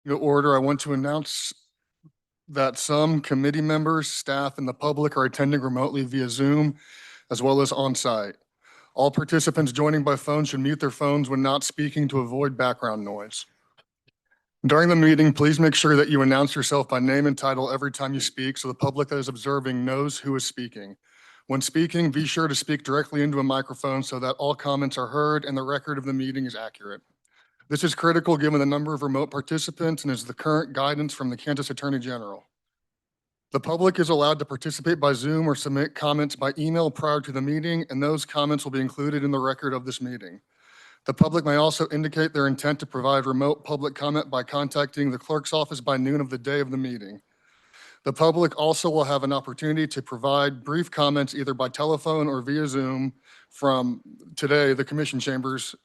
To order, I want to announce that some committee members, staff, and the public are attending remotely via Zoom as well as on-site. All participants joining by phone should mute their phones when not speaking to avoid background noise. During the meeting, please make sure that you announce yourself by name and title every time you speak so the public that is observing knows who is speaking. When speaking, be sure to speak directly into a microphone so that all comments are heard and the record of the meeting is accurate. This is critical given the number of remote participants and is the current guidance from the Kansas Attorney General. The public is allowed to participate by Zoom or submit comments by email prior to the meeting, and those comments will be included in the record of this meeting. The public may also indicate their intent to provide remote public comment by contacting the clerk's office by noon of the day of the meeting. The public also will have an opportunity to provide brief comments either by telephone or via Zoom from today, the commission chambers.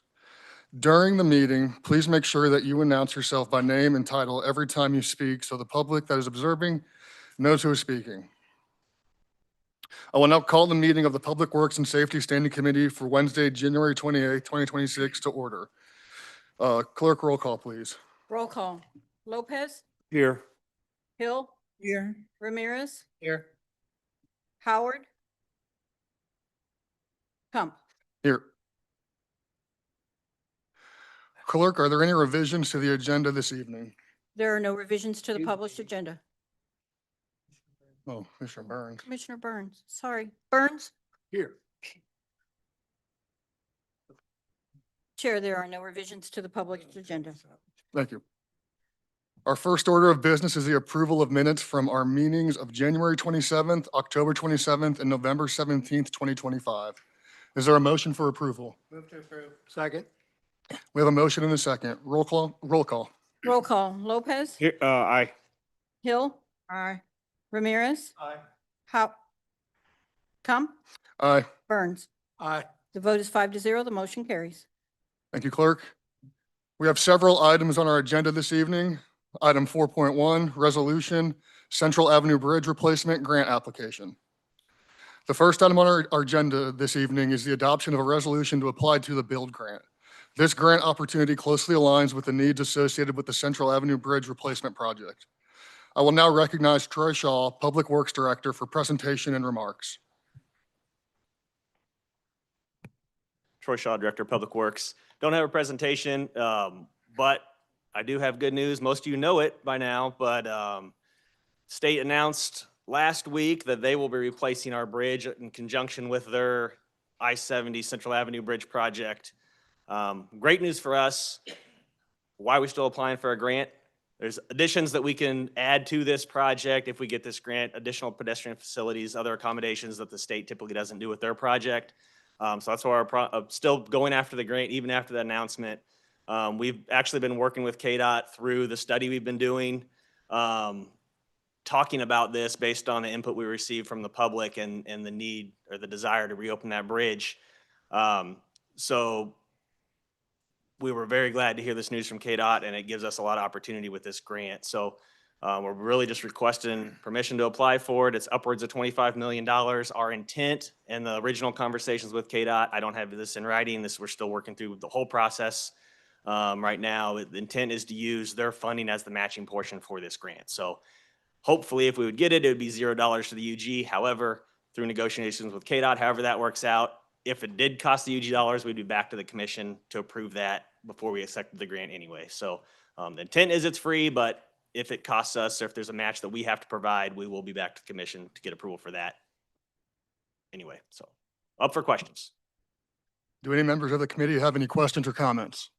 During the meeting, please make sure that you announce yourself by name and title every time you speak so the public that is observing knows who is speaking. I will now call the meeting of the Public Works and Safety Standing Committee for Wednesday, January 28th, 2026 to order. Clerk, roll call, please. Roll call. Lopez, Here. Hill, Here. Ramirez, Here. Howard, Kump. Here. Clerk, are there any revisions to the agenda this evening? There are no revisions to the published agenda. Oh, Commissioner Burns. Commissioner Burns, sorry. Burns? Here. Chair, there are no revisions to the published agenda. Thank you. Our first order of business is the approval of minutes from our meetings of January 27th, October 27th, and November 17th, 2025. Is there a motion for approval? Move to approve. Second. We have a motion and a second. Roll call. Roll call. Roll call. Lopez, Here, aye. Hill. Aye. Ramirez, Aye. Kump, Aye. Burns. Aye. The vote is 5-0. The motion carries. Thank you, Clerk. We have several items on our agenda this evening. Item 4.1, Resolution, Central Avenue Bridge Replacement Grant Application. The first item on our agenda this evening is the adoption of a resolution to apply to the BUILD grant. This grant opportunity closely aligns with the needs associated with the Central Avenue Bridge Replacement Project. I will now recognize Troy Shaw, Public Works Director, for presentation and remarks. Troy Shaw, Director of Public Works. Don't have a presentation, but I do have good news. Most of you know it by now, but state announced last week that they will be replacing our bridge in conjunction with their I-70 Central Avenue Bridge project. Great news for us. Why are we still applying for a grant? There's additions that we can add to this project if we get this grant, additional pedestrian facilities, other accommodations that the state typically doesn't do with their project. So that's why we're still going after the grant, even after the announcement. We've actually been working with KDOT through the study we've been doing, talking about this based on the input we received from the public and the need or the desire to reopen that bridge. So we were very glad to hear this news from KDOT, and it gives us a lot of opportunity with this grant. So we're really just requesting permission to apply for it. It's upwards of $25 million. Our intent and the original conversations with KDOT, I don't have this in writing. We're still working through the whole process right now. The intent is to use their funding as the matching portion for this grant. So hopefully if we would get it, it would be $0 to the UG. However, through negotiations with KDOT, however that works out, if it did cost the UG dollars, we'd be back to the commission to approve that before we accepted the grant anyway. So the intent is it's free, but if it costs us or if there's a match that we have to provide, we will be back to the commission to get approval for that anyway. So up for questions. Do any members of the committee have any questions or comments?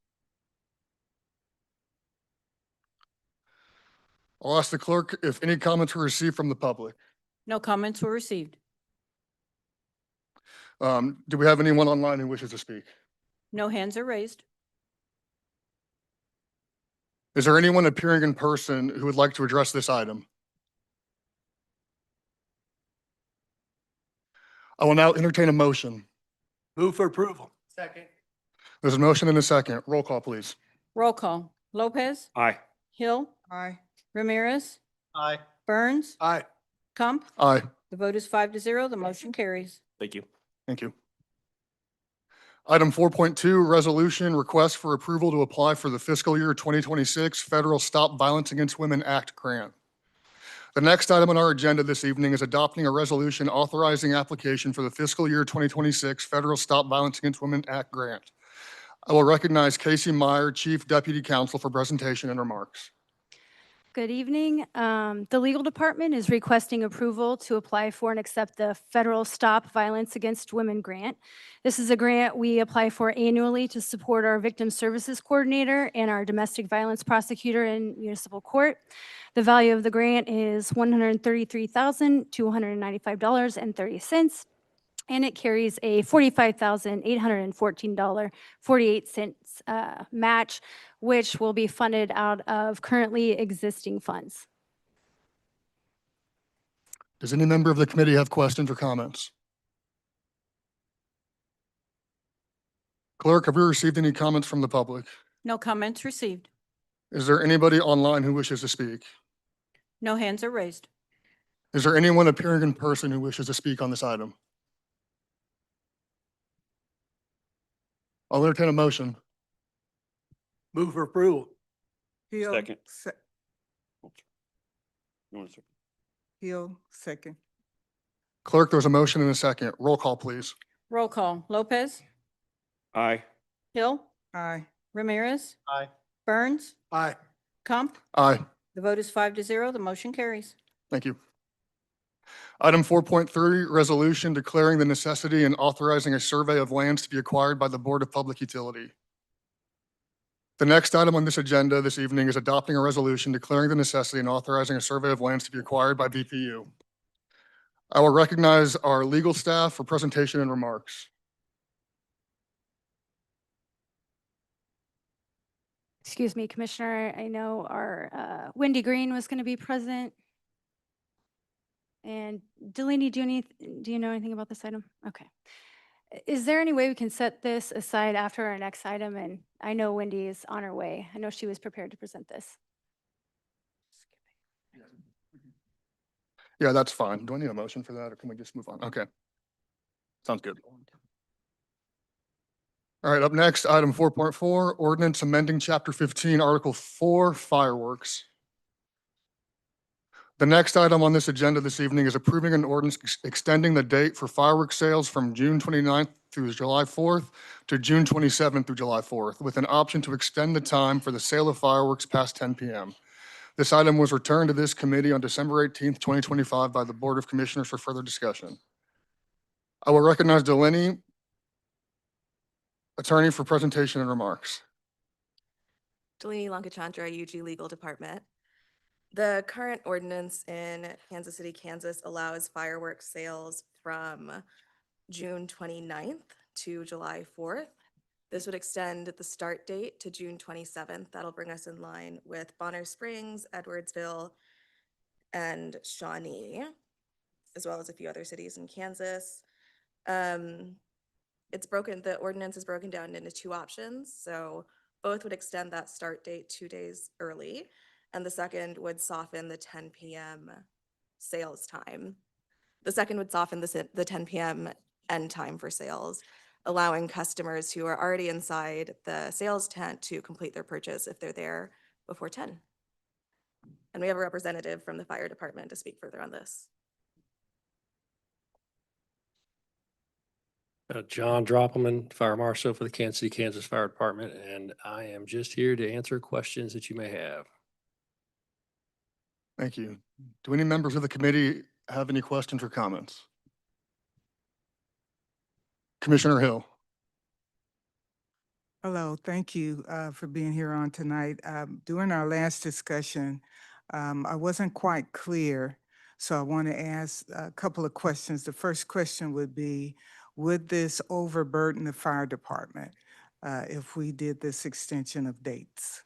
I'll ask the clerk if any comments were received from the public. No comments were received. Do we have anyone online who wishes to speak? No hands are raised. Is there anyone appearing in person who would like to address this item? I will now entertain a motion. Move for approval. Second. There's a motion and a second. Roll call, please. Roll call. Lopez, Aye. Hill, Aye. Ramirez, Aye. Burns, Aye. Kump. Aye. The vote is 5-0. The motion carries. Thank you. Thank you. Item 4.2, resolution, request for approval to apply for the fiscal year 2026 Federal Stop Violence Against Women Act grant. The next item on our agenda this evening is adopting a resolution authorizing application for the fiscal year 2026 Federal Stop Violence Against Women Act grant. I will recognize Casey Meyer, Chief Deputy Counsel, for presentation and remarks. Good evening. The legal department is requesting approval to apply for and accept the Federal Stop Violence Against Women grant. This is a grant we apply for annually to support our victim services coordinator and our domestic violence prosecutor in municipal court. The value of the grant is $133,295.30. And it carries a $45,814.48 match, which will be funded out of currently existing funds. Does any member of the committee have questions or comments? Clerk, have we received any comments from the public? No comments received. Is there anybody online who wishes to speak? No hands are raised. Is there anyone appearing in person who wishes to speak on this item? I'll entertain a motion. Move for approval. Hill. Second. Hill, second. Clerk, there's a motion and a second. Roll call, please. Roll call. Lopez, Aye. Hill, Aye. Ramirez, Aye. Burns, Aye. Comp. Aye. The vote is 5-0. The motion carries. Thank you. Item 4.3, resolution declaring the necessity and authorizing a survey of lands to be acquired by the Board of Public Utility. The next item on this agenda this evening is adopting a resolution declaring the necessity and authorizing a survey of lands to be acquired by BPU. I will recognize our legal staff for presentation and remarks. Excuse me, Commissioner, I know our Wendy Green was going to be present. And Delaney, do you know anything about this item? Okay. Is there any way we can set this aside after our next item? And I know Wendy is on her way. I know she was prepared to present this. Yeah, that's fine. Do I need a motion for that or can we just move on? Okay. Sounds good. All right, up next, item 4.4, ordinance amending chapter 15, article 4, fireworks. The next item on this agenda this evening is approving an ordinance extending the date for fireworks sales from June 29th through July 4th to June 27th through July 4th, with an option to extend the time for the sale of fireworks past 10 p.m. This item was returned to this committee on December 18th, 2025 by the Board of Commissioners for further discussion. I will recognize Delaney, attorney, for presentation and remarks. Delaney Lankachandra, UG Legal Department. The current ordinance in Kansas City, Kansas allows fireworks sales from June 29th to July 4th. This would extend the start date to June 27th. That'll bring us in line with Bonner Springs, Edwardsville, and Shawnee, as well as a few other cities in Kansas. The ordinance is broken down into two options. So both would extend that start date 2 days early, and the second would soften the 10 p.m. sales time. The second would soften the 10 p.m. end time for sales, allowing customers who are already inside the sales tent to complete their purchase if they're there before 10. And we have a representative from the fire department to speak further on this. John Droppelman, Fire Marshal for the Kansas City, Kansas Fire Department, and I am just here to answer questions that you may have. Thank you. Do any members of the committee have any questions or comments? Commissioner Hill. Hello, thank you for being here on tonight. During our last discussion, I wasn't quite clear, so I want to ask a couple of questions. The first question would be, would this overburden the fire department if we did this extension of dates?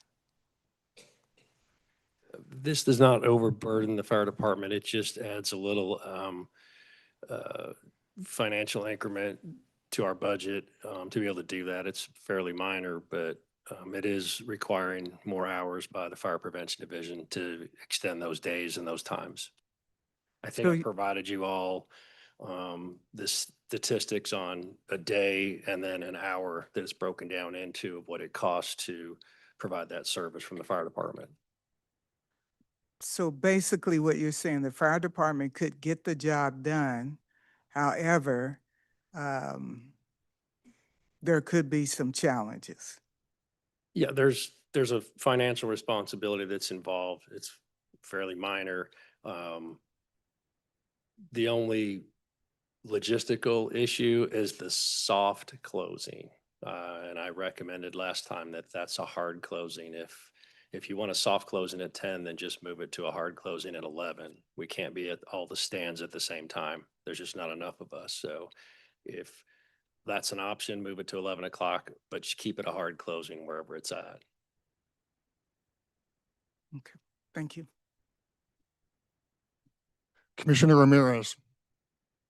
This does not overburden the fire department. It just adds a little financial increment to our budget to be able to do that. It's fairly minor, but it is requiring more hours by the Fire Prevention Division to extend those days and those times. I think So I provided you all this statistics on a day and then an hour that is broken down into what it costs to provide that service from the fire department. So basically what you're saying, the fire department could get the job done. However, there could be some challenges. Yeah, there's a financial responsibility that's involved. It's fairly minor. The only logistical issue is the soft closing. And I recommended last time that that's a hard closing. If you want a soft closing at 10, then just move it to a hard closing at 11. We can't be at all the stands at the same time. There's just not enough of us. So if that's an option, move it to 11 o'clock, but just keep it a hard closing wherever it's at. Okay, thank you. Commissioner Ramirez.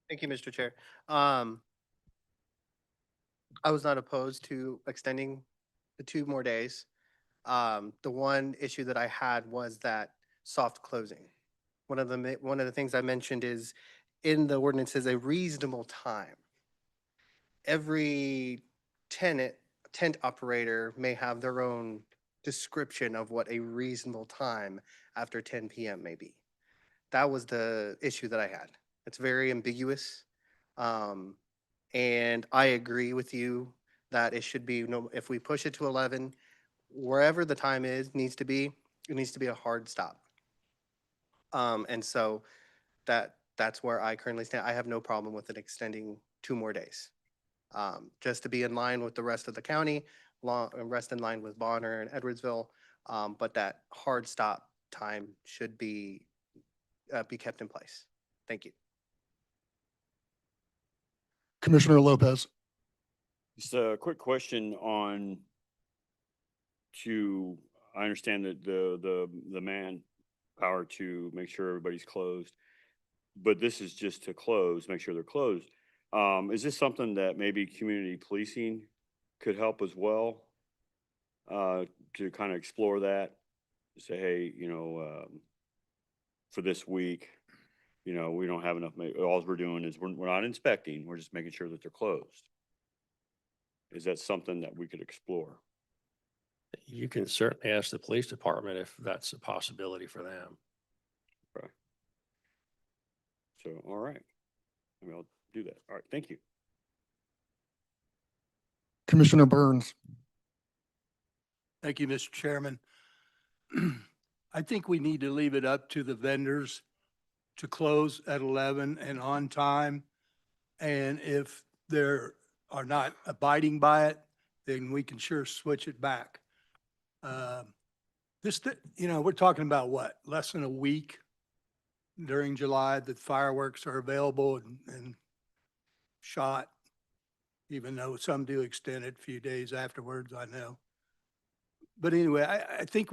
Thank you, Mr. Chair. I was not opposed to extending the 2 more days. The one issue that I had was that soft closing. One of the things I mentioned is in the ordinance is a reasonable time. Every tent operator may have their own description of what a reasonable time after 10 p.m. may be. That was the issue that I had. It's very ambiguous. And I agree with you that it should be, if we push it to 11, wherever the time is, needs to be, it needs to be a hard stop. And so that's where I currently stand. I have no problem with it extending 2 more days. Just to be in line with the rest of the county, rest in line with Bonner and Edwardsville. But that hard stop time should be kept in place. Thank you. Commissioner Lopez. Just a quick question on I understand that the manpower to make sure everybody's closed, but this is just to make sure they're closed. Is this something that maybe community policing could help as well? To kind of explore that, say, hey, for this week, we don't have enough. All we're doing is we're not inspecting. We're just making sure that they're closed. Is that something that we could explore? You can certainly ask the police department if that's a possibility for them. Okay. So, all right. I'll do that. All right. Thank you. Commissioner Burns. Thank you, Mr. Chairman. I think we need to leave it up to the vendors to close at 11 and on time. And if they are not abiding by it, then we can sure switch it back. We're talking about what, less than a week during July that fireworks are available and shot, even though some do extend it a few days afterwards, I know. But anyway, I think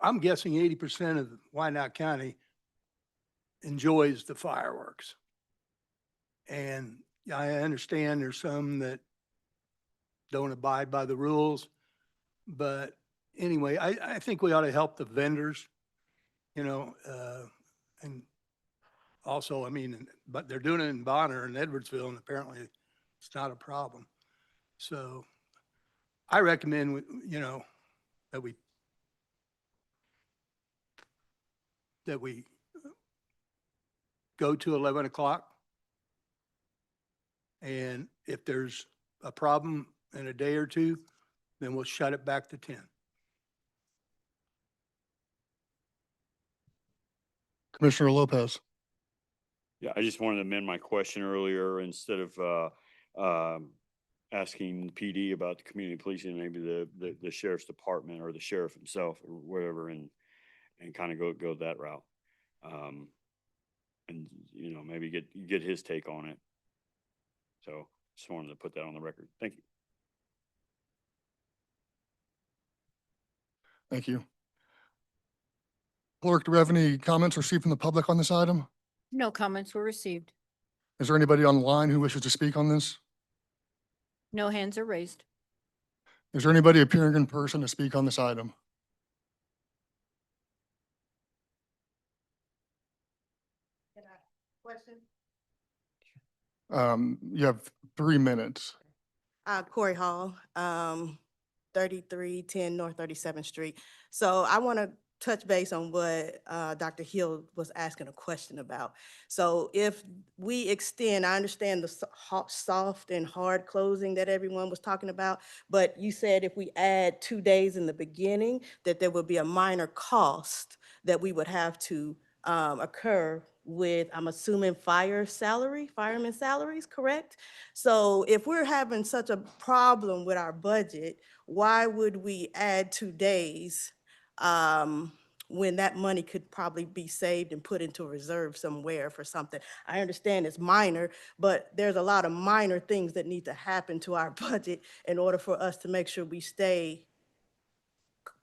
I'm guessing 80% of Wyandotte County enjoys the fireworks. And I understand there's some that don't abide by the rules, but anyway, I think we ought to help the vendors, and also, but they're doing it in Bonner and Edwardsville, and apparently it's not a problem. So I recommend, that we go to 11 o'clock. And if there's a problem in a day or two, then we'll shut it back to 10. Commissioner Lopez. Yeah, I just wanted to amend my question earlier. Instead of asking PD about the community policing, maybe the sheriff's department or the sheriff himself or whatever, and kind of go that route. And maybe get his take on it. So just wanted to put that on the record. Thank you. Thank you. Clerk, do we have any comments received from the public on this item? No comments were received. Is there anybody online who wishes to speak on this? No hands are raised. Is there anybody appearing in person to speak on this item? Question? You have 3 minutes. Corey Hall, 3310 North 37th Street. So I want to touch base on what Dr. Hill was asking a question about. So if we extend, I understand the soft and hard closing that everyone was talking about, but you said if we add 2 days in the beginning, that there would be a minor cost that we would have to occur with, I'm assuming, fireman salaries, correct? So if we're having such a problem with our budget, why would we add 2 days when that money could probably be saved and put into a reserve somewhere for something? I understand it's minor, but there's a lot of minor things that need to happen to our budget in order for us to make sure we stay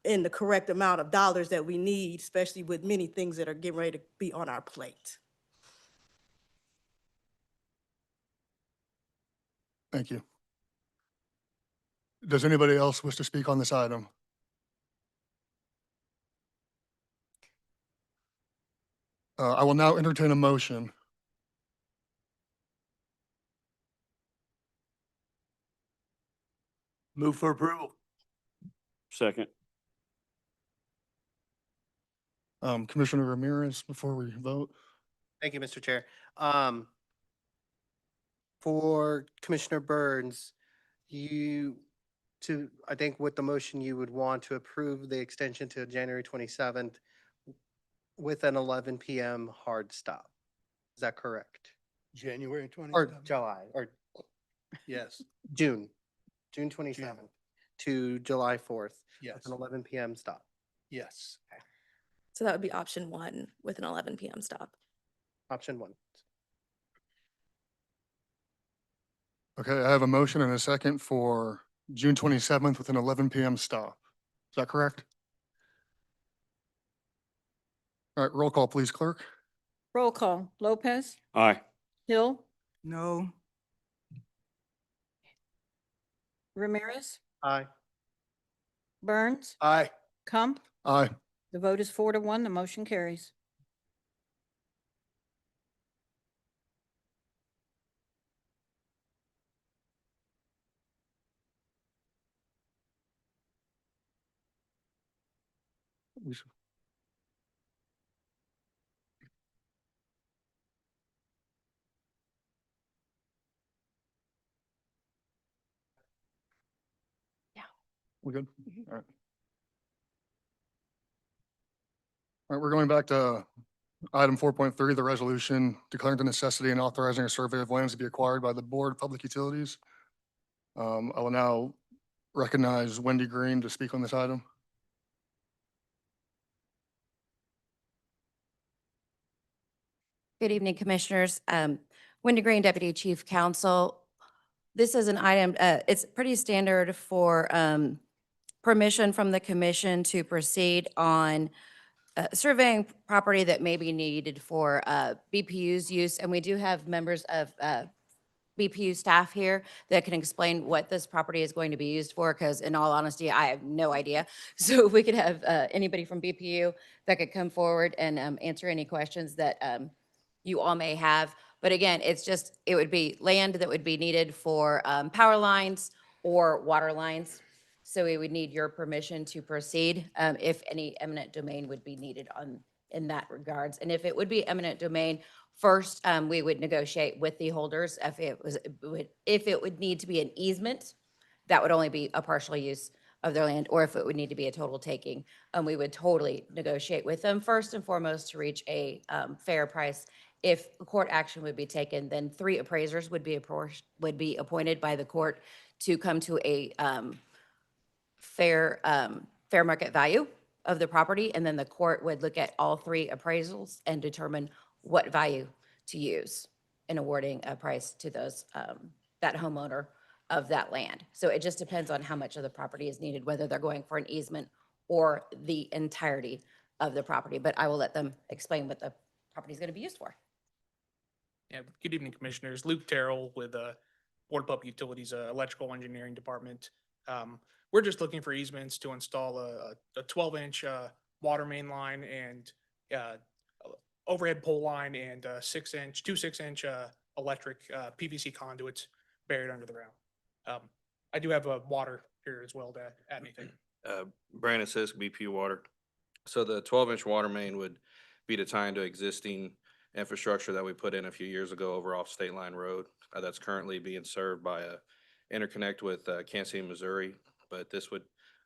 in the correct amount of dollars that we need, especially with many things that are getting ready to be on our plate. Thank you. Does anybody else wish to speak on this item? I will now entertain a motion. Move for approval. Second. Commissioner Ramirez, before we vote. Thank you, Mr. Chair. For Commissioner Burns, I think with the motion, you would want to approve the extension to January 27th with an 11 PM hard stop. Is that correct? January Or 27th. July, or Yes, June 27th to July 4th, yes, with an 11 PM stop. yes. So that would be option 1 with an 11 PM stop. Option 1. Okay, I have a motion and a second for June 27th with an 11 PM stop. Is that correct? All right, roll call, please, clerk. Roll call. Lopez, Aye. Hill, No, Ramirez, Aye. Burns, Aye. Kump. Aye. The vote is 4-1. The motion carries. We should- We good? All right. All right, we're going back to item 4.3, the resolution declaring the necessity and authorizing a survey of lands to be acquired by the Board of Public Utilities. I will now recognize Wendy Green to speak on this item. Good evening, Commissioners. Wendy Green, Deputy Chief Counsel. This is an item, it's pretty standard for permission from the commission to proceed on surveying property that may be needed for BPU's use. And we do have members of BPU staff here that can explain what this property is going to be used for, because in all honesty, I have no idea. So if we could have anybody from BPU that could come forward and answer any questions that you all may have. But again, it would be land that would be needed for power lines or water lines. So we would need your permission to proceed if any eminent domain would be needed in that regards. And if it would be eminent domain, first, we would negotiate with the holders. If it would need to be an easement, that would only be a partial use of their land, or if it would need to be a total taking, we would totally negotiate with them first and foremost to reach a fair price. If court action would be taken, then 3 appraisers would be appointed by the court to come to a fair market value of the property, and then the court would look at all 3 appraisals and determine what value to use in awarding a price to those that homeowner of that land. So it just depends on how much of the property is needed, whether they're going for an easement or the entirety of the property. But I will let them explain what the property is going to be used for. Yeah, good evening, Commissioners. Luke Terrell with Board of Public Utilities Electrical Engineering Department. We're just looking for easements to install a 12-inch water main line and overhead pole line and 2 6-inch electric PVC conduits buried under the ground. I do have water here as well to add anything. Brandon Sisk, BP Water. So the 12-inch water main would be to tie into existing infrastructure that we put in a few years ago over off State Line Road. That's currently being served by a interconnect with Kansas City, Missouri. But this would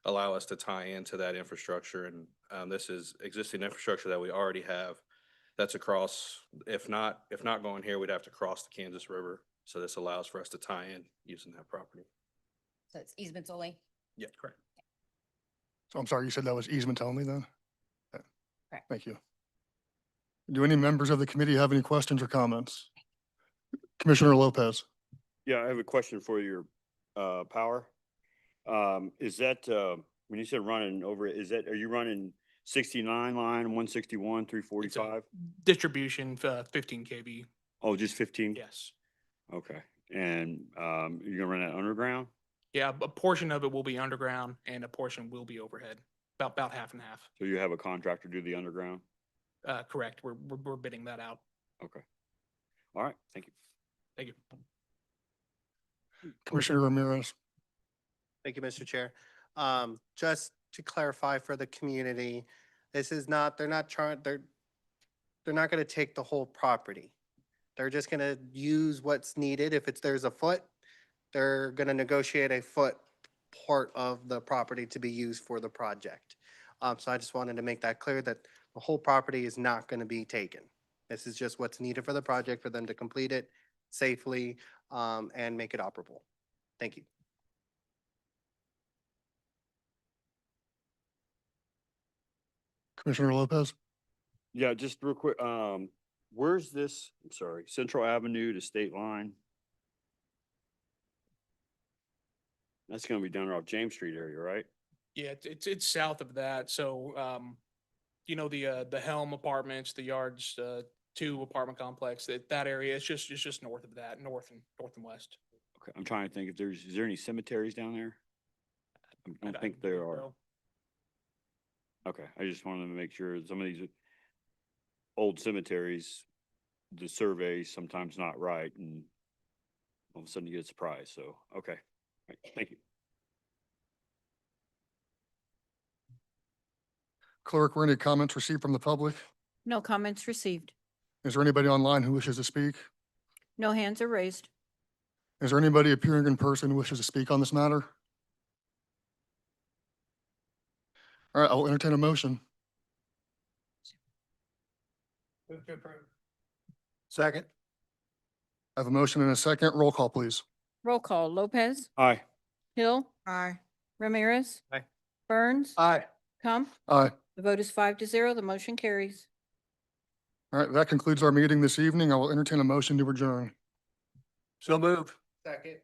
allow us to tie into that infrastructure. And this is existing infrastructure that we already have. That's across, if not going here, we'd have to cross the Kansas River. So this allows for us to tie in using that property. So it's easements only? Yeah, correct. So I'm sorry, you said that was easement only then? Okay. Correct. Thank you. Do any members of the committee have any questions or comments? Commissioner Lopez. Yeah, I have a question for your power. Is that, when you said running over, are you running 69 line, 161, 345? Distribution, 15 kV. Oh, just 15? Yes. Okay. And you're gonna run that underground? Yeah, a portion of it will be underground and a portion will be overhead, about half and half. So you have a contractor do the underground? Correct. We're bidding that out. Okay. All right, thank you. Thank you. Commissioner Ramirez. Thank you, Mr. Chair. Just to clarify for the community, this is not, they're not not gonna take the whole property. They're just gonna use what's needed. If there's a foot, they're gonna negotiate a foot part of the property to be used for the project. So I just wanted to make that clear that the whole property is not gonna be taken. This is just what's needed for the project for them to complete it safely, and make it operable. Thank you. Commissioner Lopez. Yeah, just real quick, where's this, I'm sorry, Central Avenue to State Line? That's gonna be down there off James Street area, right? Yeah, it's south of that. So, you know, the Helm Apartments, the Yards, 2 apartment complex, that area, it's just north of that, north and west. Okay, I'm trying to think if is there any cemeteries down there? I don't think there are. so. Okay, I just wanted to make sure some of these old cemeteries, the survey's sometimes not right and all of a sudden you get a surprise, so, okay. All right, thank you. Clerk, were any comments received from the public? No comments received. Is there anybody online who wishes to speak? No hands are raised. Is there anybody appearing in person who wishes to speak on this matter? All right, I will entertain a motion. Second. I have a motion and a second. Roll call, please. Roll call. Lopez, Aye. Hill, Aye. Ramirez. Aye. Burns, Aye. Kump. Aye. The vote is 5-0. The motion carries. All right, that concludes our meeting this evening. I will entertain a motion to adjourn. So moved. Second.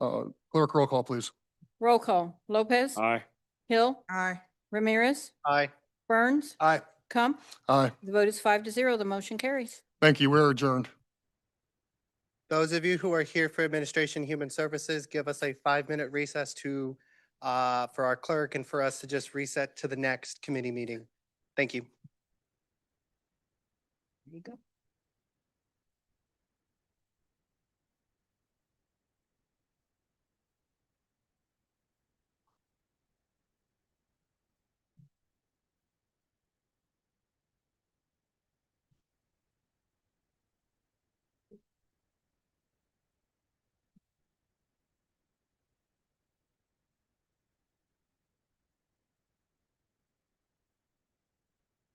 Clerk, roll call, please. Roll call. Lopez, Aye. Hill, Aye. Ramirez, Aye. Burns, Aye. Kump. Aye. The vote is 5-0. The motion carries. Thank you. We're adjourned. Those of you who are here for Administration Human Services, give us a 5-minute recess to, for our clerk and for us to just reset to the next committee meeting. Thank you. There you go.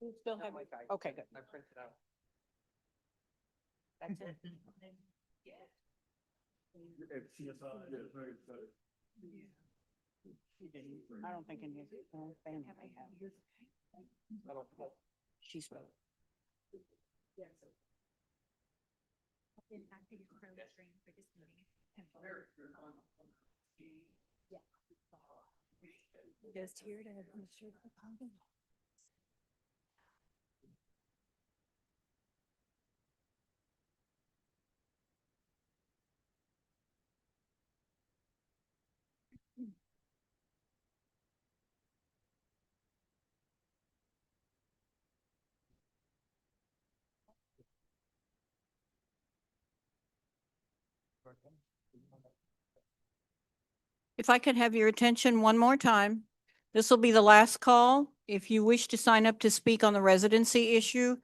You still have, okay, good. I printed out. That's it. I don't think any of the family have. She's. Just here to make sure the pumpkin. If I could have your attention one more time, this will be the last call. If you wish to sign up to speak on the residency issue,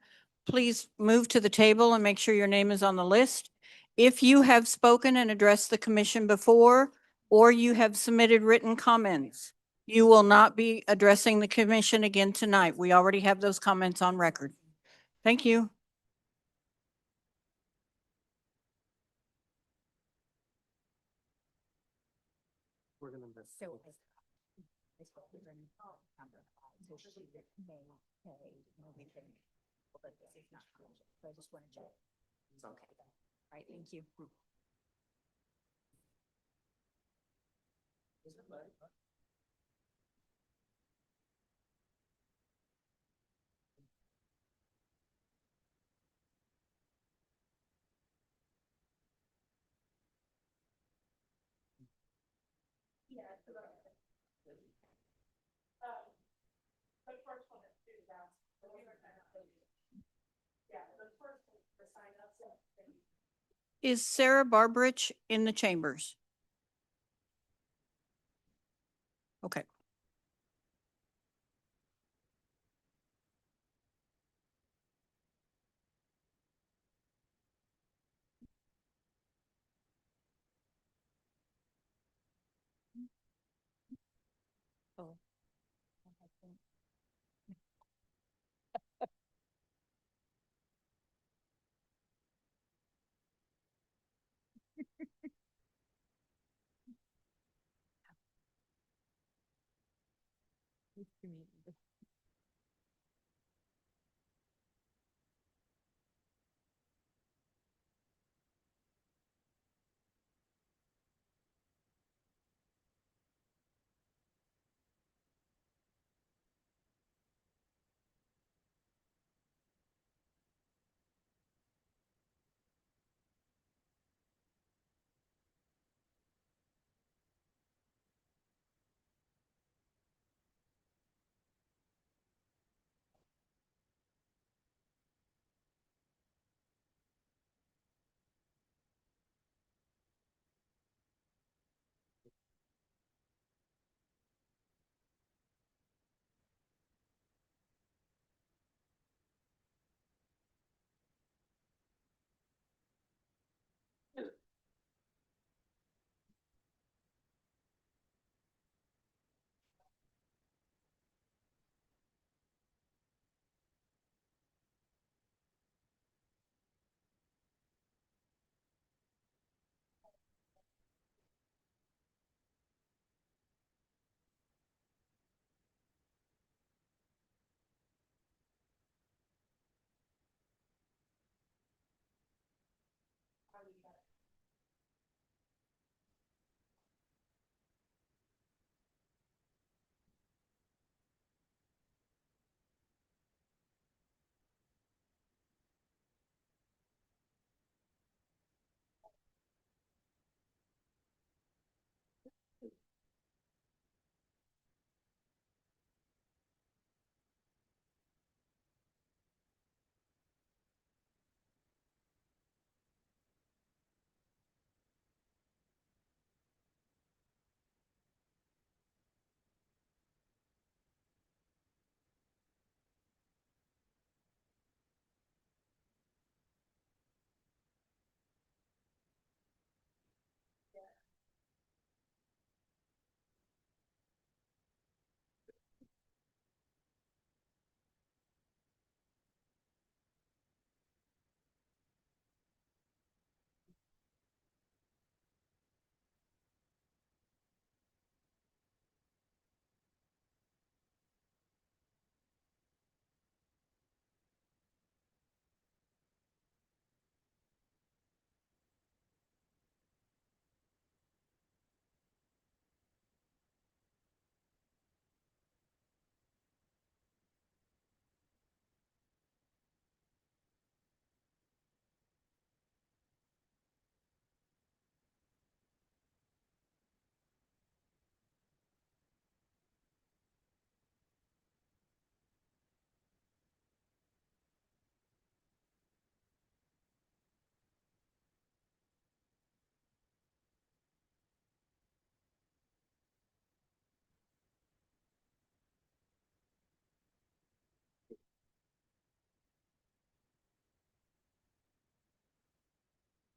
please move to the table and make sure your name is on the list. If you have spoken and addressed the commission before, or you have submitted written comments, you will not be addressing the commission again tonight. We already have those comments on record. Thank you. Right, thank you. Is Sarah Barberich in the chambers? Okay. Oh.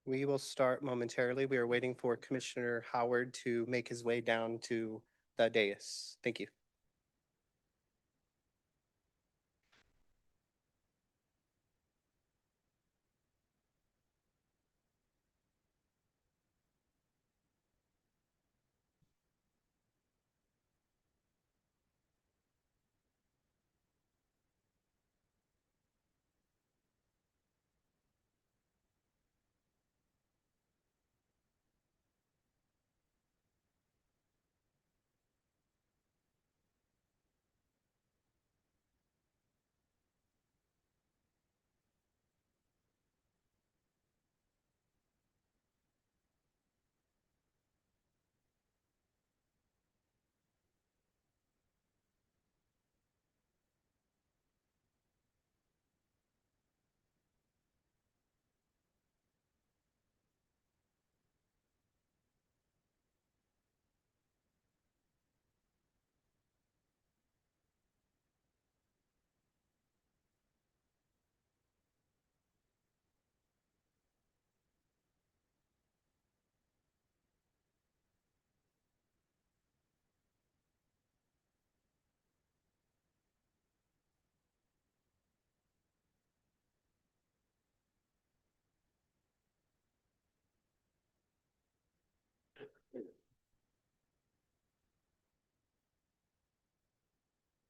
We will start momentarily. We are waiting for Commissioner Howard to make his way down to the dais. Thank you.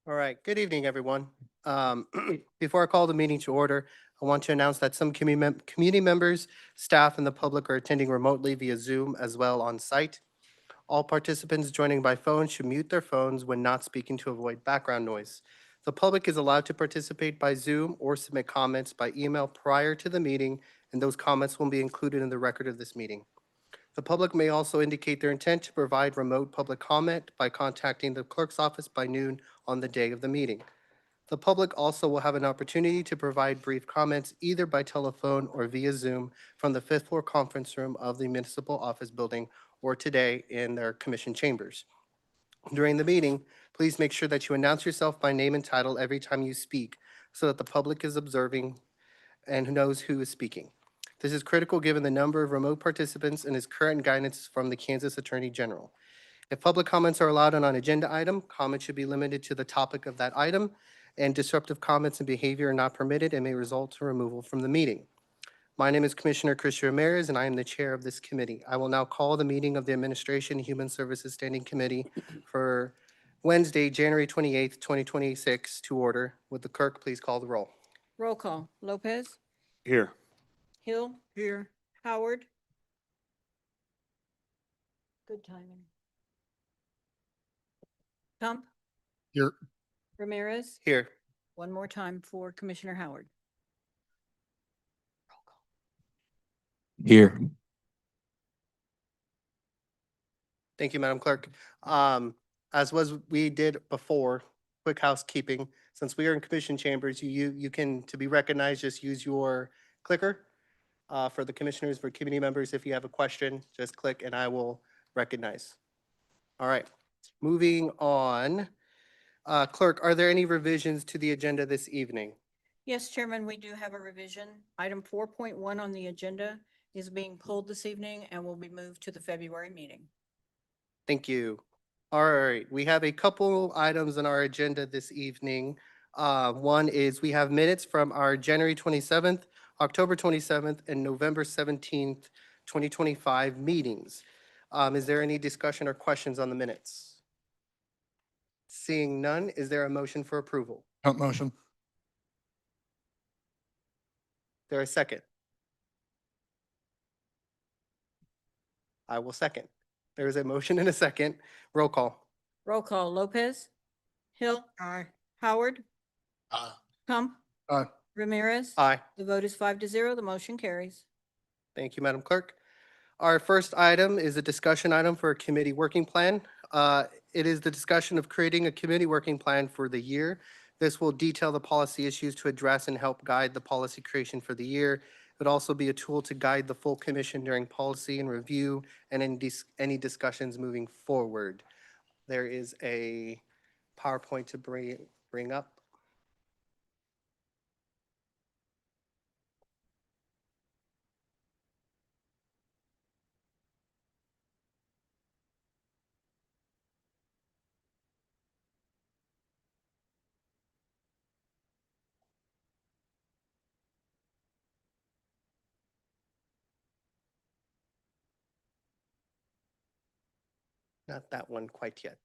All right, good evening, everyone. Before I call the meeting to order, I want to announce that some community members, staff, and the public are attending remotely via Zoom as well on site. All participants joining by phone should mute their phones when not speaking to avoid background noise. The public is allowed to participate by Zoom or submit comments by email prior to the meeting, and those comments will be included in the record of this meeting. The public may also indicate their intent to provide remote public comment by contacting the clerk's office by noon on the day of the meeting. The public also will have an opportunity to provide brief comments either by telephone or via Zoom from the fifth floor conference room of the municipal office building or today in their commission chambers. During the meeting, please make sure that you announce yourself by name and title every time you speak so that the public is observing and knows who is speaking. This is critical given the number of remote participants and is current guidance from the Kansas Attorney General. If public comments are allowed on an agenda item, comments should be limited to the topic of that item, and disruptive comments and behavior are not permitted and may result in removal from the meeting. My name is Commissioner Christian Ramirez, and I am the chair of this committee. I will now call the meeting of the Administration and Human Services Standing Committee for Wednesday, January 28th, 2026 to order. Would the clerk please call the roll? Roll call. Lopez, Here. Hill. Here. Howard. Good timing. Tump, Here. Ramirez. Here. One more time for Commissioner Howard. Here. Thank you, Madam Clerk. As we did before, quick housekeeping. Since we are in commission chambers, you can, to be recognized, just use your clicker. For the commissioners, for committee members, if you have a question, just click and I will recognize. All right, moving on. Clerk, are there any revisions to the agenda this evening? Yes, Chairman, we do have a revision. Item 4.1 on the agenda is being pulled this evening and will be moved to the February meeting. Thank you. All right, we have a couple items on our agenda this evening. One is we have minutes from our January 27th, October 27th, and November 17th, 2025 meetings. Is there any discussion or questions on the minutes? Seeing none, is there a motion for approval? Hunt motion. There a second? I will second. There is a motion and a second. Roll call. Roll call. Lopez, Hill. Aye. Howard. Aye. Tump. Aye. Ramirez. Aye. The vote is 5-0. The motion carries. Thank you, Madam Clerk. Our first item is a discussion item for a committee working plan. It is the discussion of creating a committee working plan for the year. This will detail the policy issues to address and help guide the policy creation for the year. It would also be a tool to guide the full commission during policy and review and in any discussions moving forward. There is a PowerPoint to bring up. Not that one quite yet.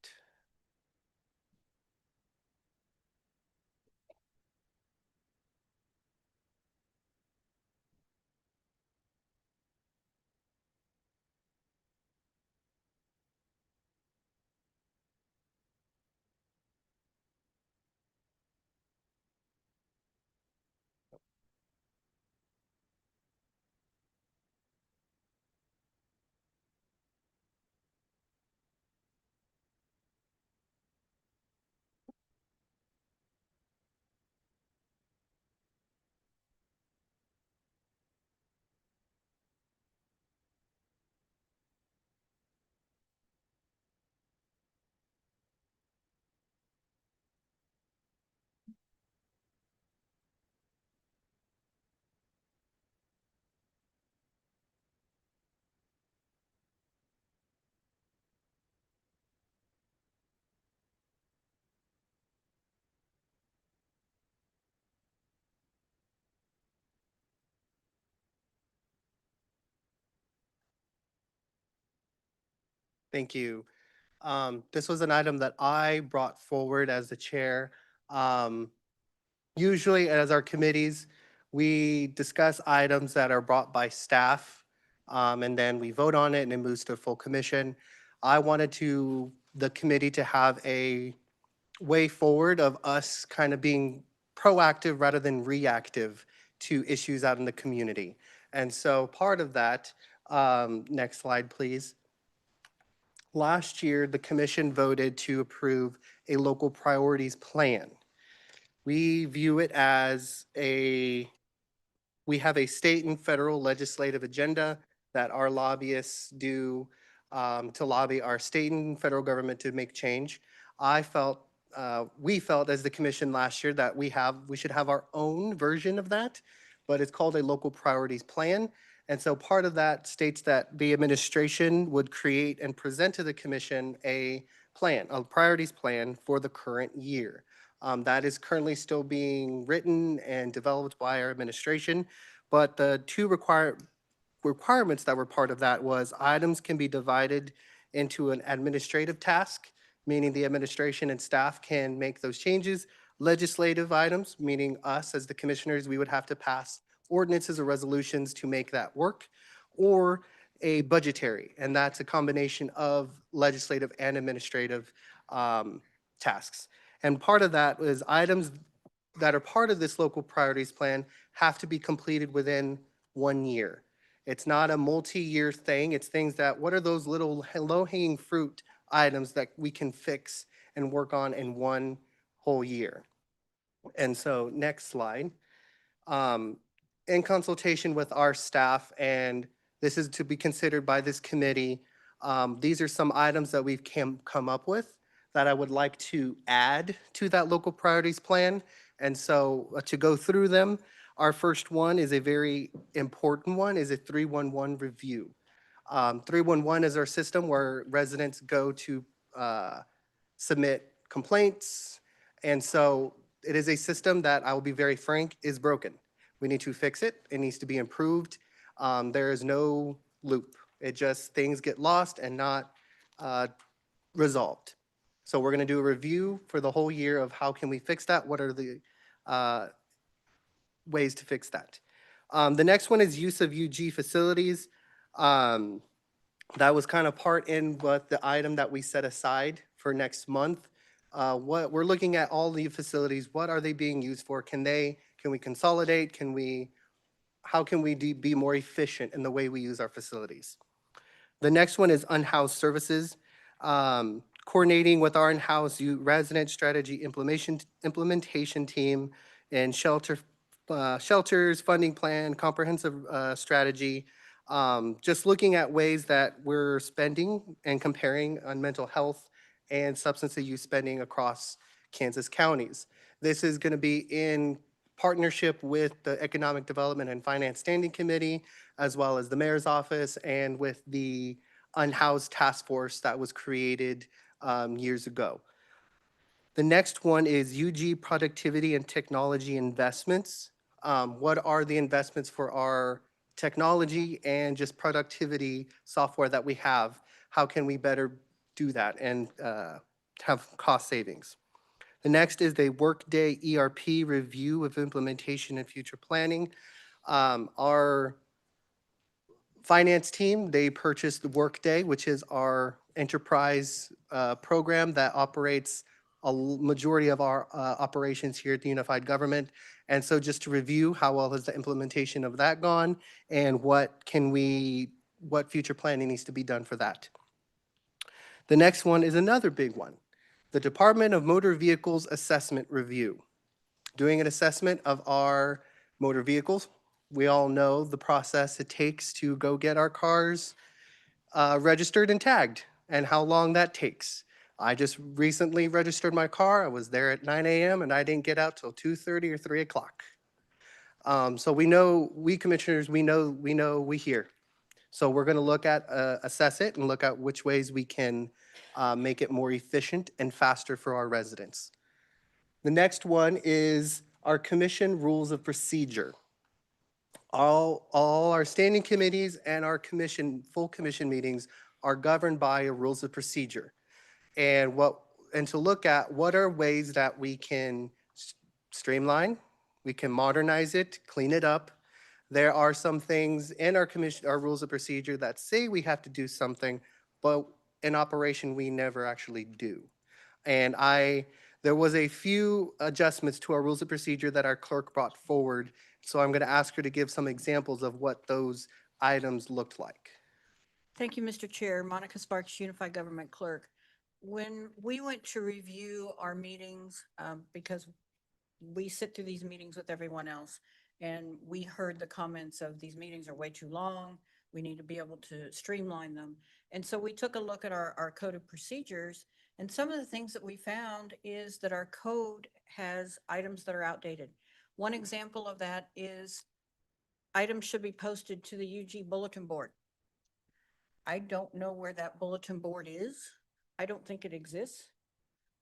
Thank you. This was an item that I brought forward as the chair. Usually, as our committees, we discuss items that are brought by staff, and then we vote on it and it moves to full commission. I wanted the committee to have a way forward of us kind of being proactive rather than reactive to issues out in the community. And so part of that, next slide, please. Last year, the commission voted to approve a local priorities plan. We view it as we have a state and federal legislative agenda that our lobbyists do to lobby our state and federal government to make change. We felt as the commission last year that we should have our own version of that, but it's called a local priorities plan. And so part of that states that the administration would create and present to the commission a priorities plan for the current year. That is currently still being written and developed by our administration, but the two requirements that were part of that was items can be divided into an administrative task, meaning the administration and staff can make those changes. Legislative items, meaning us as the commissioners, we would have to pass ordinances or resolutions to make that work, or a budgetary, and that's a combination of legislative and administrative tasks. And part of that is items that are part of this local priorities plan have to be completed within 1 year. It's not a multi-year thing. It's things that, what are those little low-hanging fruit items that we can fix and work on in 1 whole year? And so next slide. In consultation with our staff, and this is to be considered by this committee, these are some items that we've come up with that I would like to add to that local priorities plan. And so to go through them, our first one is a very important one, is a 311 review. 311 is our system where residents go to submit complaints. And so it is a system that, I will be very frank, is broken. We need to fix it. It needs to be improved. There is no loop. It just, things get lost and not resolved. So we're going to do a review for the whole year of how can we fix that? What are the ways to fix that? The next one is use of UG facilities. That was kind of part in what the item that we set aside for next month. What we're looking at all the facilities, what are they being used for? Can we consolidate? How can we be more efficient in the way we use our facilities? The next one is unhoused services. Coordinating with our in-house resident strategy implementation team and shelters, funding plan, comprehensive strategy. Just looking at ways that we're spending and comparing on mental health and substance use spending across Kansas counties. This is going to be in partnership with the Economic Development and Finance Standing Committee, as well as the Mayor's Office, and with the Unhoused Task Force that was created years ago. The next one is UG productivity and technology investments. What are the investments for our technology and just productivity software that we have? How can we better do that and have cost savings. The next is a Workday ERP review of implementation and future planning. Our finance team, they purchased the Workday, which is our enterprise program that operates majority of our operations here at the Unified Government. And so just to review, how well has the implementation of that gone, and what future planning needs to be done for that. The next one is another big one, the Department of Motor Vehicles Assessment Review. Doing an assessment of our motor vehicles. We all know the process it takes to go get our cars registered and tagged, and how long that takes. I just recently registered my car. I was there at 9 a.m. and I didn't get out till 2:30 or 3 o'clock. So we know, we commissioners, we hear. So we're going to look at, assess it and look at which ways we can make it more efficient and faster for our residents. The next one is our commission rules of procedure. All our standing committees and our full commission meetings are governed by a rules of procedure. And to look at what are ways that we can streamline, we can modernize it, clean it up. There are some things in our rules of procedure that say we have to do something, but in operation, we never actually do. And there was a few adjustments to our rules of procedure that our clerk brought forward. So I'm going to ask her to give some examples of what those items looked like. Thank you, Mr. Chair. Monica Sparks, Unified Government Clerk. When we went to review our meetings, because we sit through these meetings with everyone else, and we heard the comments of these meetings are way too long. We need to be able to streamline them. And so we took a look at our code of procedures, and some of the things that we found is that our code has items that are outdated. One example of that is items should be posted to the UG bulletin board. I don't know where that bulletin board is. I don't think it exists,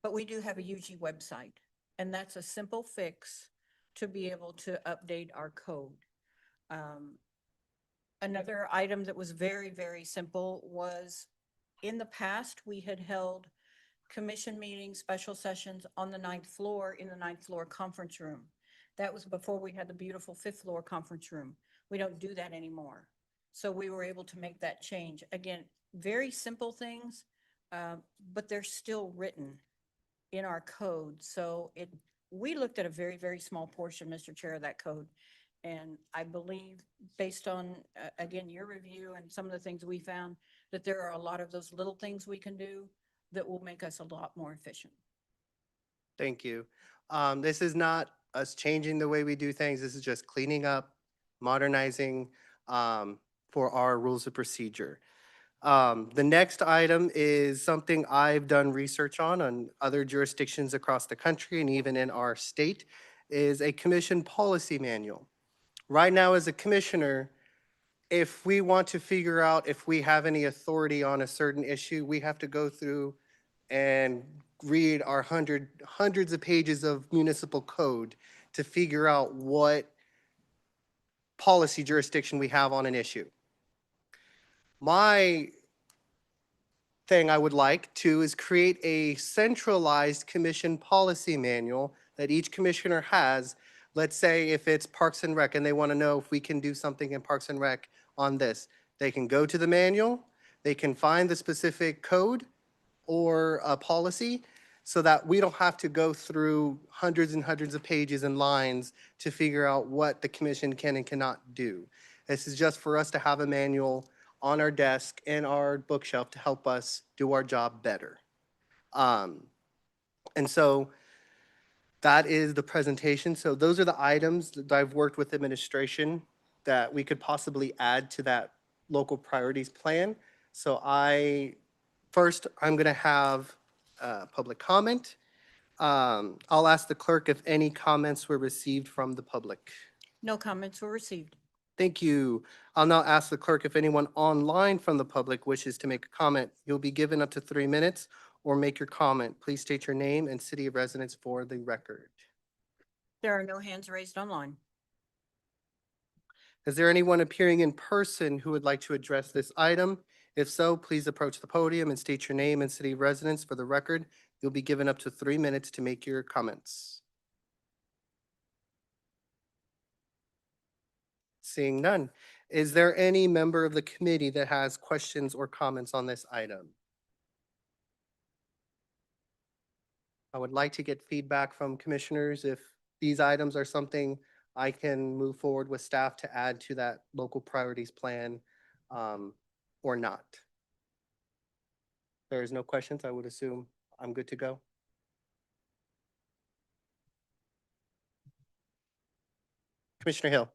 but we do have a UG website, and that's a simple fix to be able to update our code. Another item that was very, very simple was, in the past, we had held commission meetings, special sessions on the 9th floor in the 9th floor conference room. That was before we had the beautiful 5th floor conference room. We don't do that anymore. So we were able to make that change. Again, very simple things, but they're still written in our code. So we looked at a very, very small portion, Mr. Chair, of that code. And I believe, based on, again, your review and some of the things we found, that there are a lot of those little things we can do that will make us a lot more efficient. Thank you. This is not us changing the way we do things. This is just cleaning up, modernizing for our rules of procedure. The next item is something I've done research on other jurisdictions across the country and even in our state, is a commission policy manual. Right now, as a commissioner, if we want to figure out if we have any authority on a certain issue, we have to go through and read our hundreds of pages of municipal code to figure out what policy jurisdiction we have on an issue. My thing I would like to is create a centralized commission policy manual that each commissioner has. Let's say if it's Parks and Rec and they want to know if we can do something in Parks and Rec on this, they can go to the manual, they can find the specific code or a policy, so that we don't have to go through hundreds and hundreds of pages and lines to figure out what the commission can and cannot do. This is just for us to have a manual on our desk and our bookshelf to help us do our job better. And so that is the presentation. So those are the items that I've worked with administration that we could possibly add to that local priorities plan. So first, I'm going to have public comment. I'll ask the clerk if any comments were received from the public. No comments were received. Thank you. I'll now ask the clerk if anyone online from the public wishes to make a comment. You'll be given up to 3 minutes or make your comment. Please state your name and city of residence for the record. There are no hands raised online. Is there anyone appearing in person who would like to address this item? If so, please approach the podium and state your name and city of residence for the record. You'll be given up to 3 minutes to make your comments. Seeing none. Is there any member of the committee that has questions or comments on this item? I would like to get feedback from commissioners if these items are something I can move forward with staff to add to that local priorities plan, or not. There is no questions. I would assume I'm good to go. Commissioner Hill.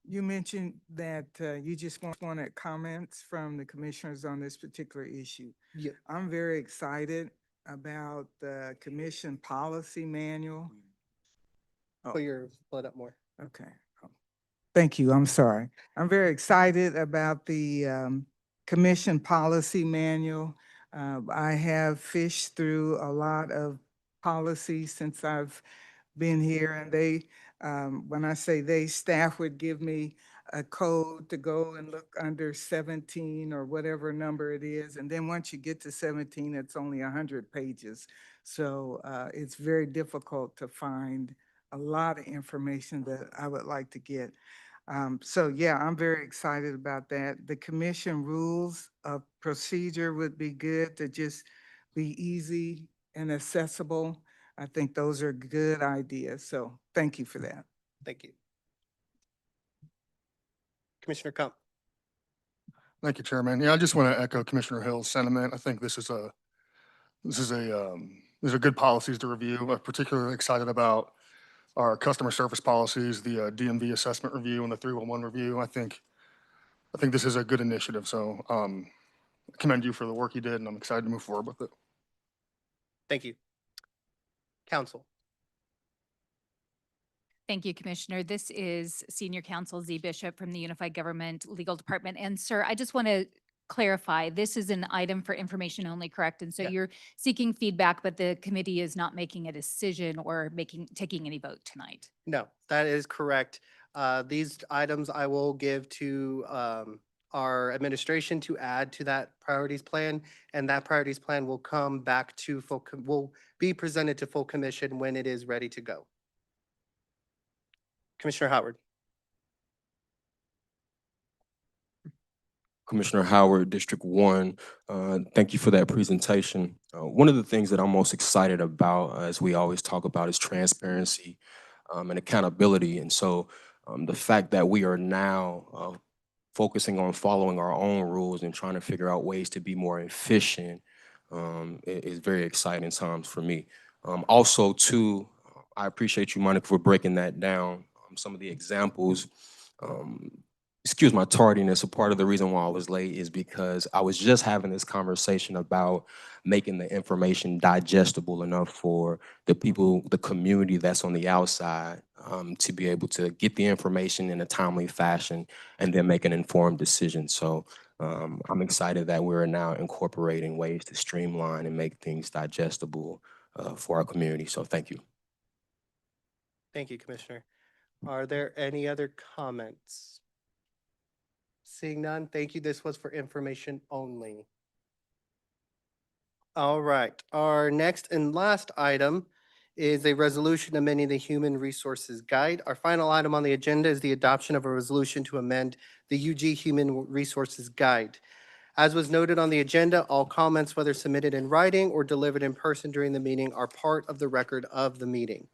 You mentioned that you just wanted comments from the commissioners on this particular issue. Yeah. I'm very excited about the commission policy manual. Put your blood up more. Okay. Thank you. I'm sorry. I'm very excited about the commission policy manual. I have fished through a lot of policies since I've been here, and they, when I say they, staff would give me a code to go and look under 17 or whatever number it is. And then once you get to 17, it's only 100 pages. So it's very difficult to find a lot of information that I would like to get. So yeah, I'm very excited about that. The commission rules of procedure would be good to just be easy and accessible. I think those are good ideas. So thank you for that. Thank you. Commissioner Kump. Thank you, Chairman. Yeah, I just want to echo Commissioner Hill's sentiment. I think this is these are good policies to review. I'm particularly excited about our customer service policies, the DMV assessment review and the 311 review. I think this is a good initiative. So I commend you for the work you did, and I'm excited to move forward with it. Thank you. Council. Thank you, Commissioner. This is Senior Counsel Z. Bishop from the Unified Government Legal Department. And sir, I just want to clarify, this is an item for information only, correct? And so Yeah. you're seeking feedback, but the committee is not making a decision or taking any vote tonight. No, that is correct. These items I will give to our administration to add to that priorities plan, and that priorities plan will come back to will be presented to full commission when it is ready to go. Commissioner Howard. Commissioner Howard, District 1. Thank you for that presentation. One of the things that I'm most excited about, as we always talk about, is transparency and accountability. And so the fact that we are now focusing on following our own rules and trying to figure out ways to be more efficient is very exciting times for me. Also, too, I appreciate you, Monica, for breaking that down. Some of the examples, excuse my tardiness, a part of the reason why I was late is because I was just having this conversation about making the information digestible enough for the people, the community that's on the outside, to be able to get the information in a timely fashion and then make an informed decision. So I'm excited that we're now incorporating ways to streamline and make things digestible for our community. So thank you. Thank you, Commissioner. Are there any other comments? Seeing none, thank you. This was for information only. All right, our next and last item is a resolution amending the Human Resources Guide. Our final item on the agenda is the adoption of a resolution to amend the UG Human Resources Guide. As was noted on the agenda, all comments, whether submitted in writing or delivered in person during the meeting, are part of the record of the meeting.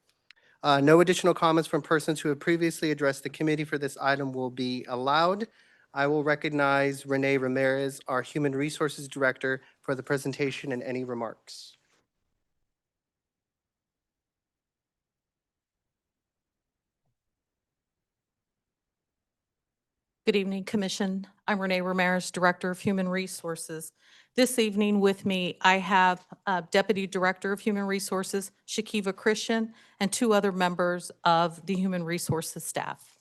No additional comments from persons who have previously addressed the committee for this item will be allowed. I will recognize Renee Ramirez, our Human Resources Director, for the presentation and any remarks. Good evening, Commission. I'm Renee Ramirez, Director of Human Resources. This evening with me, I have Deputy Director of Human Resources, Shakiva Christian, and 2 other members of the Human Resources staff.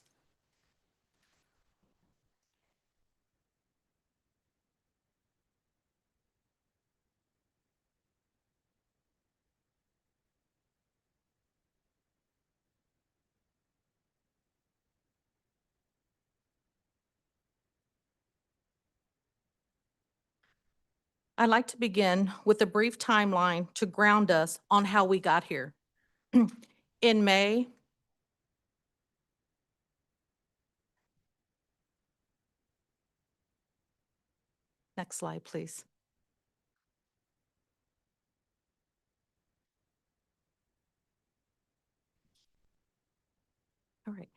I'd like to begin with a brief timeline to ground us on how we got here. In May, next slide, please. All right.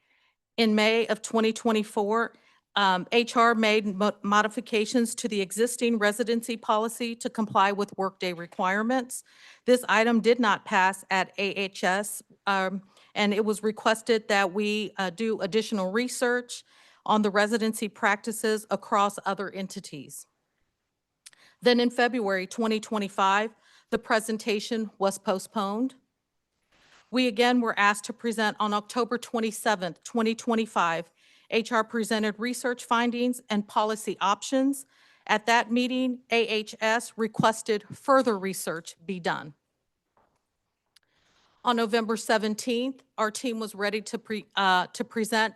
In May of 2024, HR made modifications to the existing residency policy to comply with workday requirements. This item did not pass at AHS, and it was requested that we do additional research on the residency practices across other entities. Then in February 2025, the presentation was postponed. We again were asked to present on October 27th, 2025. HR presented research findings and policy options. At that meeting, AHS requested further research be done. On November 17th, our team was ready to present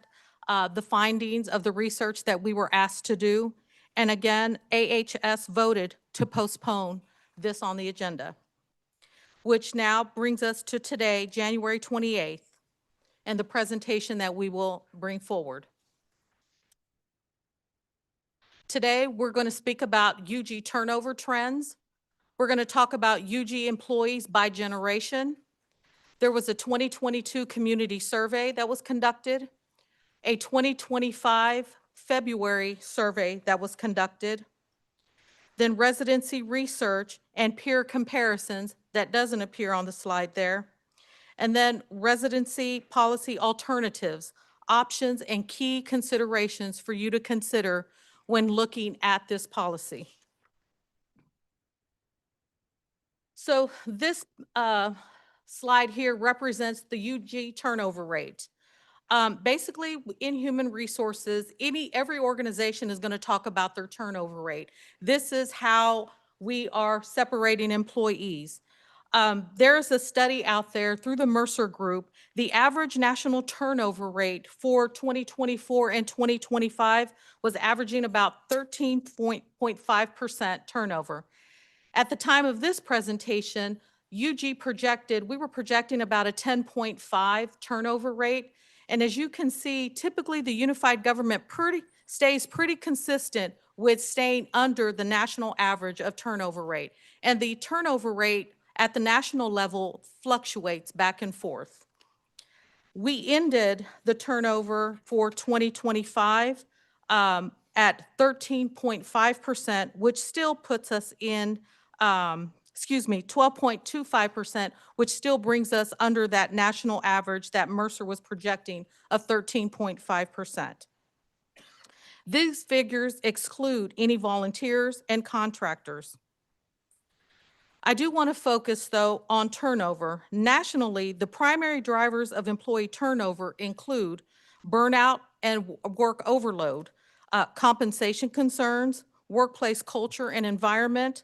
the findings of the research that we were asked to do. And again, AHS voted to postpone this on the agenda, which now brings us to today, January 28th, and the presentation that we will bring forward. Today, we're going to speak about UG turnover trends. We're going to talk about UG employees by generation. There was a 2022 community survey that was conducted, a 2025 February survey that was conducted, then residency research and peer comparisons that doesn't appear on the slide there, and then residency policy alternatives, options, and key considerations for you to consider when looking at this policy. So this slide here represents the UG turnover rate. Basically, in human resources, every organization is going to talk about their turnover rate. This is how we are separating employees. There's a study out there through the Mercer Group. The average national turnover rate for 2024 and 2025 was averaging about 13.5% turnover. At the time of this presentation, we were projecting about a 10.5 turnover rate. And as you can see, typically the unified government stays pretty consistent with staying under the national average of turnover rate. And the turnover rate at the national level fluctuates back and forth. We ended the turnover for 2025 at 13.5%, which still puts us in 12.25%, which still brings us under that national average that Mercer was projecting of 13.5%. These figures exclude any volunteers and contractors. I do want to focus, though, on turnover. Nationally, the primary drivers of employee turnover include burnout and work overload, compensation concerns, workplace culture and environment,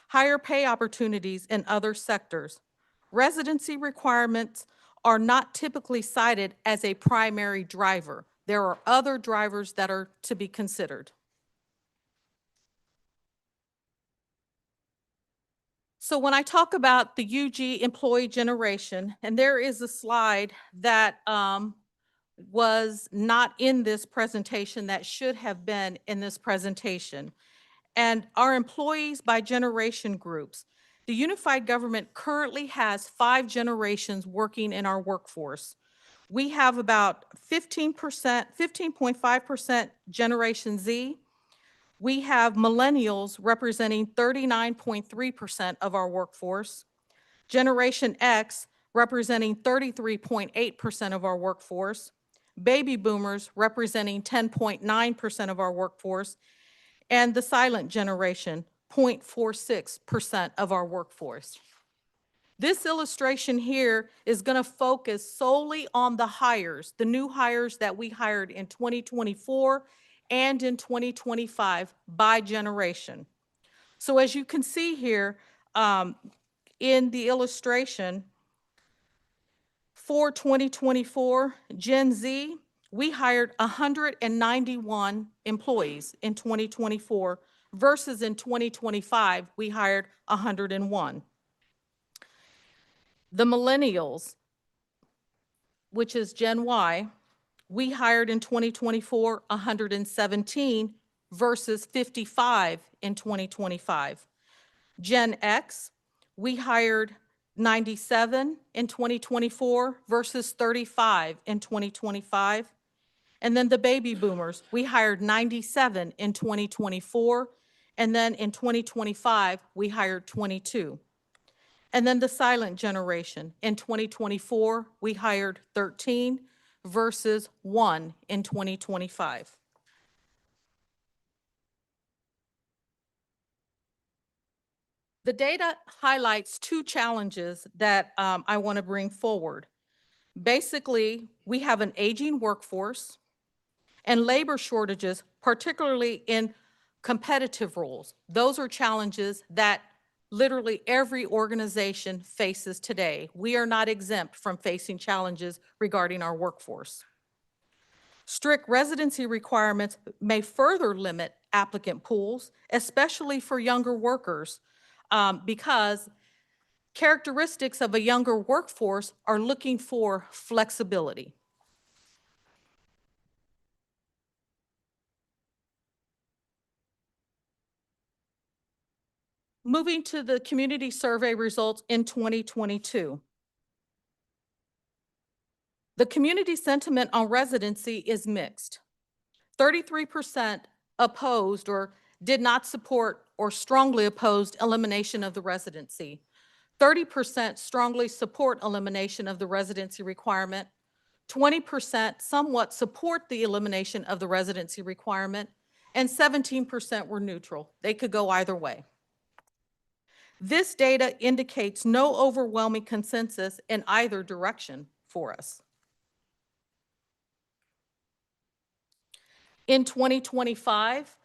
higher pay opportunities in other sectors. Residency requirements are not typically cited as a primary driver. There are other drivers that are to be considered. So when I talk about the UG employee generation, and there is a slide that was not in this presentation that should have been in this presentation. And our employees by generation groups. The unified government currently has 5 generations working in our workforce. We have about 15.5% Generation Z. We have millennials representing 39.3% of our workforce. Generation X representing 33.8% of our workforce. Baby boomers representing 10.9% of our workforce. And the silent generation, 0.46% of our workforce. This illustration here is going to focus solely on the hires, the new hires that we hired in 2024 and in 2025 by generation. So as you can see here in the illustration, for 2024 Gen Z, we hired 191 employees in 2024 versus in 2025, we hired 101. The millennials, which is Gen Y, we hired in 2024 117 versus 55 in 2025. Gen X, we hired 97 in 2024 versus 35 in 2025. And then the baby boomers, we hired 97 in 2024, and then in 2025, we hired 22. And then the silent generation, in 2024, we hired 13 versus 1 in 2025. The data highlights two challenges that I want to bring forward. Basically, we have an aging workforce and labor shortages, particularly in competitive roles. Those are challenges that literally every organization faces today. We are not exempt from facing challenges regarding our workforce. Strict residency requirements may further limit applicant pools, especially for younger workers, because characteristics of a younger workforce are looking for flexibility. Moving to the community survey results in 2022. The community sentiment on residency is mixed. 33% opposed or did not support or strongly opposed elimination of the residency. 30% strongly support elimination of the residency requirement. 20% somewhat support the elimination of the residency requirement, and 17% were neutral. They could go either way. This data indicates no overwhelming consensus in either direction for us. In 2025,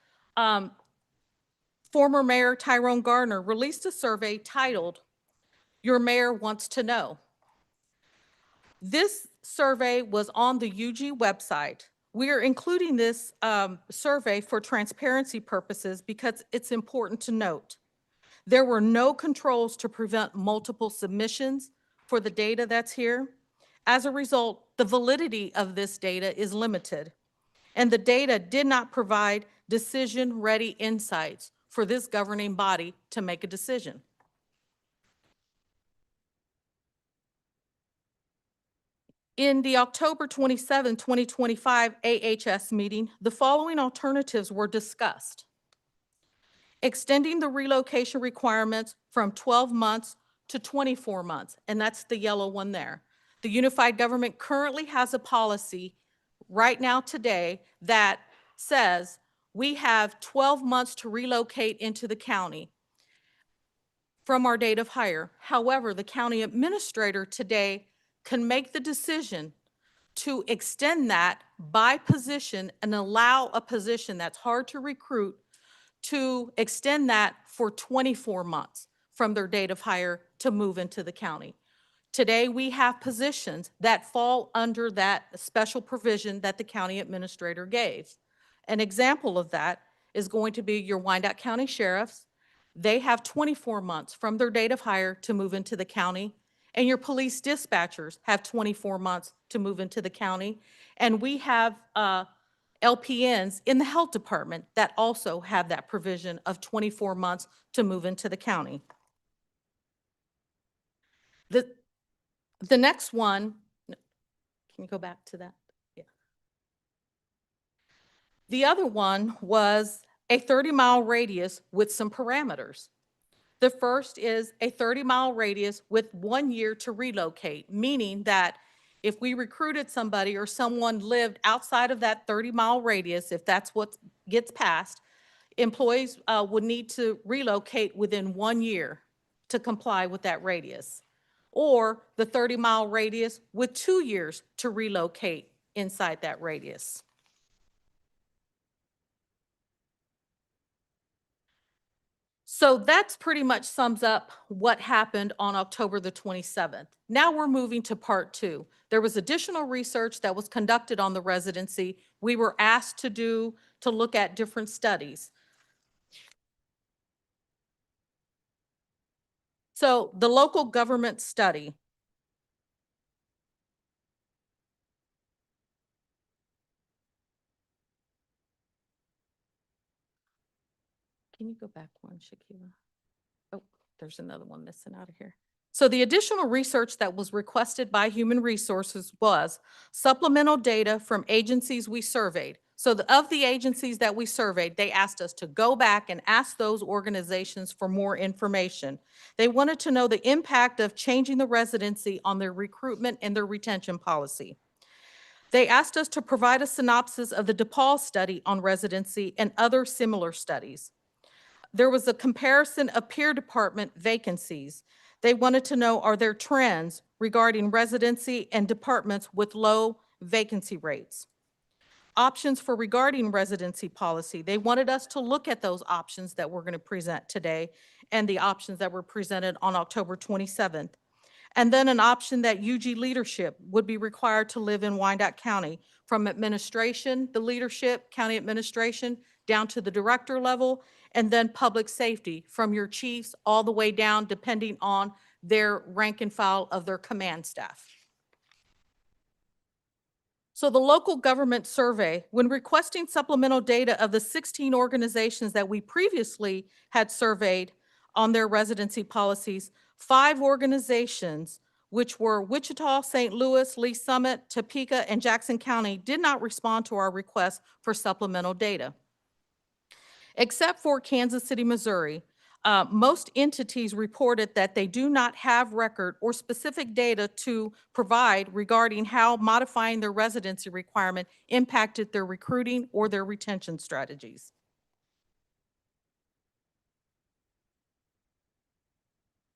former Mayor Tyrone Gardner released a survey titled, "Your Mayor Wants to Know." This survey was on the UG website. We are including this survey for transparency purposes because it's important to note. There were no controls to prevent multiple submissions for the data that's here. As a result, the validity of this data is limited, and the data did not provide decision-ready insights for this governing body to make a decision. In the October 27, 2025 AHS meeting, the following alternatives were discussed. Extending the relocation requirements from 12 months to 24 months, and that's the yellow one there. The unified government currently has a policy right now today that says we have 12 months to relocate into the county from our date of hire. However, the county administrator today can make the decision to extend that by position and allow a position that's hard to recruit to extend that for 24 months from their date of hire to move into the county. Today, we have positions that fall under that special provision that the county administrator gave. An example of that is going to be your Wyandotte County sheriffs. They have 24 months from their date of hire to move into the county, and your police dispatchers have 24 months to move into the county. And we have LPNs in the health department that also have that provision of 24 months to move into the county. The next one, can you go back to that? Yeah. The other one was a 30-mile radius with some parameters. The first is a 30-mile radius with 1 year to relocate, meaning that if we recruited somebody or someone lived outside of that 30-mile radius, if that's what gets passed, employees would need to relocate within 1 year to comply with that radius. Or the 30-mile radius with 2 years to relocate inside that radius. So that's pretty much sums up what happened on October the 27th. Now we're moving to part 2. There was additional research that was conducted on the residency. We were asked to look at different studies. So the local government study. Can you go back one, Shakira? Oh, there's another one missing out of here. So the additional research that was requested by Human Resources was supplemental data from agencies we surveyed. So of the agencies that we surveyed, they asked us to go back and ask those organizations for more information. They wanted to know the impact of changing the residency on their recruitment and their retention policy. They asked us to provide a synopsis of the DePaul study on residency and other similar studies. There was a comparison of peer department vacancies. They wanted to know, are there trends regarding residency and departments with low vacancy rates? Options for regarding residency policy. They wanted us to look at those options that we're going to present today and the options that were presented on October 27th. And then an option that UG leadership would be required to live in Wyandotte County, from administration, the leadership, county administration, down to the director level, and then public safety, from your chiefs all the way down, depending on their rank and file of their command staff. So the local government survey, when requesting supplemental data of the 16 organizations that we previously had surveyed on their residency policies, 5 organizations, which were Wichita, St. Louis, Lee Summit, Topeka, and Jackson County, did not respond to our request for supplemental data. Except for Kansas City, Missouri, most entities reported that they do not have record or specific data to provide regarding how modifying their residency requirement impacted their recruiting or their retention strategies.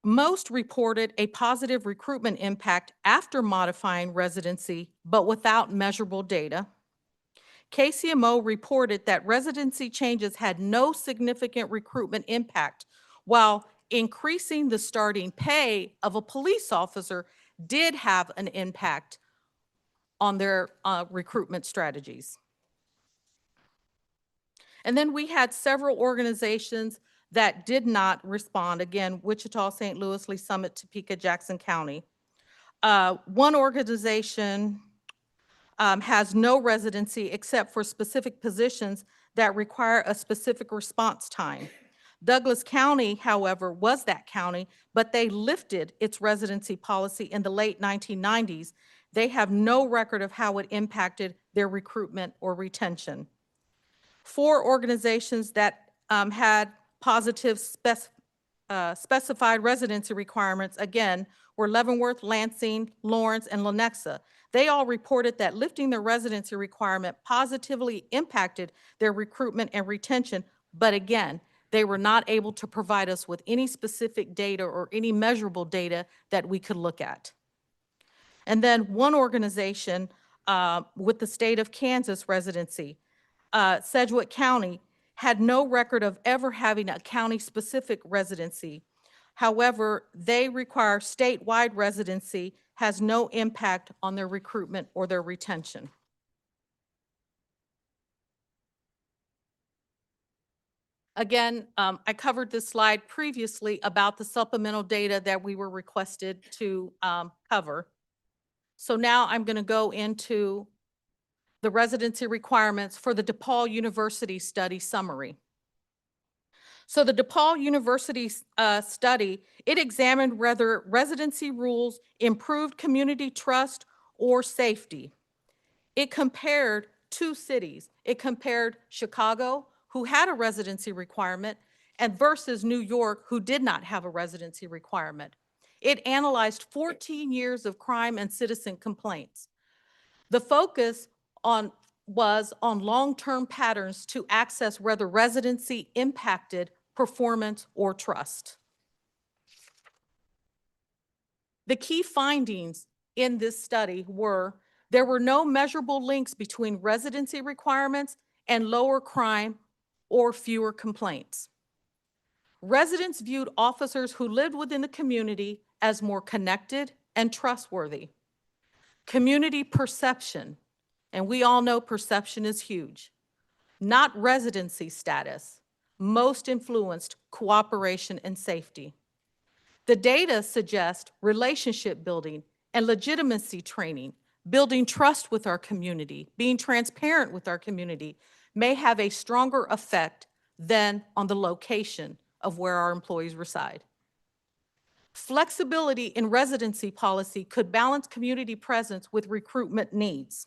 Most reported a positive recruitment impact after modifying residency, but without measurable data. KCMO reported that residency changes had no significant recruitment impact, while increasing the starting pay of a police officer did have an impact on their recruitment strategies. And then we had several organizations that did not respond. Again, Wichita, St. Louis, Lee Summit, Topeka, Jackson County. One organization has no residency except for specific positions that require a specific response time. Douglas County, however, was that county, but they lifted its residency policy in the late 1990s. They have no record of how it impacted their recruitment or retention. 4 organizations that had positive specified residency requirements, again, were Leavenworth, Lansing, Lawrence, and Lenexa. They all reported that lifting their residency requirement positively impacted their recruitment and retention, but again, they were not able to provide us with any specific data or any measurable data that we could look at. And then one organization with the state of Kansas residency, Sedgwick County, had no record of ever having a county-specific residency. However, they require statewide residency, has no impact on their recruitment or their retention. Again, I covered this slide previously about the supplemental data that we were requested to cover. So now I'm going to go into the residency requirements for the DePaul University study summary. So the DePaul University study, it examined whether residency rules improved community trust or safety. It compared 2 cities. It compared Chicago, who had a residency requirement, and versus New York, who did not have a residency requirement. It analyzed 14 years of crime and citizen complaints. The focus was on long-term patterns to access whether residency impacted performance or trust. The key findings in this study were there were no measurable links between residency requirements and lower crime or fewer complaints. Residents viewed officers who lived within the community as more connected and trustworthy. Community perception, and we all know perception is huge, not residency status, most influenced cooperation and safety. The data suggest relationship building and legitimacy training, building trust with our community, being transparent with our community may have a stronger effect than on the location of where our employees reside. Flexibility in residency policy could balance community presence with recruitment needs.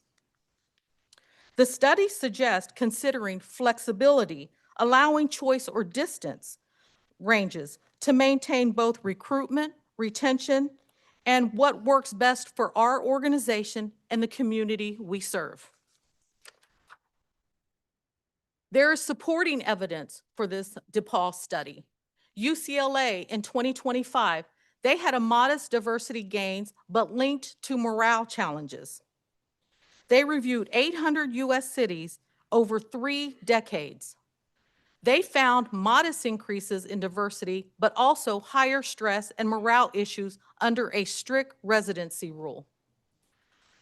The study suggests considering flexibility, allowing choice or distance ranges to maintain both recruitment, retention, and what works best for our organization and the community we serve. There is supporting evidence for this DePaul study. UCLA in 2025, they had a modest diversity gains, but linked to morale challenges. They reviewed 800 US cities over 3 decades. They found modest increases in diversity, but also higher stress and morale issues under a strict residency rule.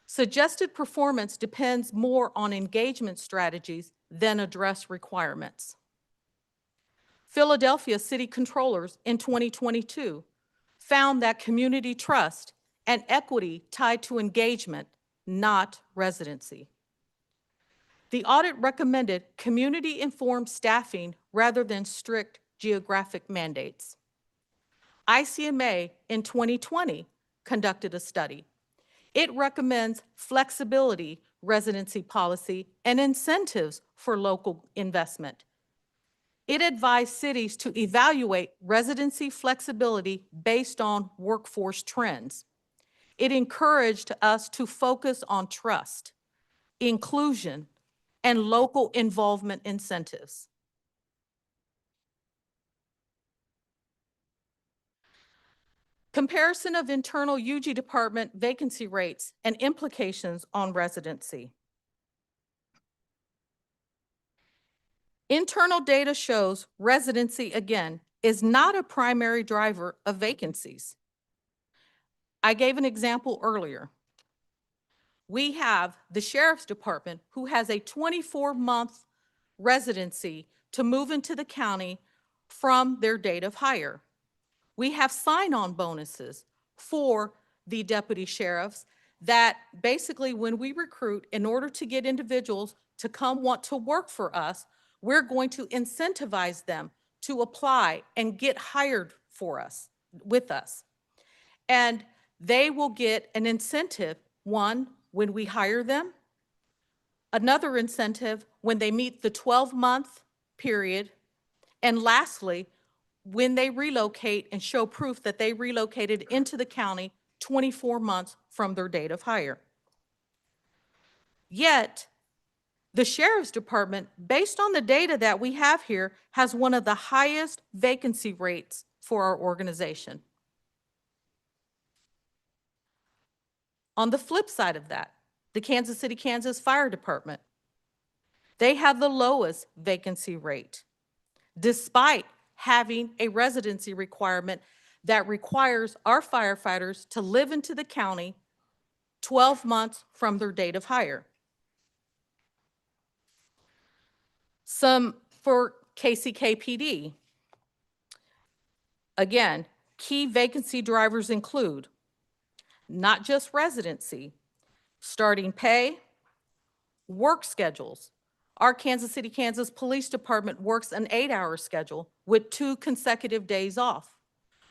Suggested performance depends more on engagement strategies than address requirements. Philadelphia City Controllers in 2022 found that community trust and equity tied to engagement, not residency. The audit recommended community-informed staffing rather than strict geographic mandates. ICMA in 2020 conducted a study. It recommends flexibility residency policy and incentives for local investment. It advised cities to evaluate residency flexibility based on workforce trends. It encouraged us to focus on trust, inclusion, and local involvement incentives. Comparison of internal UG department vacancy rates and implications on residency. Internal data shows residency, again, is not a primary driver of vacancies. I gave an example earlier. We have the Sheriff's Department who has a 24-month residency to move into the county from their date of hire. We have sign-on bonuses for the deputy sheriffs that basically when we recruit, in order to get individuals to come want to work for us, we're going to incentivize them to apply and get hired for us, with us. And they will get an incentive, one, when we hire them, another incentive when they meet the 12-month period, and lastly, when they relocate and show proof that they relocated into the county 24 months from their date of hire. Yet, the Sheriff's Department, based on the data that we have here, has one of the highest vacancy rates for our organization. On the flip side of that, the Kansas City, Kansas Fire Department, they have the lowest vacancy rate, despite having a residency requirement that requires our firefighters to live into the county 12 months from their date of hire. Some for KCKPD. Again, key vacancy drivers include not just residency, starting pay, work schedules. Our Kansas City, Kansas Police Department works an 8-hour schedule with 2 consecutive days off.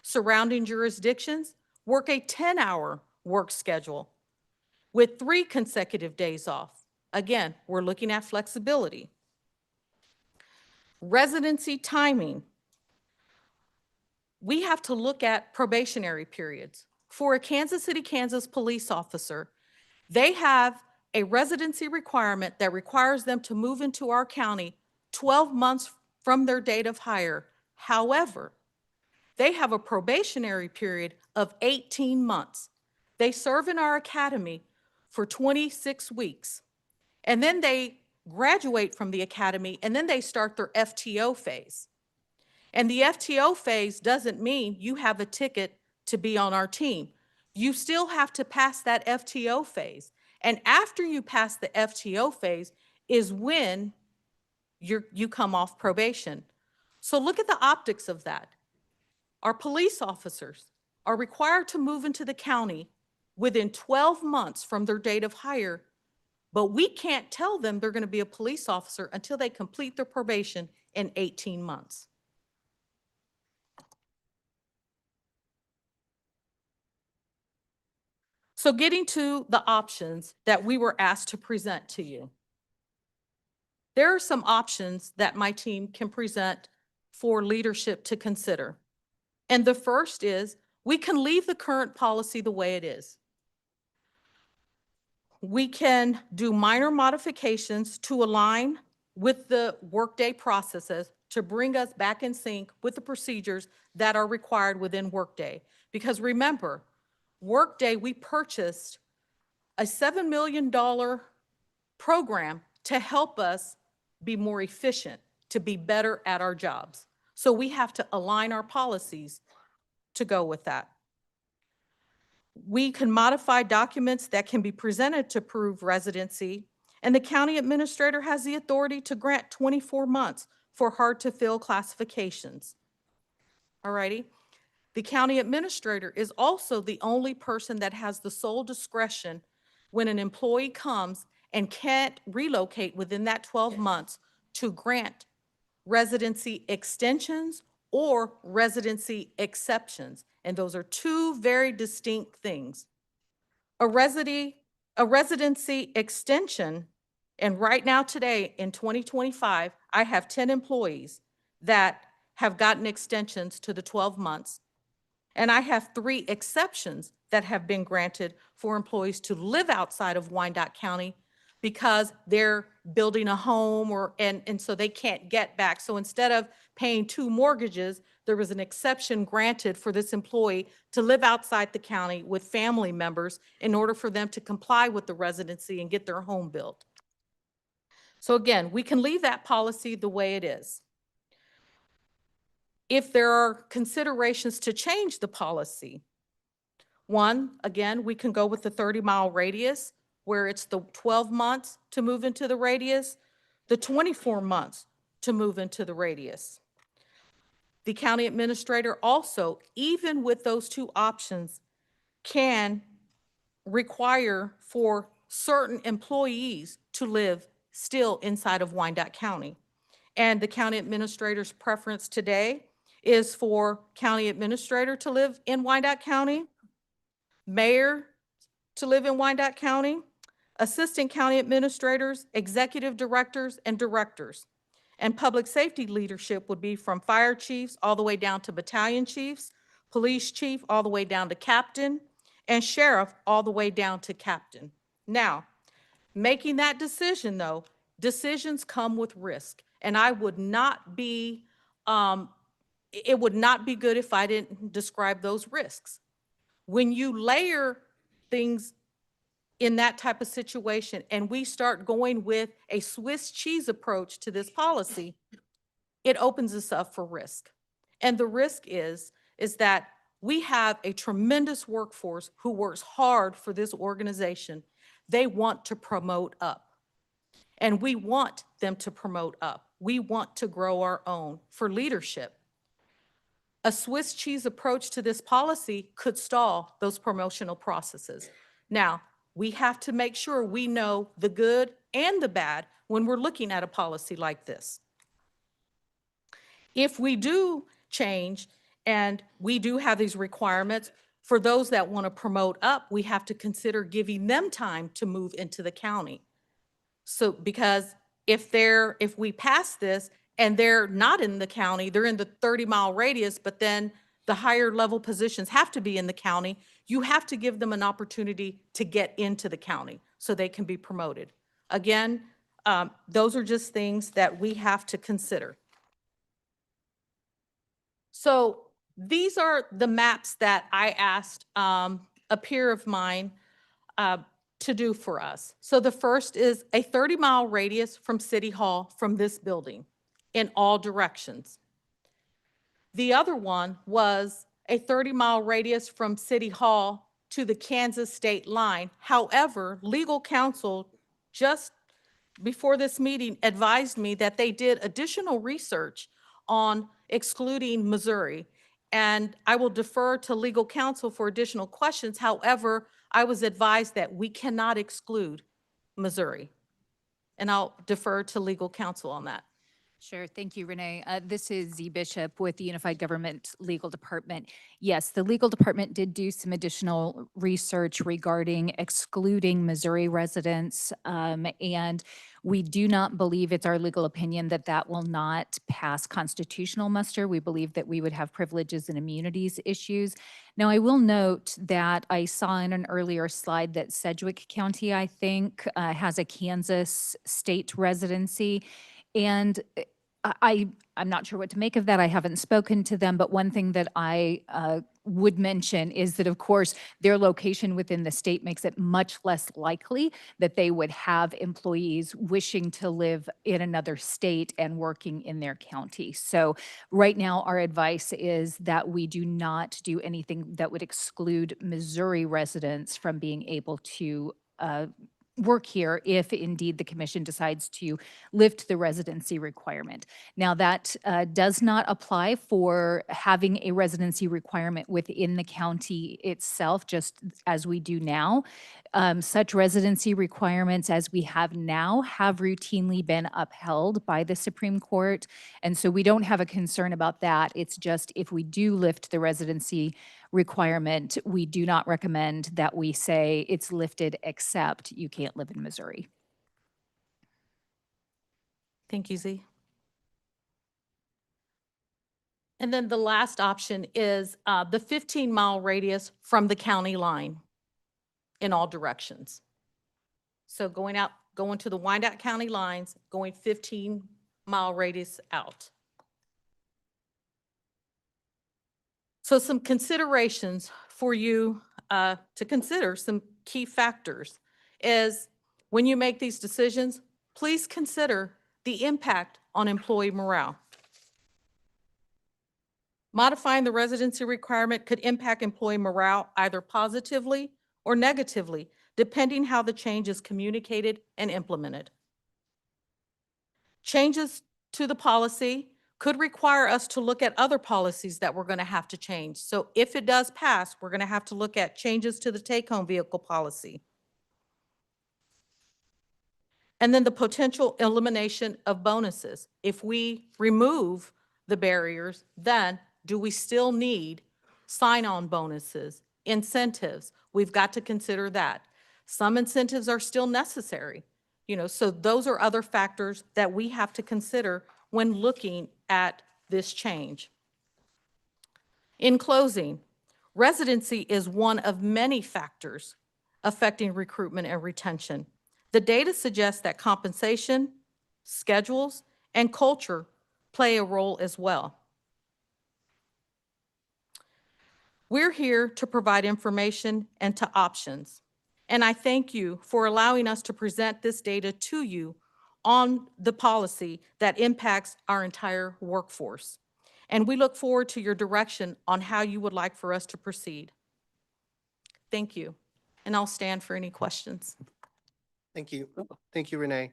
Surrounding jurisdictions work a 10-hour work schedule with 3 consecutive days off. Again, we're looking at flexibility. Residency timing. We have to look at probationary periods. For a Kansas City, Kansas police officer, they have a residency requirement that requires them to move into our county 12 months from their date of hire. However, they have a probationary period of 18 months. They serve in our academy for 26 weeks, and then they graduate from the academy, and then they start their FTO phase. And the FTO phase doesn't mean you have a ticket to be on our team. You still have to pass that FTO phase. And after you pass the FTO phase is when you come off probation. So look at the optics of that. Our police officers, are required to move into the county within 12 months from their date of hire, but we can't tell them they're going to be a police officer until they complete their probation in 18 months. So getting to the options that we were asked to present to you. There are some options that my team can present for leadership to consider. And the first is we can leave the current policy the way it is. We can do minor modifications to align with the workday processes to bring us back in sync with the procedures that are required within workday. Because remember, workday, we purchased a $7 million program to help us be more efficient, to be better at our jobs. So we have to align our policies to go with that. We can modify documents that can be presented to prove residency, and the county administrator has the authority to grant 24 months for hard-to-fill classifications. All righty. The county administrator is also the only person that has the sole discretion when an employee comes and can't relocate within that 12 months to grant residency extensions or residency exceptions. And those are two very distinct things. A residency extension, and right now today in 2025, I have 10 employees that have gotten extensions to the 12 months. And I have 3 exceptions that have been granted for employees to live outside of Wyandotte County because they're building a home and so they can't get back. So instead of paying 2 mortgages, there was an exception granted for this employee to live outside the county with family members in order for them to comply with the residency and get their home built. So again, we can leave that policy the way it is. If there are considerations to change the policy, one, again, we can go with the 30-mile radius, where it's the 12 months to move into the radius, the 24 months to move into the radius. The county administrator also, even with those 2 options, can require for certain employees to live still inside of Wyandotte County. And the county administrator's preference today is for county administrator to live in Wyandotte County, mayor to live in Wyandotte County, assistant county administrators, executive directors, and directors. And public safety leadership would be from fire chiefs all the way down to battalion chiefs, police chief all the way down to captain, and sheriff all the way down to captain. Now, making that decision though, decisions come with risk. And I would not be, it would not be good if I didn't describe those risks. When you layer things in that type of situation and we start going with a Swiss cheese approach to this policy, it opens us up for risk. And the risk is that we have a tremendous workforce who works hard for this organization. They want to promote up. And we want them to promote up. We want to grow our own for leadership. A Swiss cheese approach to this policy could stall those promotional processes. Now, we have to make sure we know the good and the bad when we're looking at a policy like this. If we do change and we do have these requirements, for those that want to promote up, we have to consider giving them time to move into the county. So because if we pass this and they're not in the county, they're in the 30-mile radius, but then the higher level positions have to be in the county, you have to give them an opportunity to get into the county so they can be promoted. Again, those are just things that we have to consider. So these are the maps that I asked a peer of mine to do for us. So the first is a 30-mile radius from City Hall from this building in all directions. The other one was a 30-mile radius from City Hall to the Kansas state line. However, legal counsel just before this meeting advised me that they did additional research on excluding Missouri. And I will defer to legal counsel for additional questions. However, I was advised that we cannot exclude Missouri. And I'll defer to legal counsel on that. Sure. Thank you, Renee. This is Z Bishop with the Unified Government Legal Department. Yes, the legal department did do some additional research regarding excluding Missouri residents. And we do not believe, it's our legal opinion, that that will not pass constitutional muster. We believe that we would have privileges and immunities issues. Now, I will note that I saw in an earlier slide that Sedgwick County, I think, has a Kansas state residency. And I'm not sure what to make of that. I haven't spoken to them, but one thing that I would mention is that, of course, their location within the state makes it much less likely that they would have employees wishing to live in another state and working in their county. So right now, our advice is that we do not do anything that would exclude Missouri residents from being able to work here if indeed the commission decides to lift the residency requirement. Now, that does not apply for having a residency requirement within the county itself, just as we do now. Such residency requirements as we have now have routinely been upheld by the Supreme Court. And so we don't have a concern about that. It's just if we do lift the residency requirement, we do not recommend that we say it's lifted except you can't live in Missouri. Thank you, Z. And then the last option is the 15-mile radius from the county line in all directions. So going to the Wyandotte County lines, going 15-mile radius out. So some considerations for you to consider, some key factors, is when you make these decisions, please consider the impact on employee morale. Modifying the residency requirement could impact employee morale either positively or negatively, depending how the change is communicated and implemented. Changes to the policy could require us to look at other policies that we're going to have to change. So if it does pass, we're going to have to look at changes to the take-home vehicle policy. And then the potential elimination of bonuses. If we remove the barriers, then do we still need sign-on bonuses, incentives? We've got to consider that. Some incentives are still necessary, so those are other factors that we have to consider when looking at this change. In closing, residency is one of many factors affecting recruitment and retention. The data suggests that compensation, schedules, and culture play a role as well. We're here to provide information and to options. And I thank you for allowing us to present this data to you on the policy that impacts our entire workforce. And we look forward to your direction on how you would like for us to proceed. Thank you. And I'll stand for any questions. Thank you. Thank you, Renee.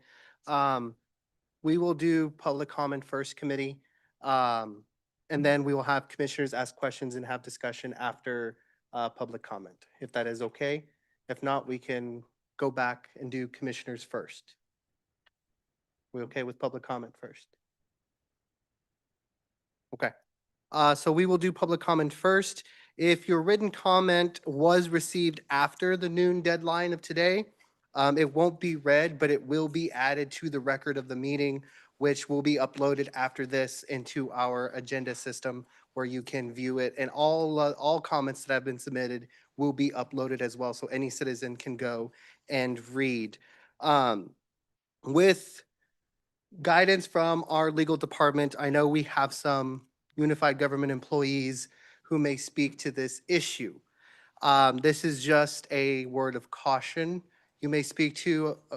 We will do public comment first, committee. And then we will have commissioners ask questions and have discussion after public comment, if that is okay. If not, we can go back and do commissioners first. We okay with public comment first? Okay. So we will do public comment first. If your written comment was received after the noon deadline of today, it won't be read, but it will be added to the record of the meeting, which will be uploaded after this into our agenda system where you can view it. And all comments that have been submitted will be uploaded as well, so any citizen can go and read. With guidance from our legal department, I know we have some unified government employees who may speak to this issue. This is just a word of caution. You may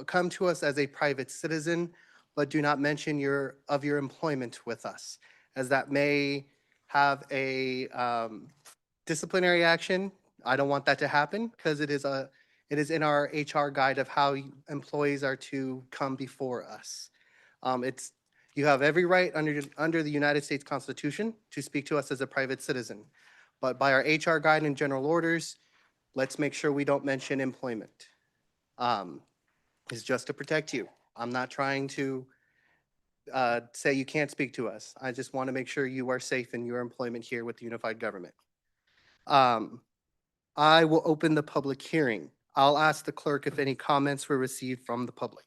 come to us as a private citizen, but do not mention your employment with us, as that may have a disciplinary action. I don't want that to happen because it is in our HR guide of how employees are to come before us. You have every right under the United States Constitution to speak to us as a private citizen. But by our HR guide and general orders, let's make sure we don't mention employment. It's just to protect you. I'm not trying to say you can't speak to us. I just want to make sure you are safe in your employment here with the unified government. I will open the public hearing. I'll ask the clerk if any comments were received from the public.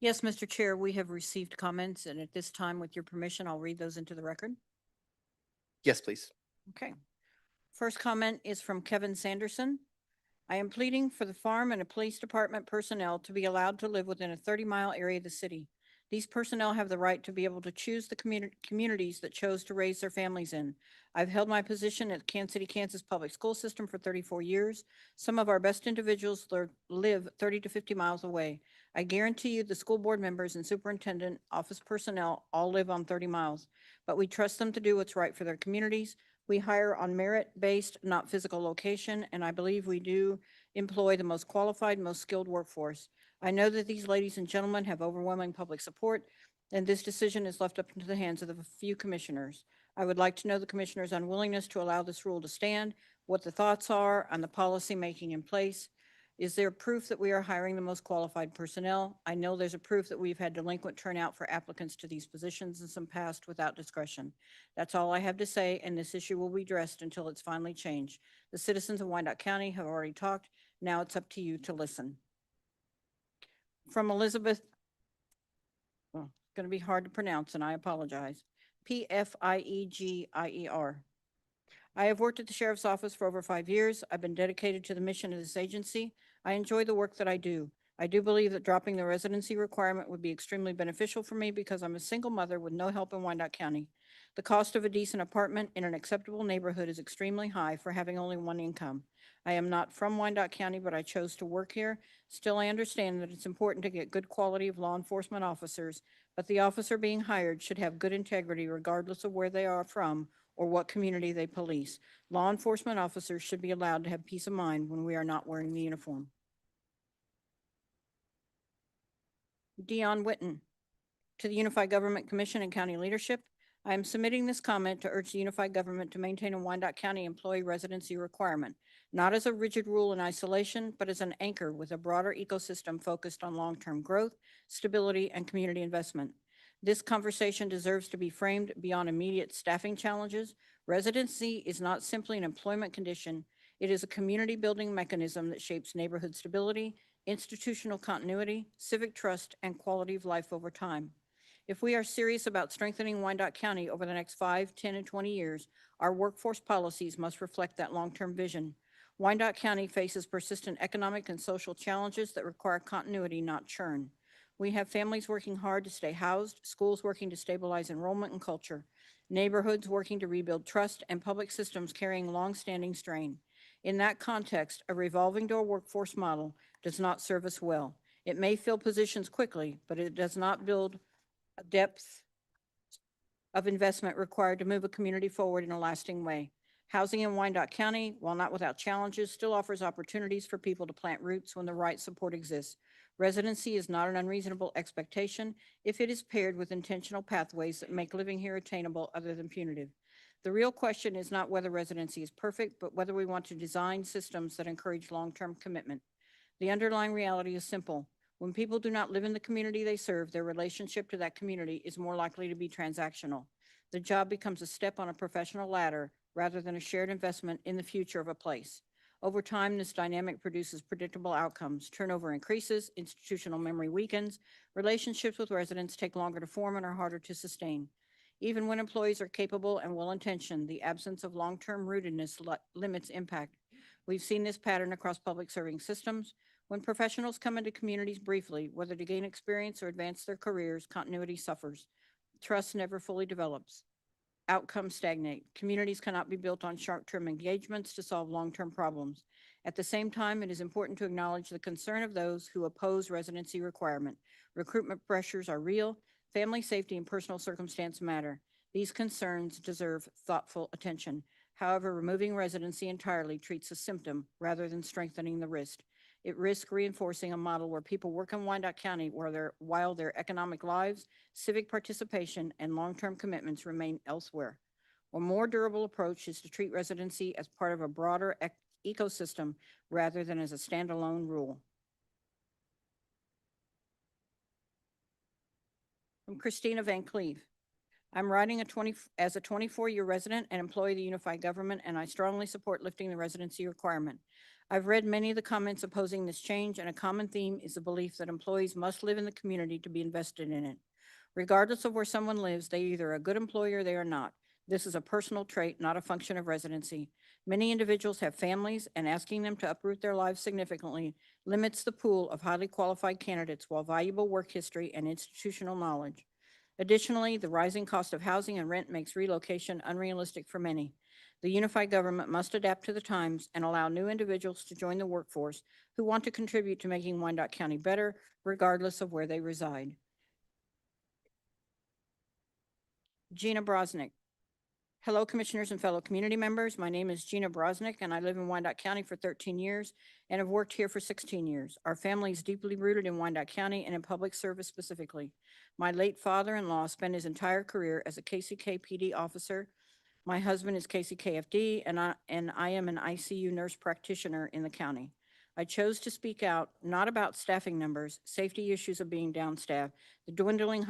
Yes, Mr. Chair, we have received comments, and at this time, with your permission, I'll read those into the record. Yes, please. Okay. First comment is from Kevin Sanderson. I am pleading for the farm and police department personnel to be allowed to live within a 30-mile area of the city. These personnel have the right to be able to choose the communities that chose to raise their families in. I've held my position at Kansas City, Kansas public school system for 34 years. Some of our best individuals live 30 to 50 miles away. I guarantee you the school board members and superintendent office personnel all live on 30 miles, but we trust them to do what's right for their communities. We hire on merit-based, not physical location, and I believe we do employ the most qualified, most skilled workforce. I know that these ladies and gentlemen have overwhelming public support, and this decision is left up into the hands of the few commissioners. I would like to know the commissioners' unwillingness to allow this rule to stand, what the thoughts are on the policy making in place. Is there proof that we are hiring the most qualified personnel? I know there's a proof that we've had delinquent turnout for applicants to these positions in some past without discretion. That's all I have to say, and this issue will be addressed until it's finally changed. The citizens of Wyandotte County have already talked. Now it's up to you to listen. From Elizabeth, well, it's going to be hard to pronounce, and I apologize. Pfiegier. I have worked at the sheriff's office for over 5 years. I've been dedicated to the mission of this agency. I enjoy the work that I do. I do believe that dropping the residency requirement would be extremely beneficial for me because I'm a single mother with no help in Wyandotte County. The cost of a decent apartment in an acceptable neighborhood is extremely high for having only one income. I am not from Wyandotte County, but I chose to work here. Still, I understand that it's important to get good quality of law enforcement officers, but the officer being hired should have good integrity regardless of where they are from or what community they police. Law enforcement officers should be allowed to have peace of mind when we are not wearing the uniform. Dion Witten, to the Unified Government Commission and County Leadership. I am submitting this comment to urge the Unified Government to maintain a Wyandotte County employee residency requirement, not as a rigid rule in isolation, but as an anchor with a broader ecosystem focused on long-term growth, stability, and community investment. This conversation deserves to be framed beyond immediate staffing challenges. Residency is not simply an employment condition. It is a community-building mechanism that shapes neighborhood stability, institutional continuity, civic trust, and quality of life over time. If we are serious about strengthening Wyandotte County over the next 5, 10, and 20 years, our workforce policies must reflect that long-term vision. Wyandotte County faces persistent economic and social challenges that require continuity, not churn. We have families working hard to stay housed, schools working to stabilize enrollment and culture, neighborhoods working to rebuild trust, and public systems carrying long-standing strain. In that context, a revolving door workforce model does not serve us well. It may fill positions quickly, but it does not build a depth of investment required to move a community forward in a lasting way. Housing in Wyandotte County, while not without challenges, still offers opportunities for people to plant roots when the right support exists. Residency is not an unreasonable expectation if it is paired with intentional pathways that make living here attainable other than punitive. The real question is not whether residency is perfect, but whether we want to design systems that encourage long-term commitment. The underlying reality is simple. When people do not live in the community they serve, their relationship to that community is more likely to be transactional. The job becomes a step on a professional ladder rather than a shared investment in the future of a place. Over time, this dynamic produces predictable outcomes. Turnover increases, institutional memory weakens, relationships with residents take longer to form and are harder to sustain. Even when employees are capable and well-intentioned, the absence of long-term rootedness limits impact. We've seen this pattern across public serving systems. When professionals come into communities briefly, whether to gain experience or advance their careers, continuity suffers. Trust never fully develops. Outcomes stagnate. Communities cannot be built on short-term engagements to solve long-term problems. At the same time, it is important to acknowledge the concern of those who oppose residency requirement. Recruitment pressures are real. Family safety and personal circumstance matter. These concerns deserve thoughtful attention. However, removing residency entirely treats a symptom rather than strengthening the risk. It risks reinforcing a model where people work in Wyandotte County while their economic lives, civic participation, and long-term commitments remain elsewhere. A more durable approach is to treat residency as part of a broader ecosystem rather than as a standalone rule. From Christina Van Cleve. I'm writing as a 24-year resident and employee of the unified government, and I strongly support lifting the residency requirement. I've read many of the comments opposing this change, and a common theme is the belief that employees must live in the community to be invested in it. Regardless of where someone lives, they either are a good employee or they are not. This is a personal trait, not a function of residency. Many individuals have families, and asking them to uproot their lives significantly limits the pool of highly qualified candidates while valuable work history and institutional knowledge. Additionally, the rising cost of housing and rent makes relocation unrealistic for many. The unified government must adapt to the times and allow new individuals to join the workforce who want to contribute to making Wyandotte County better, regardless of where they reside. Gina Brosnick. Hello, Commissioners and fellow community members. My name is Gina Brosnick, and I live in Wyandotte County for 13 years and have worked here for 16 years. Our family is deeply rooted in Wyandotte County and in public service specifically. My late father-in-law spent his entire career as a KCK PD officer. My husband is KCKFD, and I am an ICU nurse practitioner in the county. I chose to speak out not about staffing numbers, safety issues of being downstaffed, the dwindling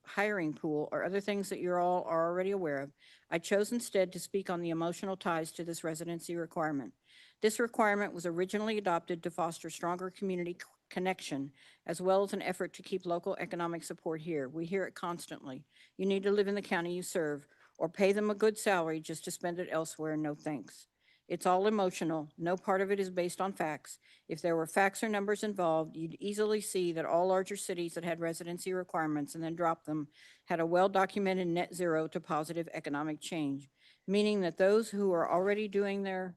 hiring pool, or other things that you all are already aware of. I chose instead to speak on the emotional ties to this residency requirement. This requirement was originally adopted to foster stronger community connection, as well as an effort to keep local economic support here. We hear it constantly. You need to live in the county you serve, or pay them a good salary just to spend it elsewhere, no thanks. It's all emotional. No part of it is based on facts. If there were facts or numbers involved, you'd easily see that all larger cities that had residency requirements and then dropped them had a well-documented net zero to positive economic change, meaning that those who are already doing their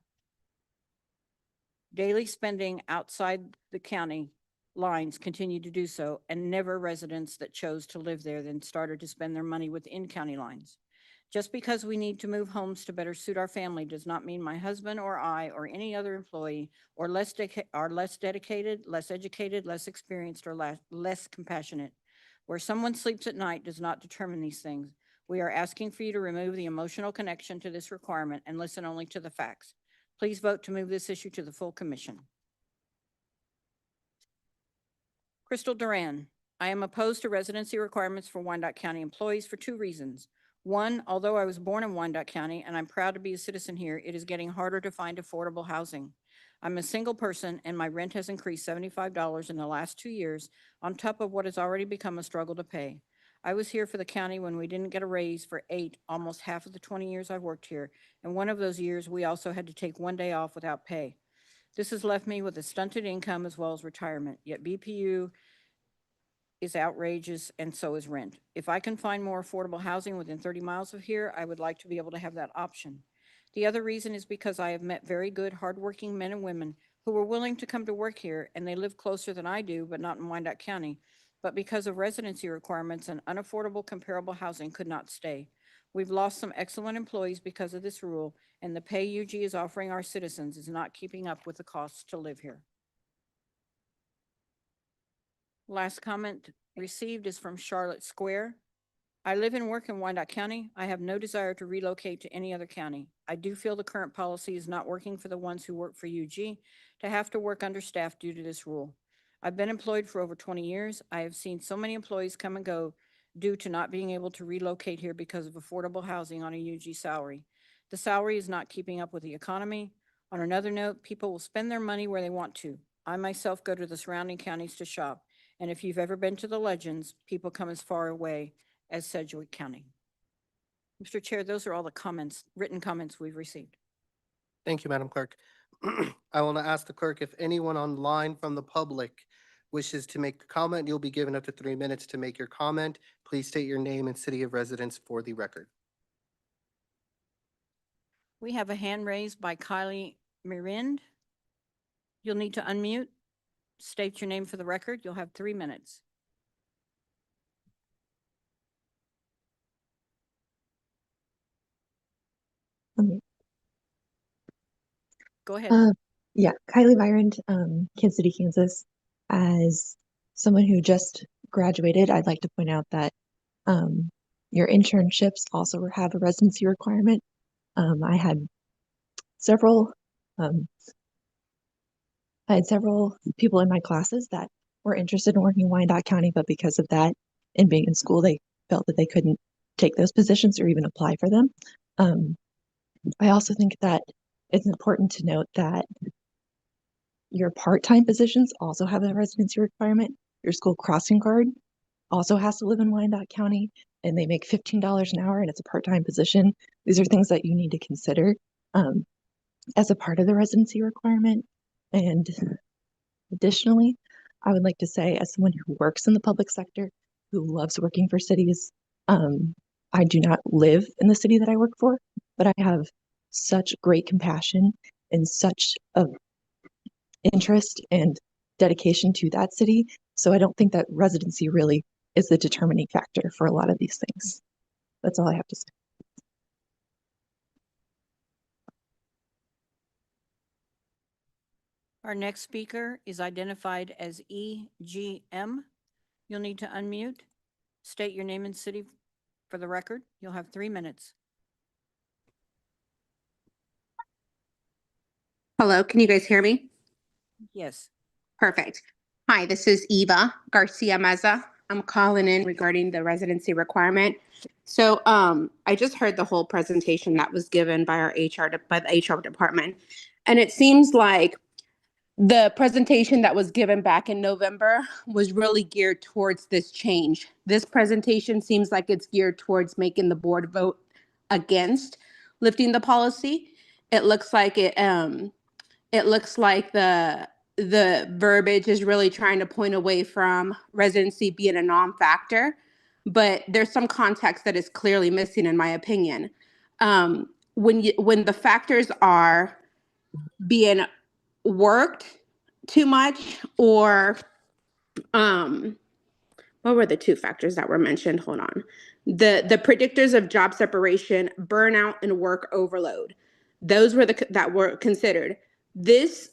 daily spending outside the county lines continue to do so, and never residents that chose to live there then started to spend their money within county lines. Just because we need to move homes to better suit our family does not mean my husband or I or any other employee are less dedicated, less educated, less experienced, or less compassionate. Where someone sleeps at night does not determine these things. We are asking for you to remove the emotional connection to this requirement and listen only to the facts. Please vote to move this issue to the full commission. Crystal Duran. I am opposed to residency requirements for Wyandotte County employees for two reasons. One, although I was born in Wyandotte County and I'm proud to be a citizen here, it is getting harder to find affordable housing. I'm a single person and my rent has increased $75 in the last 2 years on top of what has already become a struggle to pay. I was here for the county when we didn't get a raise for almost half of the 20 years I've worked here. And one of those years, we also had to take 1 day off without pay. This has left me with a stunted income as well as retirement, yet BPU is outrageous and so is rent. If I can find more affordable housing within 30 miles of here, I would like to be able to have that option. The other reason is because I have met very good, hardworking men and women who were willing to come to work here, and they live closer than I do, but not in Wyandotte County. But because of residency requirements and unaffordable comparable housing could not stay. We've lost some excellent employees because of this rule, and the pay UG is offering our citizens is not keeping up with the costs to live here. Last comment received is from Charlotte Square. I live and work in Wyandotte County. I have no desire to relocate to any other county. I do feel the current policy is not working for the ones who work for UG to have to work understaffed due to this rule. I've been employed for over 20 years. I have seen so many employees come and go due to not being able to relocate here because of affordable housing on a UG salary. The salary is not keeping up with the economy. On another note, people will spend their money where they want to. I myself go to the surrounding counties to shop. And if you've ever been to the Legends, people come as far away as Sedgwick County. Mr. Chair, those are all the comments, written comments we've received. Thank you, Madam Clerk. I want to ask the clerk if anyone online from the public wishes to make a comment. You'll be given up to 3 minutes to make your comment. Please state your name and city of residence for the record. We have a hand raised by Kylie Mirind. You'll need to unmute. State your name for the record. You'll have 3 minutes. Go ahead. Yeah, Kylie Byron, Kansas City, Kansas. As someone who just graduated, I'd like to point out that your internships also have a residency requirement. I had several um, people in my classes that were interested in working in Wyandotte County, but because of that and being in school, they felt that they couldn't take those positions or even apply for them. I also think that it's important to note that your part-time positions also have a residency requirement. Your school crossing guard also has to live in Wyandotte County, and they make $15 an hour, and it's a part-time position. These are things that you need to consider as a part of the residency requirement. And additionally, I would like to say, as someone who works in the public sector, who loves working for cities, I do not live in the city that I work for, but I have such great compassion and such a interest and dedication to that city. So I don't think that residency really is the determining factor for a lot of these things. That's all I have to say. Our next speaker is identified as EGM. You'll need to unmute, state your name and city for the record. You'll have 3 minutes. Hello, can you guys hear me? Yes. Perfect. Hi, this is Eva Garcia Meza. I'm calling in regarding the residency requirement. So I just heard the whole presentation that was given by our by the HR department. And it seems like the presentation that was given back in November was really geared towards this change. This presentation seems like it's geared towards making the board vote against lifting the policy. It looks like the verbiage is really trying to point away from residency being a non-factor, but there's some context that is clearly missing, in my opinion. When the factors are being worked too much, or what were the two factors that were mentioned? Hold on. The predictors of job separation, burnout, and work overload. Those were that were considered. The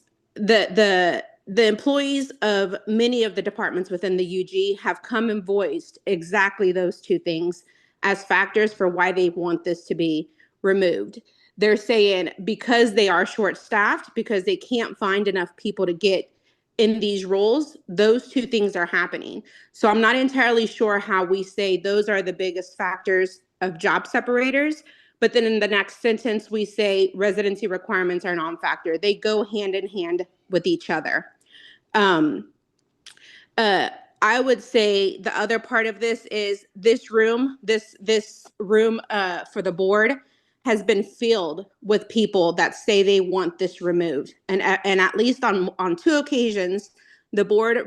employees of many of the departments within the UG have come and voiced exactly those two things as factors for why they want this to be removed. They're saying because they are short-staffed, because they can't find enough people to get in these roles, those two things are happening. So I'm not entirely sure how we say those are the biggest factors of job separators, but then in the next sentence, we say residency requirements are non-factor. They go hand in hand with each other. I would say the other part of this is this room for the board has been filled with people that say they want this removed. And at least on two occasions, the board's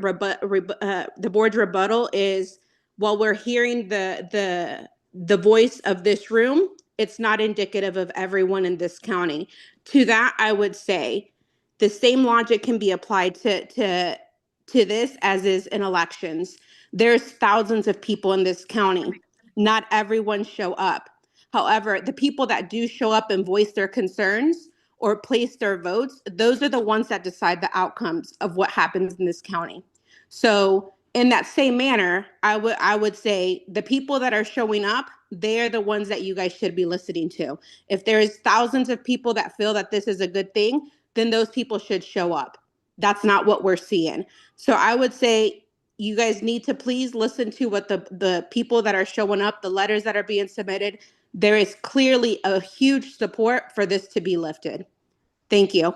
rebuttal is, while we're hearing the voice of this room, it's not indicative of everyone in this county. To that, I would say the same logic can be applied to this as is in elections. There's thousands of people in this county. Not everyone show up. However, the people that do show up and voice their concerns or place their votes, those are the ones that decide the outcomes of what happens in this county. So in that same manner, I would say the people that are showing up, they're the ones that you guys should be listening to. If there is thousands of people that feel that this is a good thing, then those people should show up. That's not what we're seeing. So I would say you guys need to please listen to what the people that are showing up, the letters that are being submitted. There is clearly a huge support for this to be lifted. Thank you.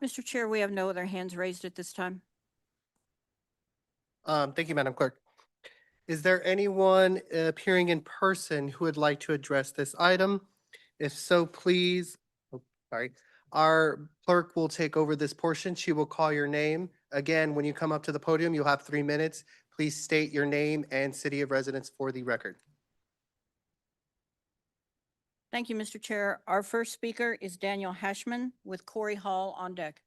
Mr. Chair, we have no other hands raised at this time. Thank you, Madam Clerk. Is there anyone appearing in person who would like to address this item? If so, please, our clerk will take over this portion. She will call your name. Again, when you come up to the podium, you'll have 3 minutes. Please state your name and city of residence for the record. Thank you, Mr. Chair. Our first speaker is Daniel Hashman with Corey Hall on deck.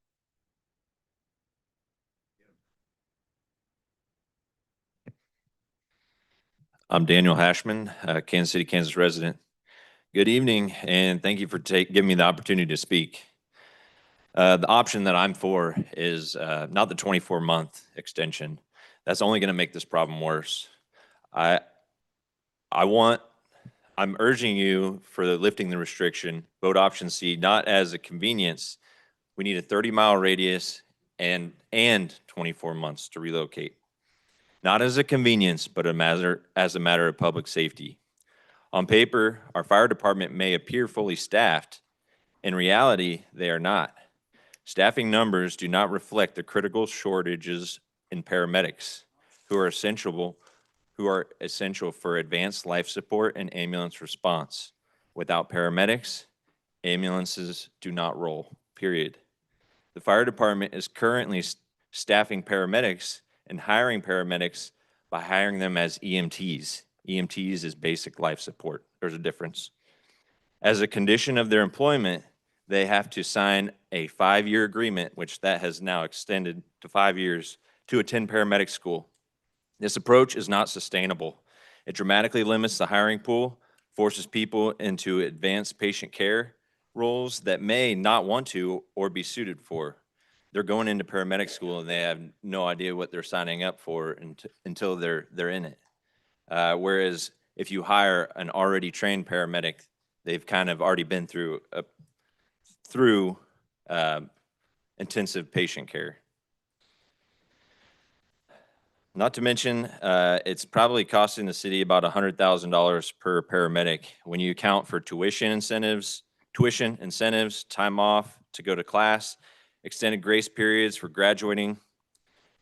I'm Daniel Hashman, Kansas City, Kansas resident. Good evening, and thank you for giving me the opportunity to speak. The option that I'm for is not the 24-month extension. That's only going to make this problem worse. I'm urging you for lifting the restriction, vote option C, not as a convenience. We need a 30-mile radius and 24 months to relocate. Not as a convenience, but as a matter of public safety. On paper, our fire department may appear fully staffed. In reality, they are not. Staffing numbers do not reflect the critical shortages in paramedics who are essential for advanced life support and ambulance response. Without paramedics, ambulances do not roll, period. The fire department is currently staffing paramedics and hiring paramedics by hiring them as EMTs. EMTs is basic life support. There's a difference. As a condition of their employment, they have to sign a 5-year agreement, which that has now extended to 5 years, to attend paramedic school. This approach is not sustainable. It dramatically limits the hiring pool, forces people into advanced patient care roles that may not want to or be suited for. They're going into paramedic school and they have no idea what they're signing up for until they're in it. Whereas if you hire an already trained paramedic, they've kind of already been through intensive patient care. Not to mention, it's probably costing the city about $100,000 per paramedic when you account for tuition incentives, time off to go to class, extended grace periods for graduating.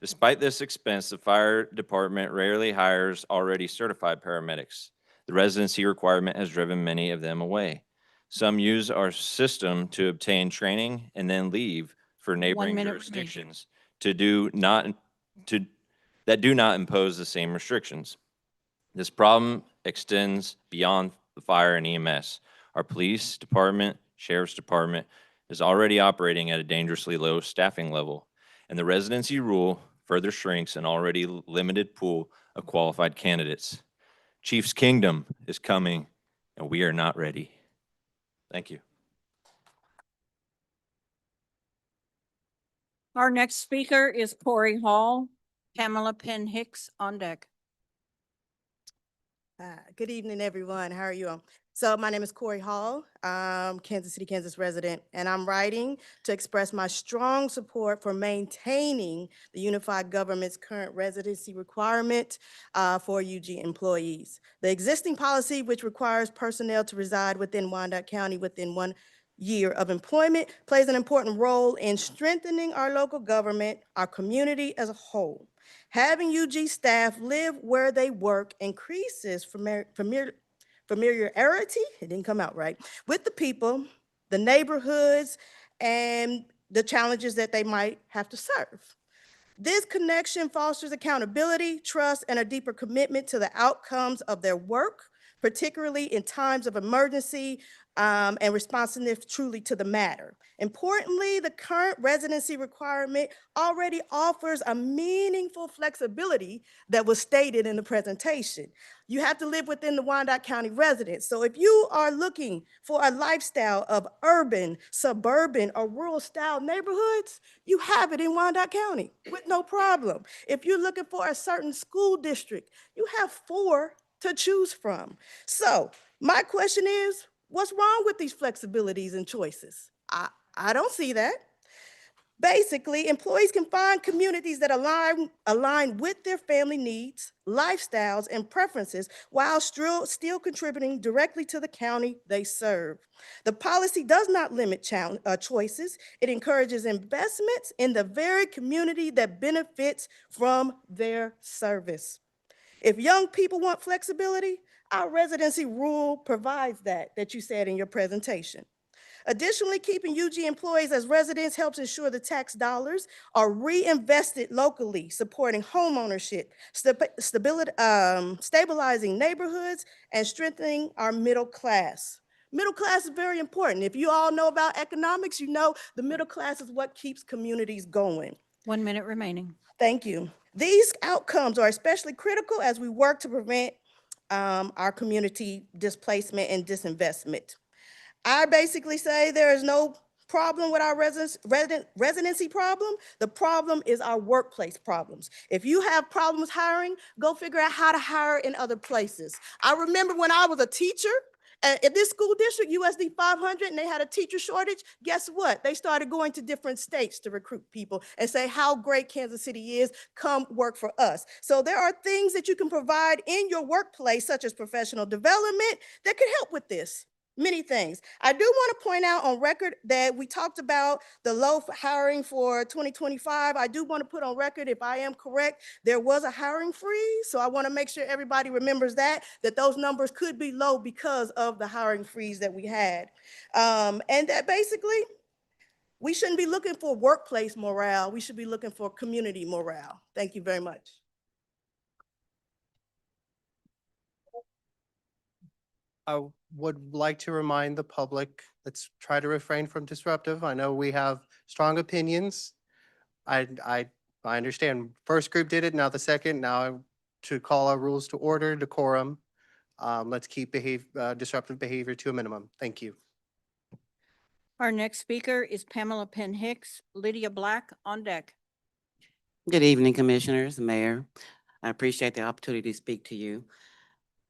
Despite this expense, the fire department rarely hires already certified paramedics. The residency requirement has driven many of them away. Some use our system to obtain training and then leave for neighboring jurisdictions that do not impose the same restrictions. This problem extends beyond the fire and EMS. Our police department, sheriff's department is already operating at a dangerously low staffing level, and the residency rule further shrinks an already limited pool of qualified candidates. Chief's kingdom is coming, and we are not ready. Thank you. Our next speaker is Corey Hall. Pamela Penn Hicks on deck. Good evening, everyone. How are you all? So my name is Corey Hall. I'm Kansas City, Kansas resident, and I'm writing to express my strong support for maintaining the unified government's current residency requirement for UG employees. The existing policy, which requires personnel to reside within Wyandotte County within 1 year of employment, plays an important role in strengthening our local government, our community as a whole. Having UG staff live where they work increases familiarity, it didn't come out right, with the people, the neighborhoods, and the challenges that they might have to serve. This connection fosters accountability, trust, and a deeper commitment to the outcomes of their work, particularly in times of emergency and responsiveness truly to the matter. Importantly, the current residency requirement already offers a meaningful flexibility that was stated in the presentation. You have to live within the Wyandotte County residence. So if you are looking for a lifestyle of urban, suburban, or rural style neighborhoods, you have it in Wyandotte County with no problem. If you're looking for a certain school district, you have 4 to choose from. So my question is, what's wrong with these flexibilities and choices? I don't see that. Basically, employees can find communities that align with their family needs, lifestyles, and preferences while still contributing directly to the county they serve. The policy does not limit choices. It encourages investments in the very community that benefits from their service. If young people want flexibility, our residency rule provides that you said in your presentation. Additionally, keeping UG employees as residents helps ensure the tax dollars are reinvested locally, supporting homeownership, stabilizing neighborhoods, and strengthening our middle class. Middle class is very important. If you all know about economics, you know the middle class is what keeps communities going. 1 minute remaining. Thank you. These outcomes are especially critical as we work to prevent our community displacement and disinvestment. I basically say there is no problem with our residency problem. The problem is our workplace problems. If you have problems hiring, go figure out how to hire in other places. I remember when I was a teacher in this school district, USD 500, and they had a teacher shortage, guess what? They started going to different states to recruit people and say how great Kansas City is, come work for us. So there are things that you can provide in your workplace, such as professional development, that could help with this. Many things. I do want to point out on record that we talked about the low hiring for 2025. I do want to put on record, if I am correct, there was a hiring freeze. So I want to make sure everybody remembers that those numbers could be low because of the hiring freeze that we had. And that basically, we shouldn't be looking for workplace morale. We should be looking for community morale. Thank you very much. I would like to remind the public, let's try to refrain from disruptive. I know we have strong opinions. I understand. First group did it, now the second. Now to call our rules to order, decorum. Let's keep disruptive behavior to a minimum. Thank you. Our next speaker is Pamela Penn Hicks. Lydia Black on deck. Good evening, Commissioners, Mayor. I appreciate the opportunity to speak to you.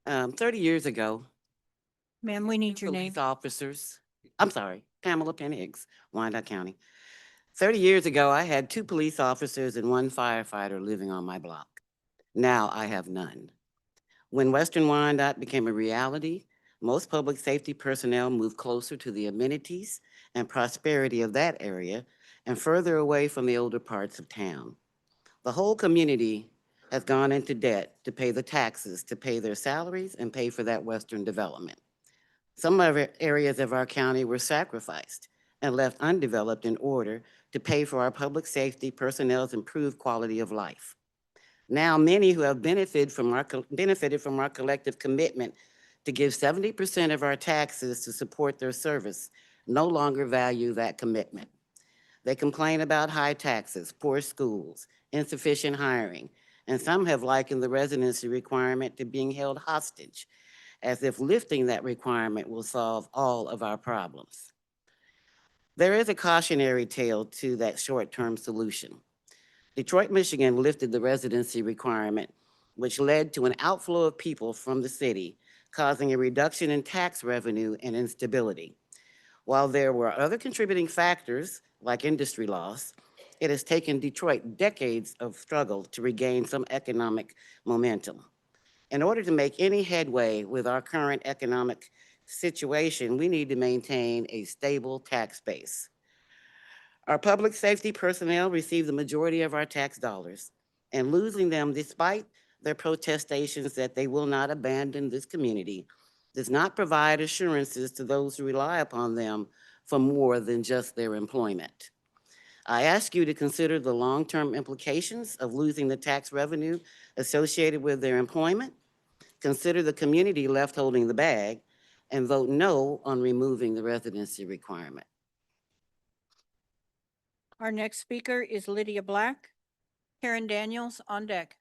30 years ago, Ma'am, we need your name. police officers, I'm sorry, Pamela Penn Hicks, Wyandotte County. 30 years ago, I had 2 police officers and 1 firefighter living on my block. Now I have none. When Western Wyandotte became a reality, most public safety personnel moved closer to the amenities and prosperity of that area and further away from the older parts of town. The whole community has gone into debt to pay the taxes, to pay their salaries and pay for that Western development. Some other areas of our county were sacrificed and left undeveloped in order to pay for our public safety personnel's improved quality of life. Now, many who have benefited from our collective commitment to give 70% of our taxes to support their service no longer value that commitment. They complain about high taxes, poor schools, insufficient hiring, and some have likened the residency requirement to being held hostage, as if lifting that requirement will solve all of our problems. There is a cautionary tale to that short-term solution. Detroit, Michigan lifted the residency requirement, which led to an outflow of people from the city, causing a reduction in tax revenue and instability. While there were other contributing factors, like industry loss, it has taken Detroit decades of struggle to regain some economic momentum. In order to make any headway with our current economic situation, we need to maintain a stable tax base. Our public safety personnel receive the majority of our tax dollars, and losing them despite their protestations that they will not abandon this community does not provide assurances to those who rely upon them for more than just their employment. I ask you to consider the long-term implications of losing the tax revenue associated with their employment, consider the community left holding the bag, and vote no on removing the residency requirement. Our next speaker is Lydia Black. Karen Daniels on deck.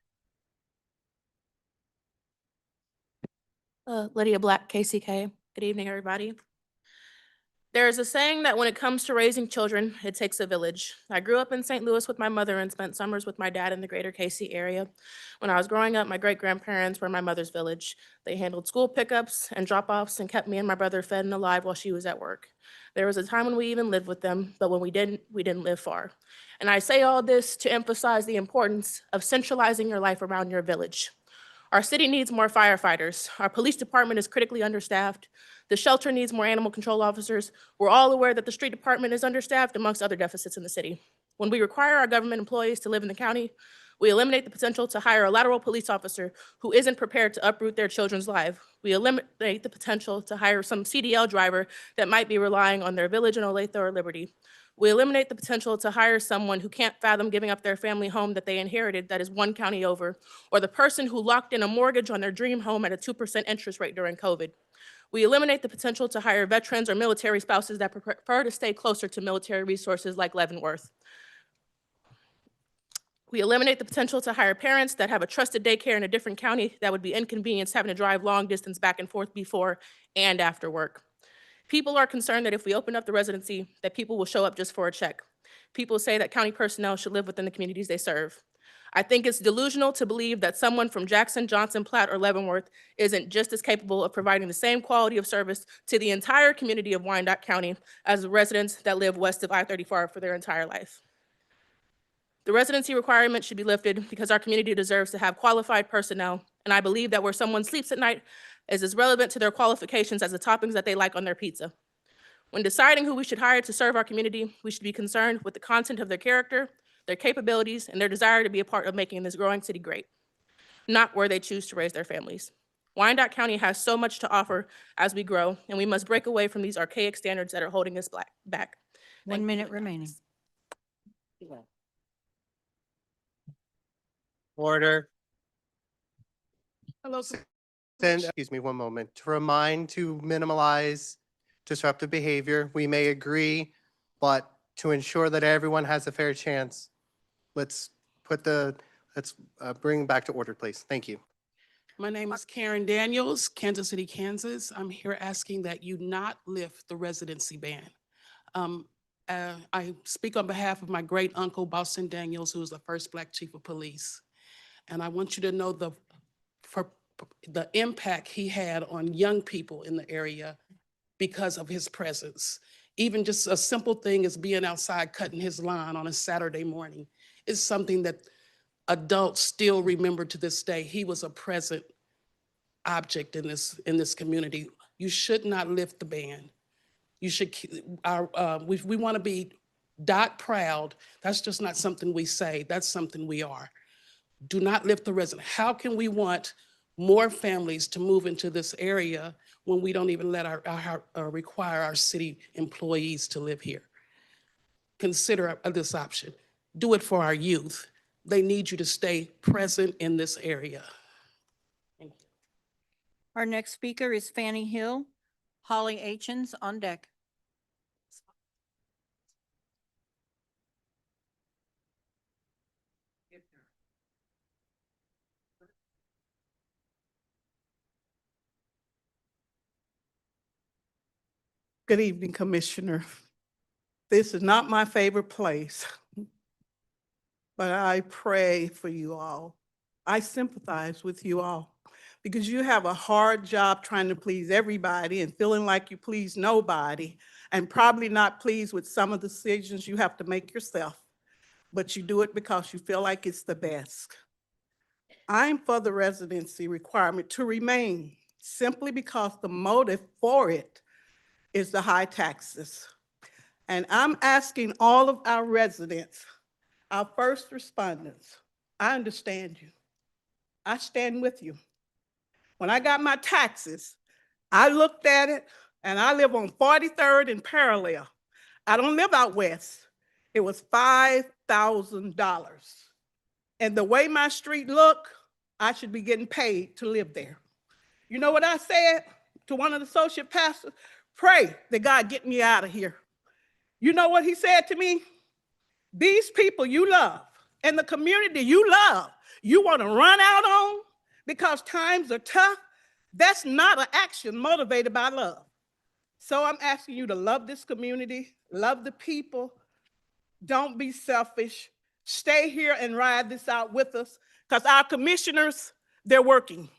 Lydia Black, KCK. Good evening, everybody. There is a saying that when it comes to raising children, it takes a village. I grew up in St. Louis with my mother and spent summers with my dad in the greater KC area. When I was growing up, my great-grandparents were my mother's village. They handled school pickups and drop-offs and kept me and my brother fed and alive while she was at work. There was a time when we even lived with them, but when we didn't live far. And I say all this to emphasize the importance of centralizing your life around your village. Our city needs more firefighters. Our police department is critically understaffed. The shelter needs more animal control officers. We're all aware that the street department is understaffed, amongst other deficits in the city. When we require our government employees to live in the county, we eliminate the potential to hire a lateral police officer who isn't prepared to uproot their children's life. We eliminate the potential to hire some CDL driver that might be relying on their village in Olathe or Liberty. We eliminate the potential to hire someone who can't fathom giving up their family home that they inherited that is one county over, or the person who locked in a mortgage on their dream home at a 2% interest rate during COVID. We eliminate the potential to hire veterans or military spouses that prefer to stay closer to military resources like Leavenworth. We eliminate the potential to hire parents that have a trusted daycare in a different county that would be inconvenienced having to drive long distance back and forth before and after work. People are concerned that if we open up the residency, that people will show up just for a check. People say that county personnel should live within the communities they serve. I think it's delusional to believe that someone from Jackson, Johnson, Platte, or Leavenworth isn't just as capable of providing the same quality of service to the entire community of Wyandotte County as the residents that live west of I-34 for their entire life. The residency requirement should be lifted because our community deserves to have qualified personnel, and I believe that where someone sleeps at night is as relevant to their qualifications as the toppings that they like on their pizza. When deciding who we should hire to serve our community, we should be concerned with the content of their character, their capabilities, and their desire to be a part of making this growing city great, not where they choose to raise their families. Wyandotte County has so much to offer as we grow, and we must break away from these archaic standards that are holding us back. 1 minute remaining. Order. Hello. Then, excuse me, one moment. To remind to minimize disruptive behavior, we may agree, but to ensure that everyone has a fair chance, let's bring back to order, please. Thank you. My name is Karen Daniels, Kansas City, Kansas. I'm here asking that you not lift the residency ban. I speak on behalf of my great uncle, Boston Daniels, who was the first Black chief of police. And I want you to know the impact he had on young people in the area because of his presence. Even just a simple thing as being outside cutting his lawn on a Saturday morning is something that adults still remember to this day. He was a present object in this community. You should not lift the ban. You should, we want to be Dot proud. That's just not something we say, that's something we are. Do not lift the resident. How can we want more families to move into this area when we don't even let require our city employees to live here? Consider this option. Do it for our youth. They need you to stay present in this area. Our next speaker is Fannie Hill. Holly Achins on deck. Good evening, Commissioner. This is not my favorite place, but I pray for you all. I sympathize with you all because you have a hard job trying to please everybody and feeling like you please nobody and probably not pleased with some of the decisions you have to make yourself, but you do it because you feel like it's the best. I'm for the residency requirement to remain simply because the motive for it is the high taxes. And I'm asking all of our residents, our first responders, I understand you. I stand with you. When I got my taxes, I looked at it and I live on 43rd and Parallel. I don't live out west. It was $5,000. And the way my street looked, I should be getting paid to live there. You know what I said to one of the associate pastors? Pray that God get me out of here. You know what he said to me? These people you love and the community you love, you want to run out on because times are tough. That's not an action motivated by love. So I'm asking you to love this community, love the people. Don't be selfish. Stay here and ride this out with us because our commissioners, they're working.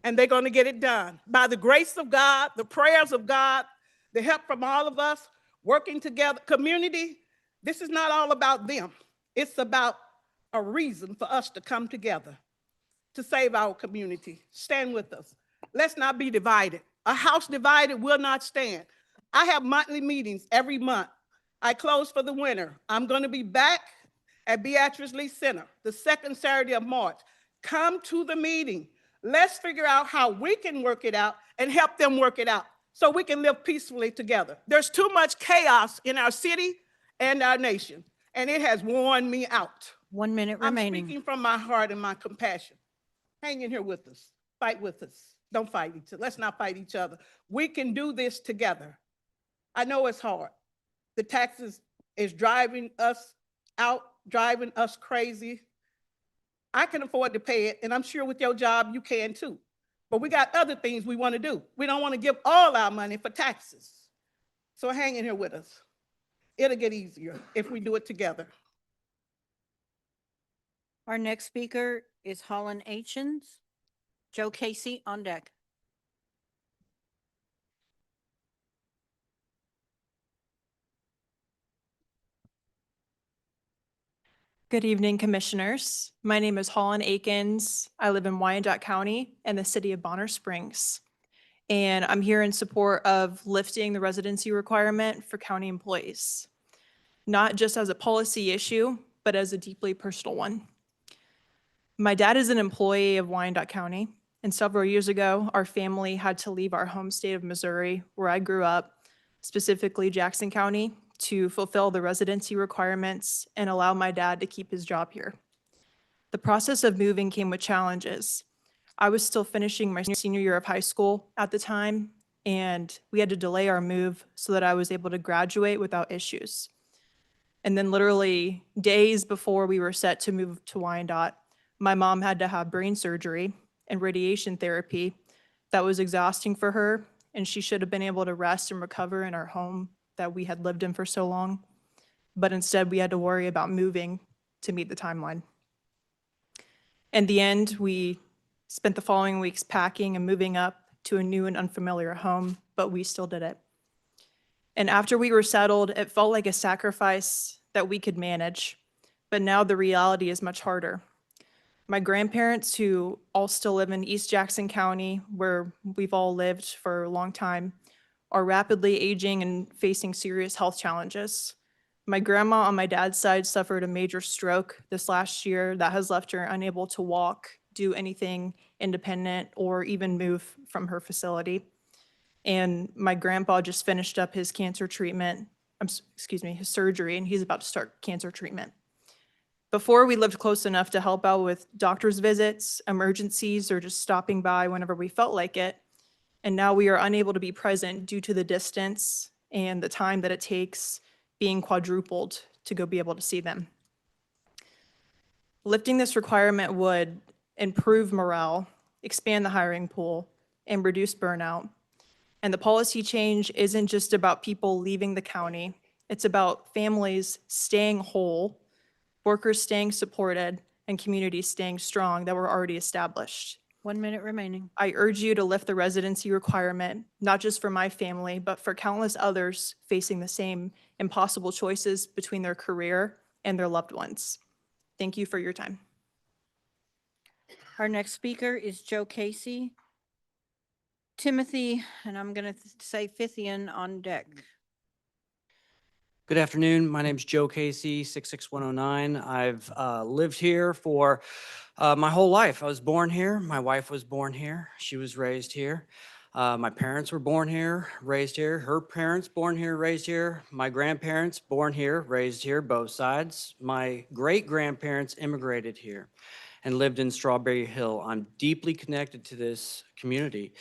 And they're going to get it done. By the grace of God, the prayers of God, the help from all of us, working together. Community, this is not all about them. It's about a reason for us to come together to save our community. Stand with us. Let's not be divided. A house divided will not stand. I have monthly meetings every month. I close for the winter. I'm going to be back at Beatrice Lee Center the second Saturday of March. Come to the meeting. Let's figure out how we can work it out and help them work it out so we can live peacefully together. There's too much chaos in our city and our nation, and it has worn me out. 1 minute remaining. I'm speaking from my heart and my compassion. Hang in here with us. Fight with us. Don't fight each other. Let's not fight each other. We can do this together. I know it's hard. The taxes is driving us out, driving us crazy. I can afford to pay it, and I'm sure with your job, you can too. But we got other things we want to do. We don't want to give all our money for taxes. So hang in here with us. It'll get easier if we do it together. Our next speaker is Holland Achins. Joe Casey on deck. Good evening, Commissioners. My name is Holland Akins. I live in Wyandotte County and the city of Bonner Springs. And I'm here in support of lifting the residency requirement for county employees, not just as a policy issue, but as a deeply personal one. My dad is an employee of Wyandotte County, and several years ago, our family had to leave our home state of Missouri, where I grew up, specifically Jackson County, to fulfill the residency requirements and allow my dad to keep his job here. The process of moving came with challenges. I was still finishing my senior year of high school at the time, and we had to delay our move so that I was able to graduate without issues. And then literally days before we were set to move to Wyandotte, my mom had to have brain surgery and radiation therapy that was exhausting for her, and she should have been able to rest and recover in our home that we had lived in for so long. But instead, we had to worry about moving to meet the timeline. In the end, we spent the following weeks packing and moving up to a new and unfamiliar home, but we still did it. And after we were settled, it felt like a sacrifice that we could manage, but now the reality is much harder. My grandparents, who all still live in East Jackson County, where we've all lived for a long time, are rapidly aging and facing serious health challenges. My grandma on my dad's side suffered a major stroke this last year that has left her unable to walk, do anything independent, or even move from her facility. And my grandpa just finished up his cancer treatment, his surgery, and he's about to start cancer treatment. Before, we lived close enough to help out with doctor's visits, emergencies, or just stopping by whenever we felt like it. And now we are unable to be present due to the distance and the time that it takes being quadrupled to go be able to see them. Lifting this requirement would improve morale, expand the hiring pool, and reduce burnout. And the policy change isn't just about people leaving the county. It's about families staying whole, workers staying supported, and communities staying strong that were already established. 1 minute remaining. I urge you to lift the residency requirement, not just for my family, but for countless others facing the same impossible choices between their career and their loved ones. Thank you for your time. Our next speaker is Joe Casey. Timothy, and I'm going to say Fithian on deck. Good afternoon. My name is Joe Casey, 66109. I've lived here for my whole life. I was born here. My wife was born here. She was raised here. My parents were born here, raised here. Her parents born here, raised here. My grandparents born here, raised here, both sides. My great-grandparents immigrated here and lived in Strawberry Hill. I'm deeply connected to this community.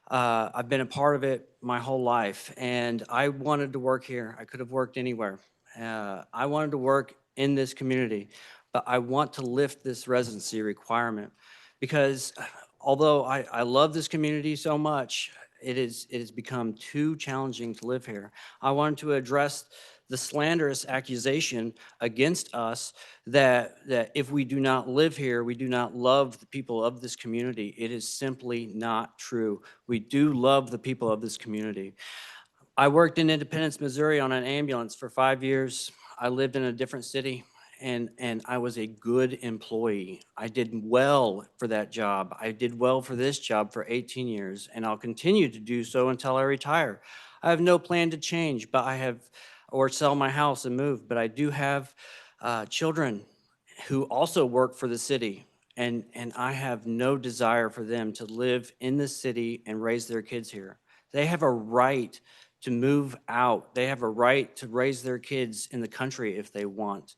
I've been a part of it my whole life, and I wanted to work here. I could have worked anywhere. I wanted to work in this community, but I want to lift this residency requirement because although I love this community so much, it has become too challenging to live here. I wanted to address the slanderous accusation against us that if we do not live here, we do not love the people of this community. It is simply not true. We do love the people of this community. I worked in Independence, Missouri on an ambulance for 5 years. I lived in a different city, and I was a good employee. I did well for that job. I did well for this job for 18 years, and I'll continue to do so until I retire. I have no plan to change, or sell my house and move, but I do have children who also work for the city, and I have no desire for them to live in the city and raise their kids here. They have a right to move out. They have a right to raise their kids in the country if they want,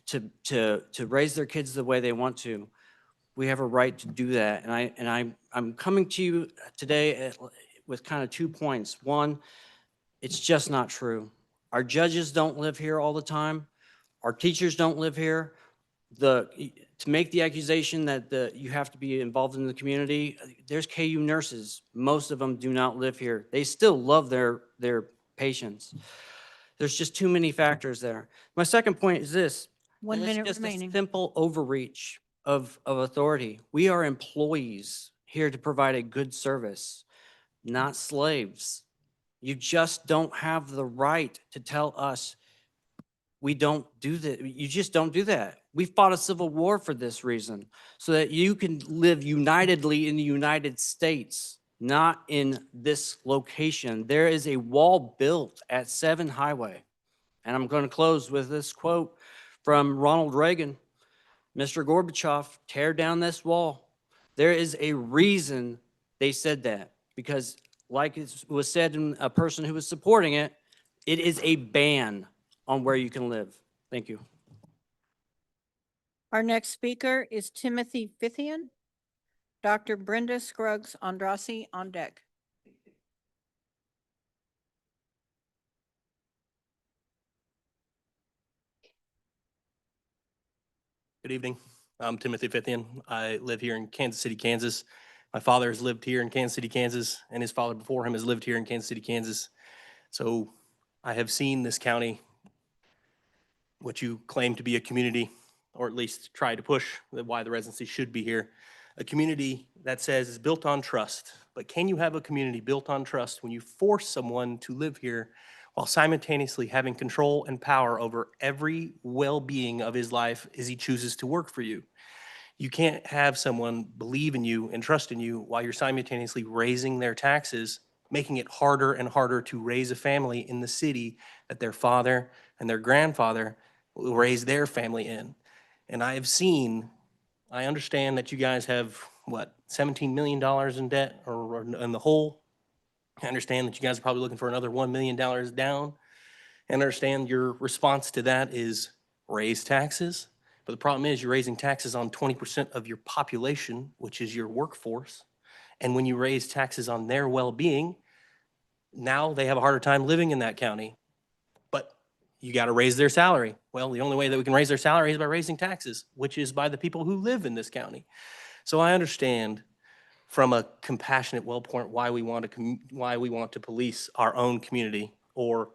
to raise their kids the way they want to. We have a right to do that, and I'm coming to you today with kind of 2 points. One, it's just not true. Our judges don't live here all the time. Our teachers don't live here. to make the accusation that you have to be involved in the community, there's KU nurses. Most of them do not live here. They still love their patients. There's just too many factors there. My second point is this. 1 It's minute just remaining. a simple overreach of authority. We are employees here to provide a good service, not slaves. You just don't have the right to tell us we don't do that. You just don't do that. We fought a civil war for this reason, so that you can live unitedly in the United States, not in this location. There is a wall built at 7 Highway. And I'm going to close with this quote from Ronald Reagan. Mr. Gorbachev, tear down this wall. There is a reason they said that, because like it was said in a person who was supporting it, it is a ban on where you can live. Thank you. Our next speaker is Timothy Fithian. Dr. Brenda Scruggs Andrasi on deck. Good evening. I'm Timothy Fithian. I live here in Kansas City, Kansas. My father has lived here in Kansas City, Kansas, and his father before him has lived here in Kansas City, Kansas. So I have seen this county, what you claim to be a community, or at least try to push why the residency should be here, a community that says is built on trust. But can you have a community built on trust when you force someone to live here while simultaneously having control and power over every well-being of his life as he chooses to work for you? You can't have someone believe in you and trust in you while you're simultaneously raising their taxes, making it harder and harder to raise a family in the city that their father and their grandfather raised their family in. And I understand that you guys have, what, $17 million in debt or in the hole. I understand that you guys are probably looking for another $1 million down. And understand your response to that is raise taxes. But the problem is you're raising taxes on 20% of your population, which is your workforce. And when you raise taxes on their well-being, now they have a harder time living in that county. But you got to raise their salary. Well, the only way that we can raise their salary is by raising taxes, which is by the people who live in this county. So I understand from a compassionate well-point why we want to police our own community or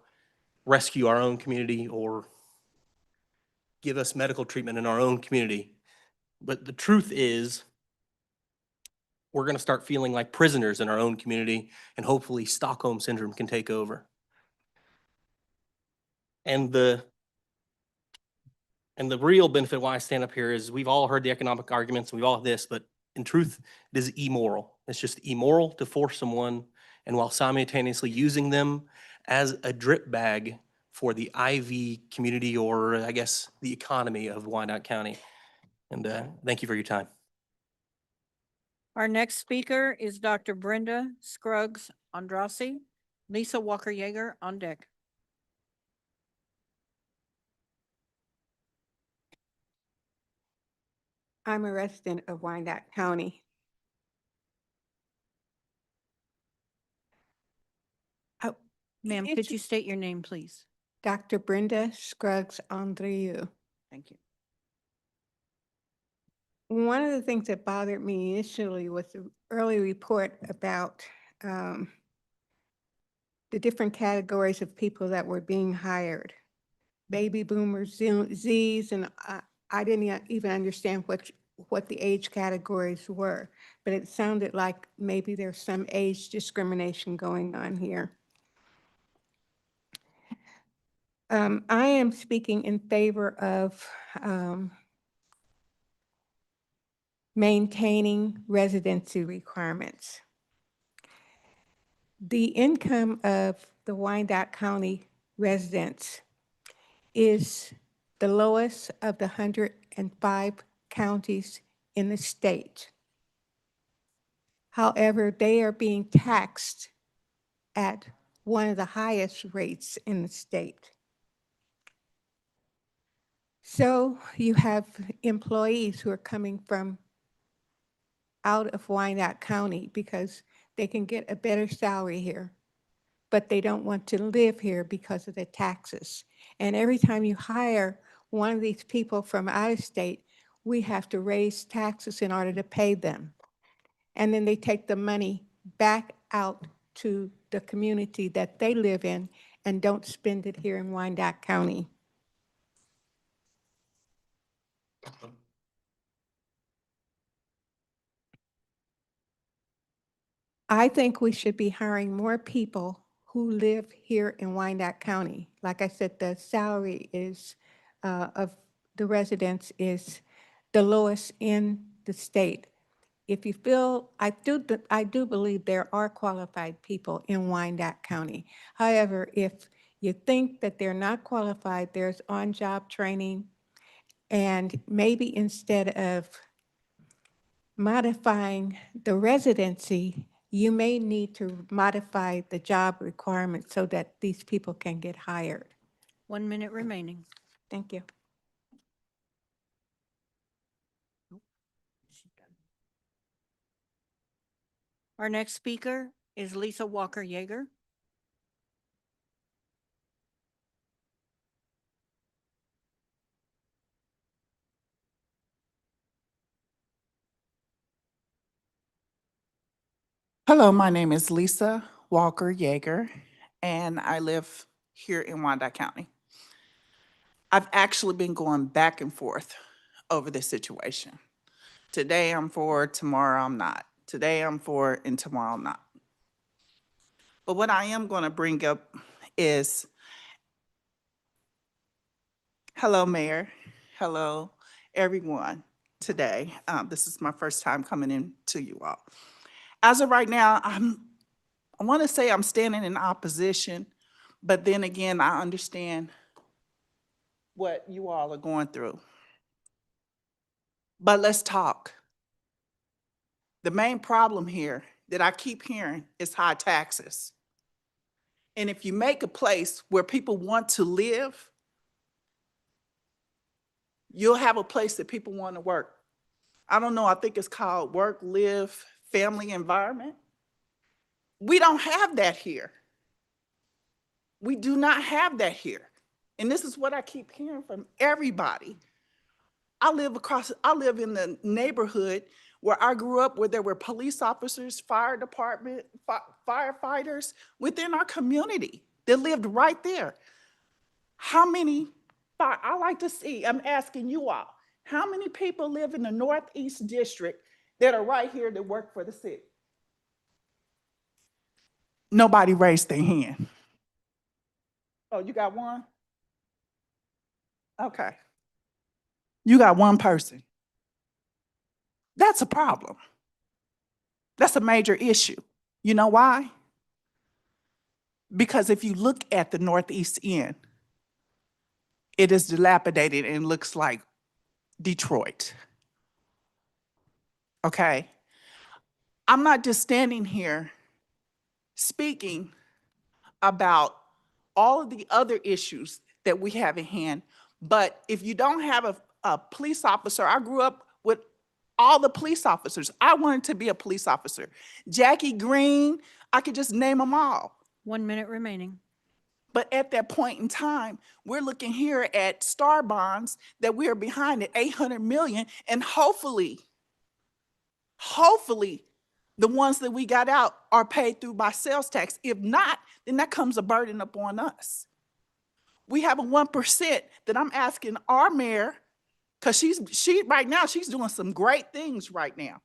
rescue our own community or give us medical treatment in our own community. But the truth is, we're going to start feeling like prisoners in our own community, and hopefully Stockholm Syndrome can take over. And the real benefit why I stand up here is we've all heard the economic arguments, and we've all this, but in truth, it is immoral. It's just immoral to force someone, and while simultaneously using them as a drip bag for the IV community, or I guess the economy of Wyandotte County. And thank you for your time. Our next speaker is Dr. Brenda Scruggs Andrasi. Lisa Walker-Yeager on deck. I'm a resident of Wyandotte County. Ma'am, could you state your name, please? Dr. Brenda Scruggs Andreu. Thank you. One of the things that bothered me initially was the early report about the different categories of people that were being hired. Baby boomers, Zs, and I didn't even understand what the age categories were, but it sounded like maybe there's some age discrimination going on here. I am speaking in favor of maintaining residency requirements. The income of the Wyandotte County residents is the lowest of the 105 counties in the state. However, they are being taxed at one of the highest rates in the state. So you have employees who are coming from out of Wyandotte County because they can get a better salary here, but they don't want to live here because of the taxes. And every time you hire one of these people from out of state, we have to raise taxes in order to pay them. And then they take the money back out to the community that they live in and don't spend it here in Wyandotte County. I think we should be hiring more people who live here in Wyandotte County. Like I said, the salary is, of the residents is the lowest in the state. If you feel, I do believe there are qualified people in Wyandotte County. However, if you think that they're not qualified, there's on-job training. And maybe instead of modifying the residency, you may need to modify the job requirements so that these people can get hired. 1 minute remaining. Thank you. Our next speaker is Lisa Walker-Yeager. Hello, my name is Lisa Walker-Yeager, and I live here in Wyandotte County. I've actually been going back and forth over this situation. Today I'm for, tomorrow I'm not. Today I'm for, and tomorrow I'm not. But what I am going to bring up is, hello, Mayor. Hello, everyone today. This is my first time coming in to you all. As of right now, I want to say I'm standing in opposition, but then again, I understand what you all are going through. But let's talk. The main problem here that I keep hearing is high taxes. And if you make a place where people want to live, you'll have a place that people want to work. I don't know, I think it's called work, live, family environment. We don't have that here. We do not have that here. And this is what I keep hearing from everybody. I live in the neighborhood where I grew up, where there were police officers, fire department, firefighters within our community that lived right there. How many, I like to see, I'm asking you all, how many people live in the Northeast District that are right here that work for the city? Nobody raised their hand. Oh, you got one? Okay. You got one person. That's a problem. That's a major issue. You know why? Because if you look at the Northeast End, it is dilapidated and looks like Detroit. Okay? I'm not just standing here speaking about all of the other issues that we have in hand, but if you don't have a police officer, I grew up with all the police officers. I wanted to be a police officer. Jackie Green, I could just name them all. 1 minute remaining. But at that point in time, we're looking here at star bonds that we are behind at 800 million, and hopefully, the ones that we got out are paid through by sales tax. If not, then that comes a burden upon us. We have a 1% that I'm asking our mayor, because right now she's doing some great things right now.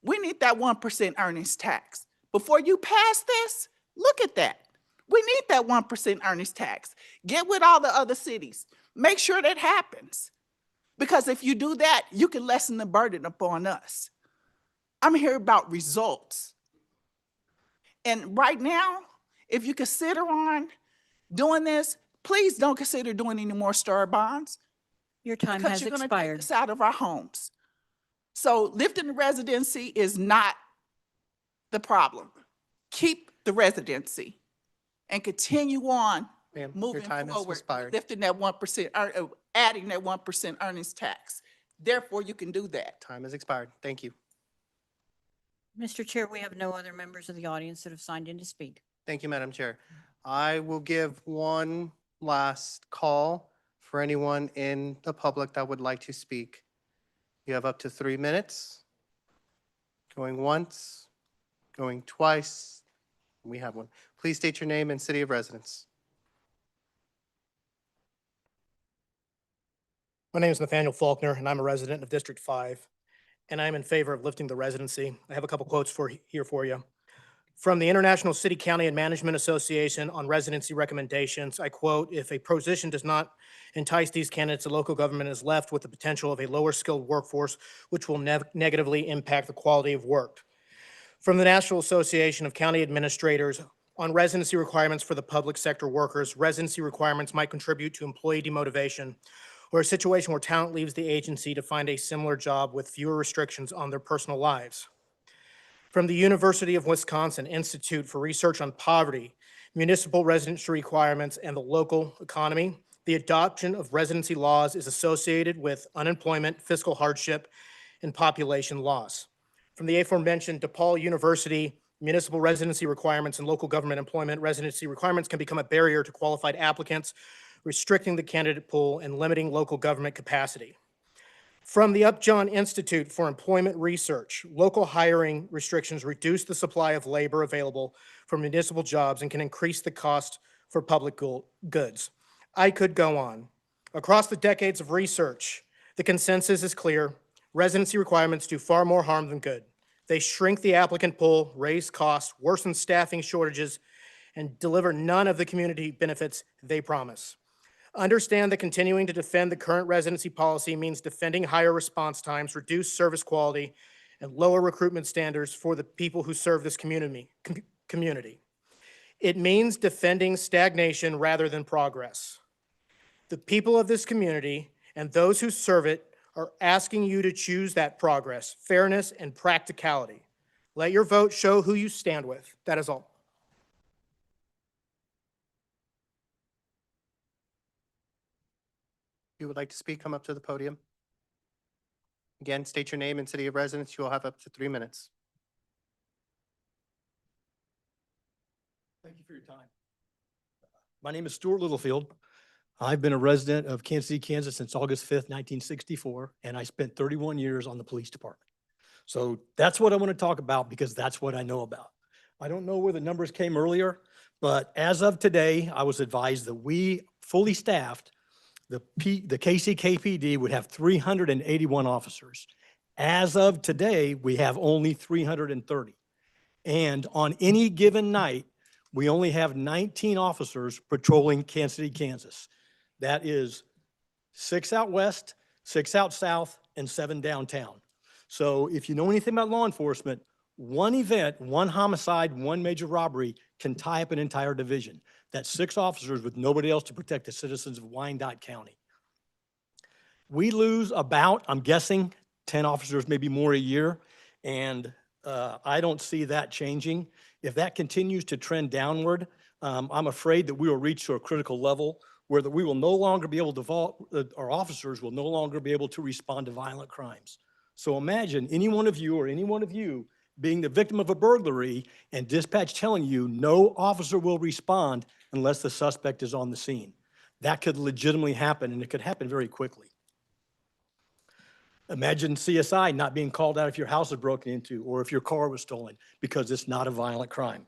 We need that 1% earnings tax. Before you pass this, look at that. We need that 1% earnings tax. Get with all the other cities. Make sure that happens. Because if you do that, you can lessen the burden upon us. I'm here about results. And right now, if you consider on doing this, please don't consider doing any more star bonds. Your time because has you're gonna expired. take us out of our homes. So lifting the residency is not the problem. Keep the residency and continue on Ma'am, your moving time has forward, expired. lifting that 1%, adding that 1% earnings tax. Therefore, you can do that. Time has expired. Thank you. Mr. Chair, we have no other members of the audience that have signed in to speak. Thank you, Madam Chair. I will give one last call For anyone in the public that would like to speak, you have up to 3 minutes. Going once, going twice. We have one. Please state your name and city of residence. My name is Nathaniel Faulkner, and I'm a resident of District 5, and I'm in favor of lifting the residency. I have a couple quotes here for you. From the International City, County, and Management Association on residency recommendations, I quote, "If a position does not entice these candidates, the local government is left with the potential of a lower skilled workforce, which will negatively impact the quality of work." From the National Association of County Administrators on residency requirements for the public sector workers, residency requirements might contribute to employee demotivation or a situation where talent leaves the agency to find a similar job with fewer restrictions on their personal lives. From the University of Wisconsin Institute for Research on Poverty, Municipal Residency Requirements, and the Local Economy, the adoption of residency laws is associated with unemployment, fiscal hardship, and population loss. From the aforementioned DePaul University, municipal residency requirements and local government employment residency requirements can become a barrier to qualified applicants, restricting the candidate pool and limiting local government capacity. From the Upjohn Institute for Employment Research, local hiring restrictions reduce the supply of labor available for municipal jobs and can increase the cost for public goods. I could go on. Across the decades of research, the consensus is clear. Residency requirements do far more harm than good. They shrink the applicant pool, raise costs, worsen staffing shortages, and deliver none of the community benefits they promise. Understand that continuing to defend the current residency policy means defending higher response times, reduced service quality, and lower recruitment standards for the people who serve this community. It means defending stagnation rather than progress. The people of this community and those who serve it are asking you to choose that progress, fairness, and practicality. Let your vote show who you stand with. That is all. If you would like to speak, come up to the podium. Again, state your name and city of residence. You will have up to 3 minutes. Thank you for your time. My name is Stuart Littlefield. I've been a resident of Kansas City, Kansas since August 5th, 1964, and I spent 31 years on the police department. So that's what I want to talk about because that's what I know about. I don't know where the numbers came earlier, but as of today, I was advised that we fully staffed, the KCKPD would have 381 officers. As of today, we have only 330. And on any given night, we only have 19 officers patrolling Kansas City, Kansas. That is 6 out west, 6 out south, and 7 downtown. So if you know anything about law enforcement, one event, one homicide, one major robbery can tie up an entire division. That's 6 officers with nobody else to protect the citizens of Wyandotte County. We lose about, I'm guessing, 10 officers, maybe more a year, and I don't see that changing. If that continues to trend downward, I'm afraid that we will reach to a critical level where that we will no longer be able to, our officers will no longer be able to respond to violent crimes. So imagine any one of you or any one of you being the victim of a burglary and dispatch telling you no officer will respond unless the suspect is on the scene. That could legitimately happen, and it could happen very quickly. Imagine CSI not being called out if your house is broken into or if your car was stolen because it's not a violent crime.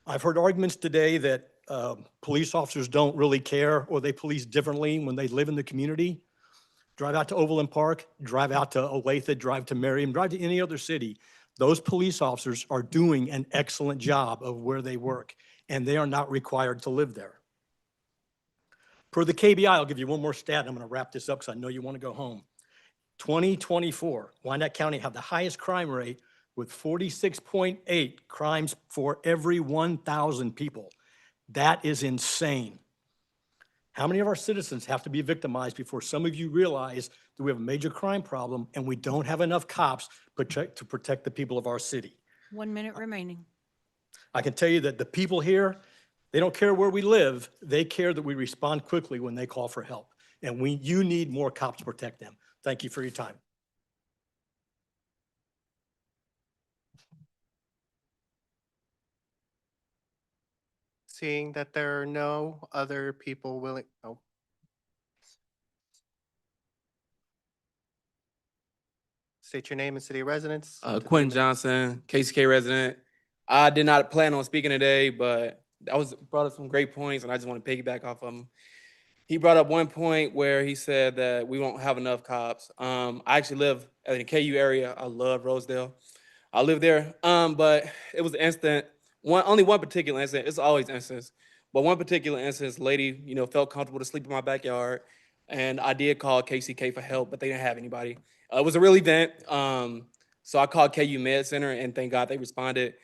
I've heard arguments today that police officers don't really care or they police differently when they live in the community. Drive out to Overland Park, drive out to Olathe, drive to Merriam, drive to any other city. Those police officers are doing an excellent job of where they work, and they are not required to live there. Per the KBI, I'll give you one more stat, and I'm going to wrap this up because I know you want to go home. 2024, Wyandotte County had the highest crime rate with 46.8 crimes for every 1,000 people. That is insane. How many of our citizens have to be victimized before some of you realize that we have a major crime problem and we don't have enough cops to protect the people of our city? 1 minute remaining. I can tell you that the people here, they don't care where we live. They care that we respond quickly when they call for help. And you need more cops to protect them. Thank you for your time. Seeing that there are no other people willing, oh. State your name and city of residence. Up to 3 Quentin minutes. Johnson, KCK resident. I did not plan on speaking today, but that was brought up some great points, and I just want to piggyback off of them. He brought up one point where he said that we won't have enough cops. I actually live in the KU area. I love Rosedale. I live there, but it was an incident. Only one particular incident. It's always incidents, but one particular instance, lady, felt comfortable to sleep in my backyard, and I did call KCK for help, but they didn't have anybody. It was a real event, so I called KU Med Center, and thank God they responded.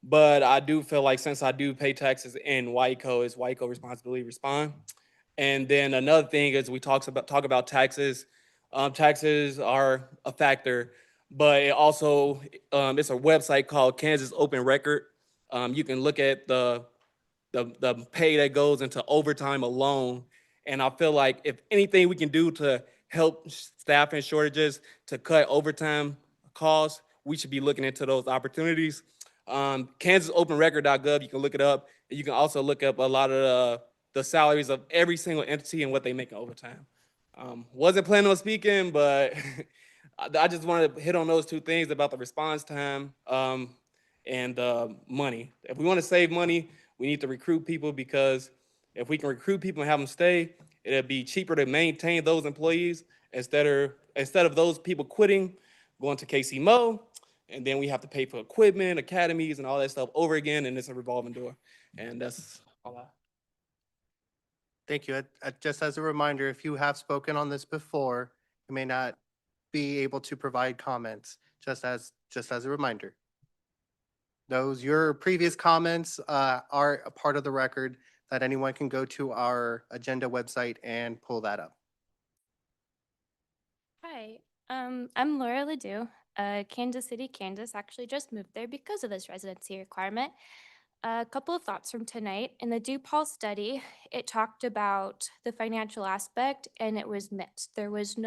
But I do feel like since I do pay taxes in WICO, it's WICO responsibility to respond. And then another thing is we talk about taxes. Taxes are a factor, but it also it's a website called Kansas Open Record. You can look at the pay that goes into overtime alone, and I feel like if anything we can do to help staffing shortages to cut overtime costs, we should be looking into those opportunities. KansasOpenRecord.gov, you can look it up. And you can also look up a lot of the salaries of every single entity and what they make in overtime. Wasn't planning on speaking, but I just wanted to hit on those two things about the response time and money. If we want to save money, we need to recruit people, because if we can recruit people and have them stay, it'll be cheaper to maintain those employees instead of those people quitting, going to KC Mo, and then we have to pay for equipment, academies, and all that stuff over again, and it's a revolving door. And that's all I. Thank you. Just as a reminder, if you have spoken on this before, you may not be able to provide comments, just as a reminder. Your previous comments are a part of the record that anyone can go to our agenda website and pull that up. Hi, I'm Laura Ledoux, Kansas City, Kansas. Actually just moved there because of this residency requirement. A couple of thoughts from tonight. In the DePaul study, it talked about the financial aspect, and it was mixed. There was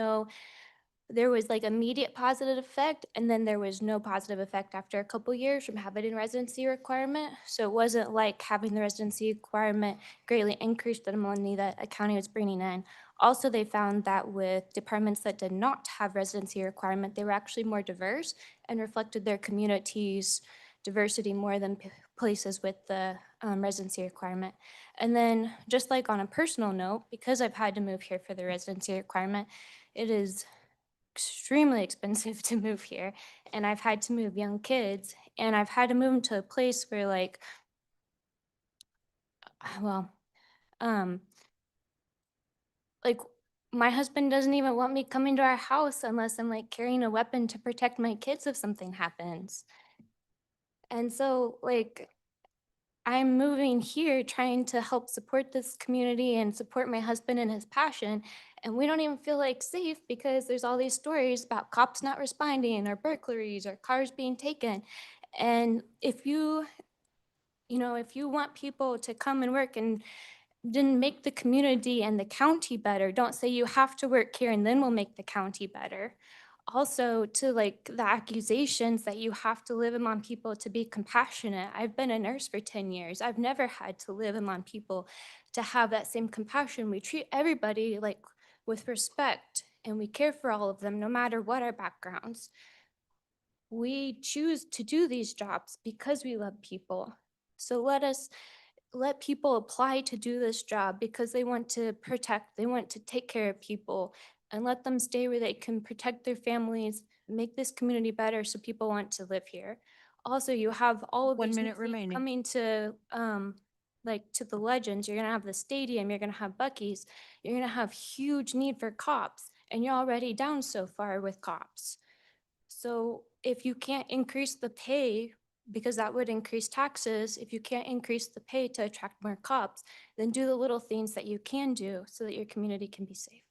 like immediate positive effect, and then there was no positive effect after a couple years from having a residency requirement. So it wasn't like having the residency requirement greatly increased the money that a county was bringing in. Also, they found that with departments that did not have residency requirement, they were actually more diverse and reflected their community's diversity more than places with the residency requirement. And then just like on a personal note, because I've had to move here for the residency requirement, it is extremely expensive to move here, and I've had to move young kids, and I've had to move them to a place where like my husband doesn't even want me coming to our house unless I'm like carrying a weapon to protect my kids if something happens. And so I'm moving here trying to help support this community and support my husband and his passion. And we don't even feel like safe because there's all these stories about cops not responding or burglaries or cars being taken. And if you want people to come and work and then make the community and the county better, don't say you have to work here and then we'll make the county better. Also, to the accusations that you have to live among people to be compassionate. I've been a nurse for 10 years. I've never had to live among people to have that same compassion. We treat everybody with respect, and we care for all of them, no matter what our backgrounds. We choose to do these jobs because we love people. So let people apply to do this job because they want to protect, they want to take care of people, and let them stay where they can protect their families, make this community better so people want to live here. Also, you have all of 1 these new minute things remaining. coming to to the Legends. You're gonna have the stadium, you're gonna have Buc-ee's, you're gonna have huge need for cops, and you're already down so far with cops. So if you can't increase the pay, because that would increase taxes, if you can't increase the pay to attract more cops, then do the little things that you can do so that your community can be safe.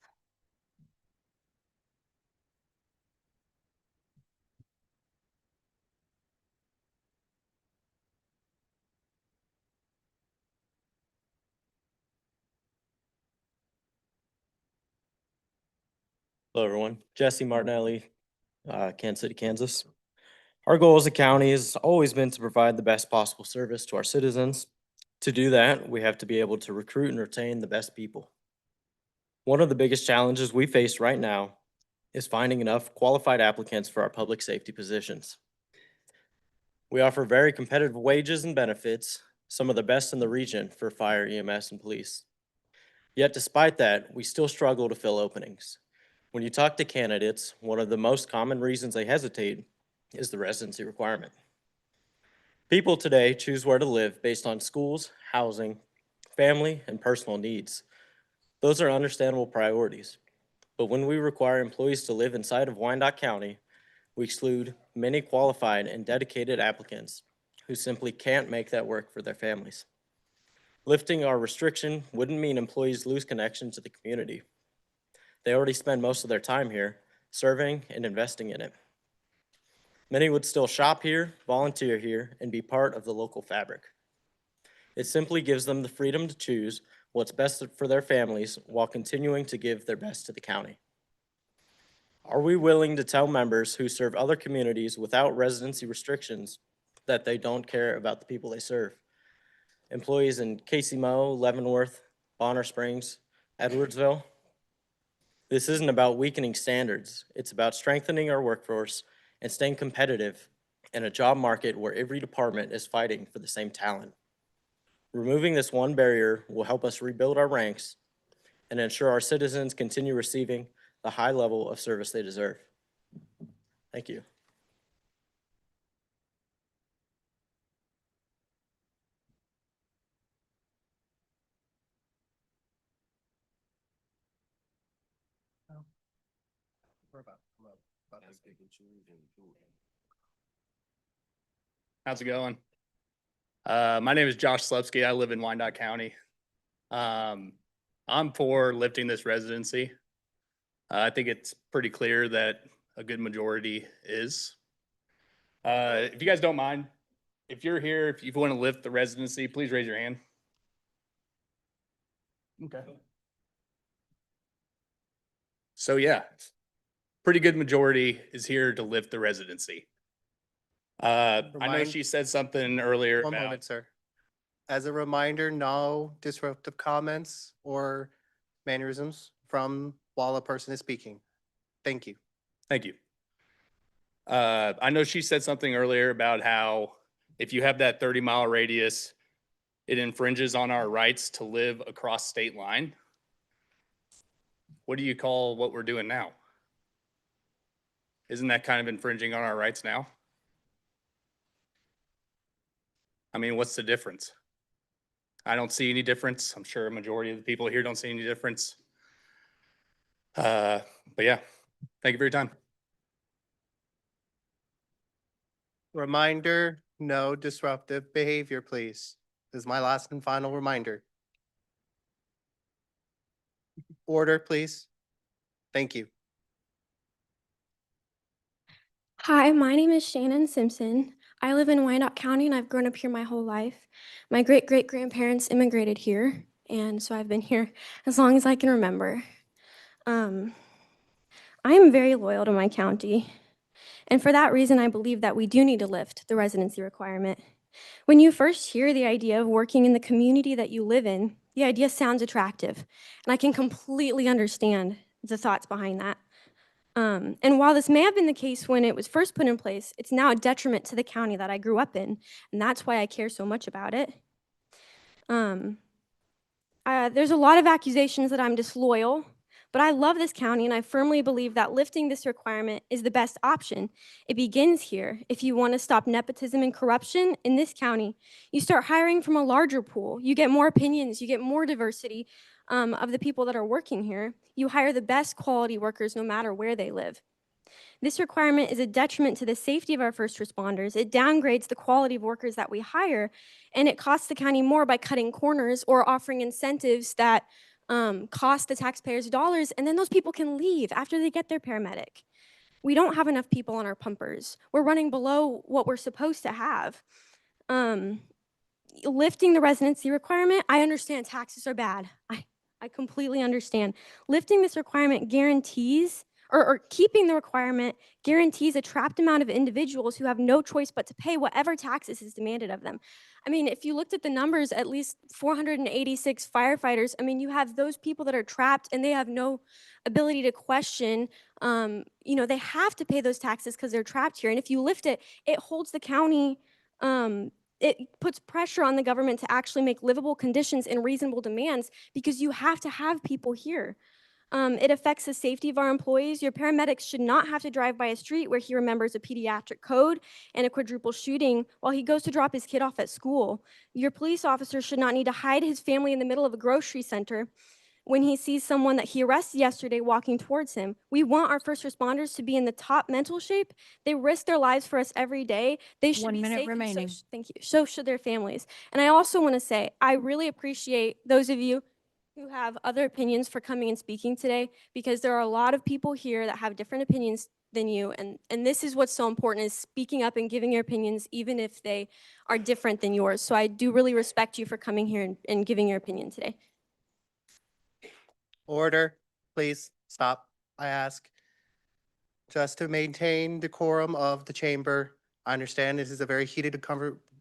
Hello, everyone. Jesse Martinelli, Kansas City, Kansas. Our goal as a county has always been to provide the best possible service to our citizens. To do that, we have to be able to recruit and retain the best people. One of the biggest challenges we face right now is finding enough qualified applicants for our public safety positions. We offer very competitive wages and benefits, some of the best in the region for fire, EMS, and police. Yet despite that, we still struggle to fill openings. When you talk to candidates, one of the most common reasons they hesitate is the residency requirement. People today choose where to live based on schools, housing, family, and personal needs. Those are understandable priorities. But when we require employees to live inside of Wyandotte County, we exclude many qualified and dedicated applicants who simply can't make that work for their families. Lifting our restriction wouldn't mean employees lose connection to the community. They already spend most of their time here, serving and investing in it. Many would still shop here, volunteer here, and be part of the local fabric. It simply gives them the freedom to choose what's best for their families while continuing to give their best to the county. Are we willing to tell members who serve other communities without residency restrictions that they don't care about the people they serve? Employees in Casey Mo, Leavenworth, Bonner Springs, Edwardsville? This isn't about weakening standards. It's about strengthening our workforce and staying competitive in a job market where every department is fighting for the same talent. Removing this one barrier will help us rebuild our ranks and ensure our citizens continue receiving the high level of service they deserve. Thank you. How's it going? My name is Josh Slepsky. I live in Wyandotte County. I'm for lifting this residency. I think it's pretty clear that a good majority is. If you guys don't mind, if you're here, if you want to lift the residency, please raise your hand. Okay. So yeah, pretty good majority is here to lift the residency. I know Remind- she said something earlier One about. moment, sir. As a reminder, no disruptive comments or mannerisms from while a person is speaking. Thank you. Thank you. I know she said something earlier about how if you have that 30-mile radius, it infringes on our rights to live across state line. What do you call what we're doing now? Isn't that kind of infringing on our rights now? I mean, what's the difference? I don't see any difference. I'm sure a majority of the people here don't see any difference. But yeah, thank you for your time. Reminder, no disruptive behavior, please. This is my last and final reminder. Order, please. Thank you. Hi, my name is Shannon Simpson. I live in Wyandotte County and I've grown up here my whole life. My great-great-grandparents immigrated here, and so I've been here as long as I can remember. I am very loyal to my county, and for that reason, I believe that we do need to lift the residency requirement. When you first hear the idea of working in the community that you live in, the idea sounds attractive, and I can completely understand the thoughts behind that. And while this may have been the case when it was first put in place, it's now a detriment to the county that I grew up in, and that's why I care so much about it. There's a lot of accusations that I'm disloyal, but I love this county, and I firmly believe that lifting this requirement is the best option. It begins here. If you want to stop nepotism and corruption in this county, you start hiring from a larger pool. You get more opinions, you get more diversity of the people that are working here. You hire the best quality workers no matter where they live. This requirement is a detriment to the safety of our first responders. It downgrades the quality of workers that we hire, and it costs the county more by cutting corners or offering incentives that cost the taxpayers dollars, and then those people can leave after they get their paramedic. We don't have enough people on our pumpers. We're running below what we're supposed to have. Lifting the residency requirement, I understand taxes are bad. I completely understand. Lifting this requirement guarantees or keeping the requirement guarantees a trapped amount of individuals who have no choice but to pay whatever taxes is demanded of them. I mean, if you looked at the numbers, at least 486 firefighters, I mean, you have those people that are trapped and they have no ability to question. They have to pay those taxes because they're trapped here. And if you lift it, it holds the county, it puts pressure on the government to actually make livable conditions and reasonable demands because you have to have people here. It affects the safety of our employees. Your paramedics should not have to drive by a street where he remembers a pediatric code and a quadruple shooting while he goes to drop his kid off at school. Your police officer should not need to hide his family in the middle of a grocery center when he sees someone that he arrested yesterday walking towards him. We want our first responders to be in the top mental shape. They risk their lives for us every day. They should 1 be minute safe. And remaining. thank you. So should their families. And I also want to say, I really appreciate those of you who have other opinions for coming and speaking today, because there are a lot of people here that have different opinions than you. And this is what's so important, is speaking up and giving your opinions, even if they are different than yours. So I do really respect you for coming here and giving your opinion today. Order, please, stop, I ask. Just to maintain decorum of the chamber. I understand this is a very heated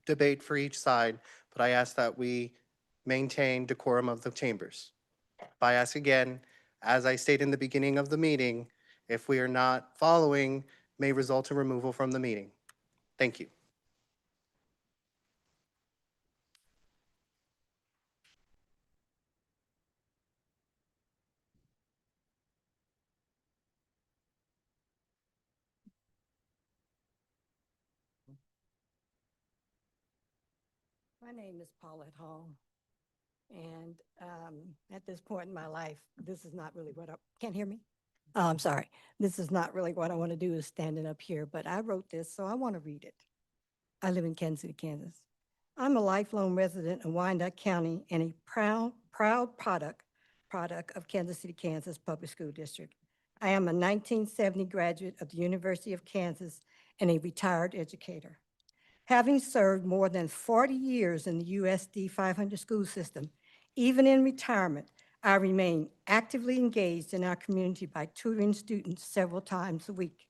debate for each side, but I ask that we maintain decorum of the chambers. I ask again, as I stated in the beginning of the meeting, if we are not following, may result in removal from the meeting. Thank you. My name is Paulette Hall, and at this point in my life, this is not really what I, can't hear me? Oh, I'm sorry. This is not really what I want to do, is standing up here, but I wrote this, so I want to read it. I live in Kansas City, Kansas. I'm a lifelong resident of Wyandotte County and a proud product of Kansas City, Kansas Public School District. I am a 1970 graduate of the University of Kansas and a retired educator. Having served more than 40 years in the USD 500 school system, even in retirement, I remain actively engaged in our community by tutoring students several times a week.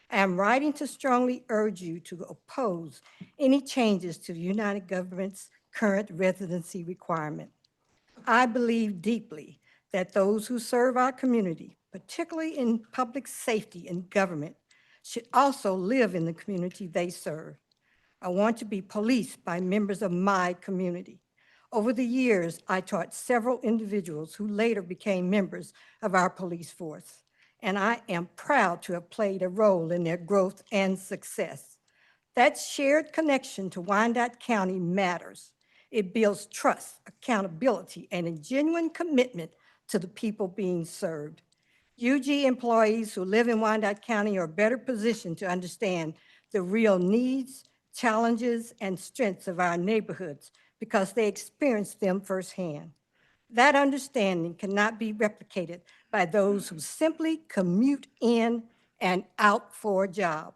I am writing to strongly urge you to oppose any changes to the United Government's current residency requirement. I believe deeply that those who serve our community, particularly in public safety and government, should also live in the community they serve. I want to be policed by members of my community. Over the years, I taught several individuals who later became members of our police force, and I am proud to have played a role in their growth and success. That shared connection to Wyandotte County matters. It builds trust, accountability, and a genuine commitment to the people being served. UG employees who live in Wyandotte County are better positioned to understand the real needs, challenges, and strengths of our neighborhoods because they experience them firsthand. That understanding cannot be replicated by those who simply commute in and out for a job.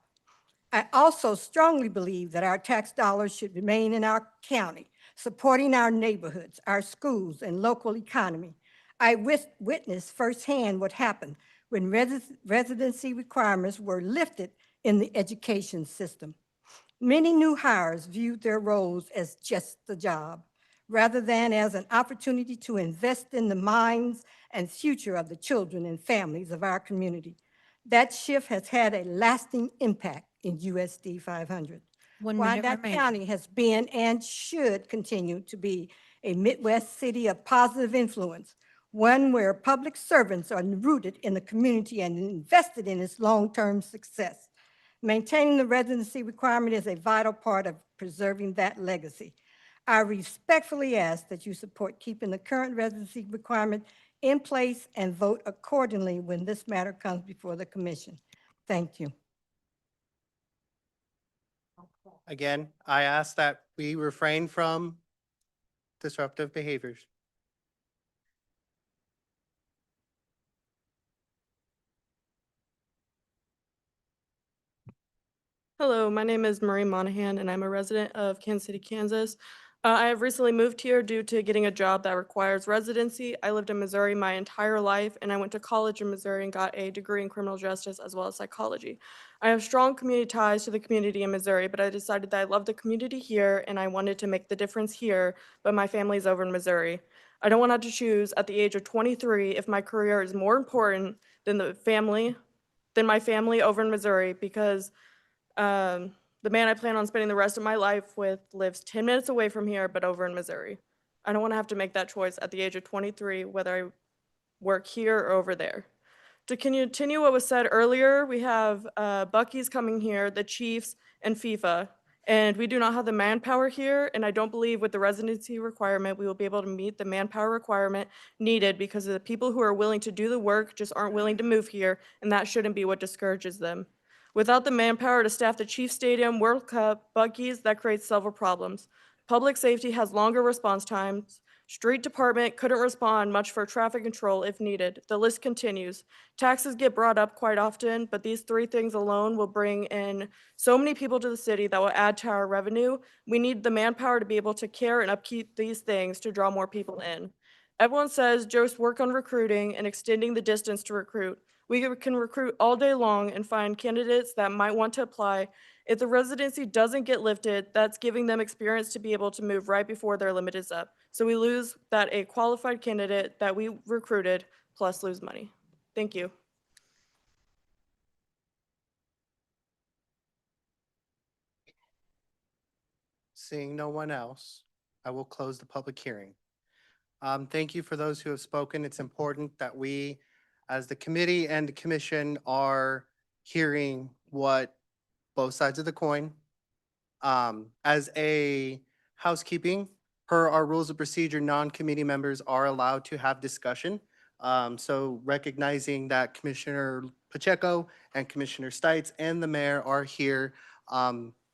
I also strongly believe that our tax dollars should remain in our county, supporting our neighborhoods, our schools, and local economy. I witnessed firsthand what happened when residency requirements were lifted in the education system. Many new hires viewed their roles as just the job, rather than as an opportunity to invest in the minds and future of the children and families of our community. That shift has had a lasting impact in USD 500. 1 minute Wyandotte remaining. County has been and should continue to be a Midwest city of positive influence, one where public servants are rooted in the community and invested in its long-term success. Maintaining the residency requirement is a vital part of preserving that legacy. I respectfully ask that you support keeping the current residency requirement in place and vote accordingly when this matter comes before the commission. Thank you. Again, I ask that we refrain from disruptive behaviors. Hello, my name is Marie Monahan, and I'm a resident of Kansas City, Kansas. I have recently moved here due to getting a job that requires residency. I lived in Missouri my entire life, and I went to college in Missouri and got a degree in criminal justice as well as psychology. I have strong community ties to the community in Missouri, but I decided that I love the community here and I wanted to make the difference here, but my family's over in Missouri. I don't want to have to choose at the age of 23 if my career is more important than my family over in Missouri, because the man I plan on spending the rest of my life with lives 10 minutes away from here, but over in Missouri. I don't want to have to make that choice at the age of 23, whether I work here or over there. To continue what was said earlier, we have Bucky's coming here, the Chiefs, and FIFA. And we do not have the manpower here, and I don't believe with the residency requirement, we will be able to meet the manpower requirement needed, because of the people who are willing to do the work just aren't willing to move here, and that shouldn't be what discourages them. Without the manpower to staff the Chiefs Stadium, World Cup, Bucky's, that creates several problems. Public safety has longer response times. Street department couldn't respond much for traffic control if needed. The list continues. Taxes get brought up quite often, but these three things alone will bring in so many people to the city that will add to our revenue. We need the manpower to be able to care and upkeep these things to draw more people in. Everyone says just work on recruiting and extending the distance to recruit. We can recruit all day long and find candidates that might want to apply. If the residency doesn't get lifted, that's giving them experience to be able to move right before their limit is up. So we lose that a qualified candidate that we recruited, plus lose money. Thank you. Seeing no one else, I will close the public hearing. Thank you for those who have spoken. It's important that we, as the committee and the commission, are hearing what both sides of the coin. As a housekeeping, per our rules of procedure, non-committee members are allowed to have discussion. So recognizing that Commissioner Pacheco and Commissioner Stites and the mayor are here,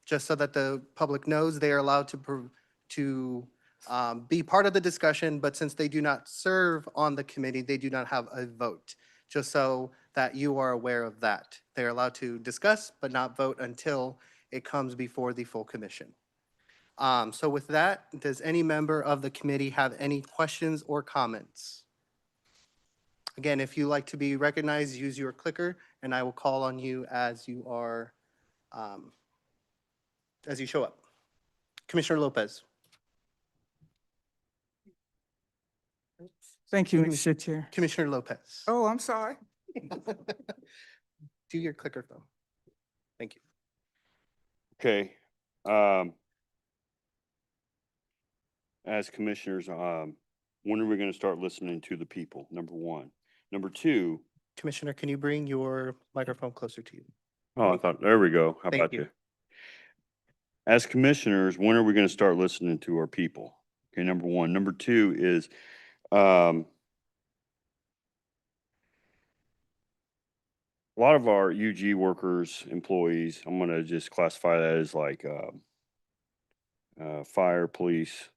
just so that the public knows they are allowed to be part of the discussion, but since they do not serve on the committee, they do not have a vote. Just so that you are aware of that. They're allowed to discuss, but not vote until it comes before the full commission. So with that, does any member of the committee have any questions or comments? Again, if you like to be recognized, use your clicker, and I will call on you as you are, as you show up. Commissioner Lopez. Thank you, Mr. Chair. Commissioner Lopez. Oh, I'm sorry. Do your clicker though. Thank you. Okay. As commissioners, when are we going to start listening to the people? Number one. Number two. Commissioner, can you bring your microphone closer to you? Oh, I thought, there we go. How Thank about you. you? As commissioners, when are we going to start listening to our people? Okay, number one. Number two is, a lot of our UG workers, employees, I'm going to just classify that as like, fire, police,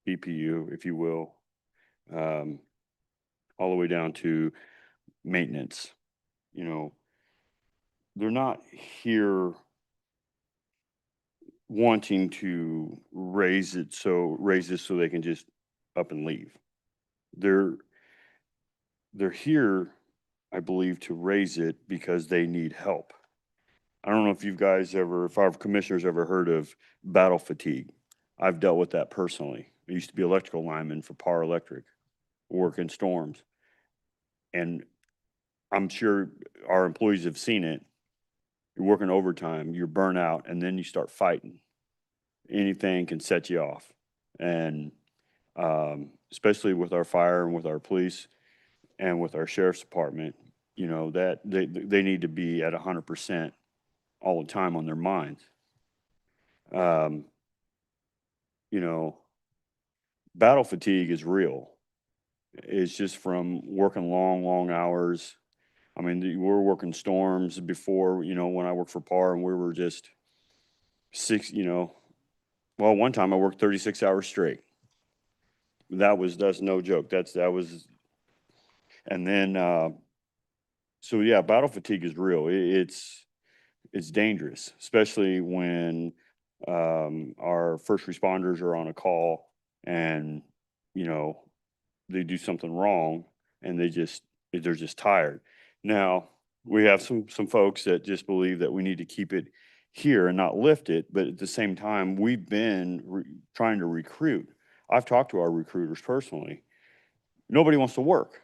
BPU, if you will, all the way down to maintenance. You know, they're not here wanting to raise this so they can just up and leave. They're here, I believe, to raise it because they need help. I don't know if our commissioners ever heard of battle fatigue. I've dealt with that personally. I used to be electrical lineman for Power Electric, work in storms. And I'm sure our employees have seen it. You're working overtime, you're burnt out, and then you start fighting. Anything can set you off. And especially with our fire and with our police and with our sheriff's department, you know, that they need to be at 100% all the time on their minds. You know, battle fatigue is real. It's just from working long hours. I mean, we're working storms before, you know, when I worked for PAR, and we were just one time I worked 36 hours straight. That's no joke. And then, so yeah, battle fatigue is real. It's dangerous, especially when Our first responders are on a call and, you know, they do something wrong and they're just tired. Now, we have some folks that just believe that we need to keep it here and not lift it, but at the same time, we've been trying to recruit. I've talked to our recruiters personally. Nobody wants to work.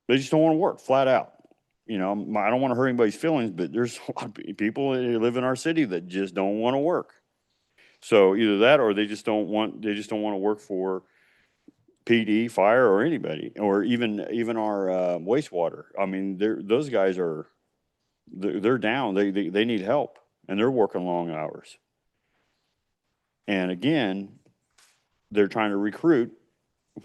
They just don't want to work, flat out. You know, I don't want to hurt anybody's feelings, but there's a lot of people that live in our city that just don't want to work. So either that or they just don't want to work for PD, fire, or anybody, or even our wastewater. I mean, those guys are they're down. They need help, and they're working long hours. And again, they're trying to recruit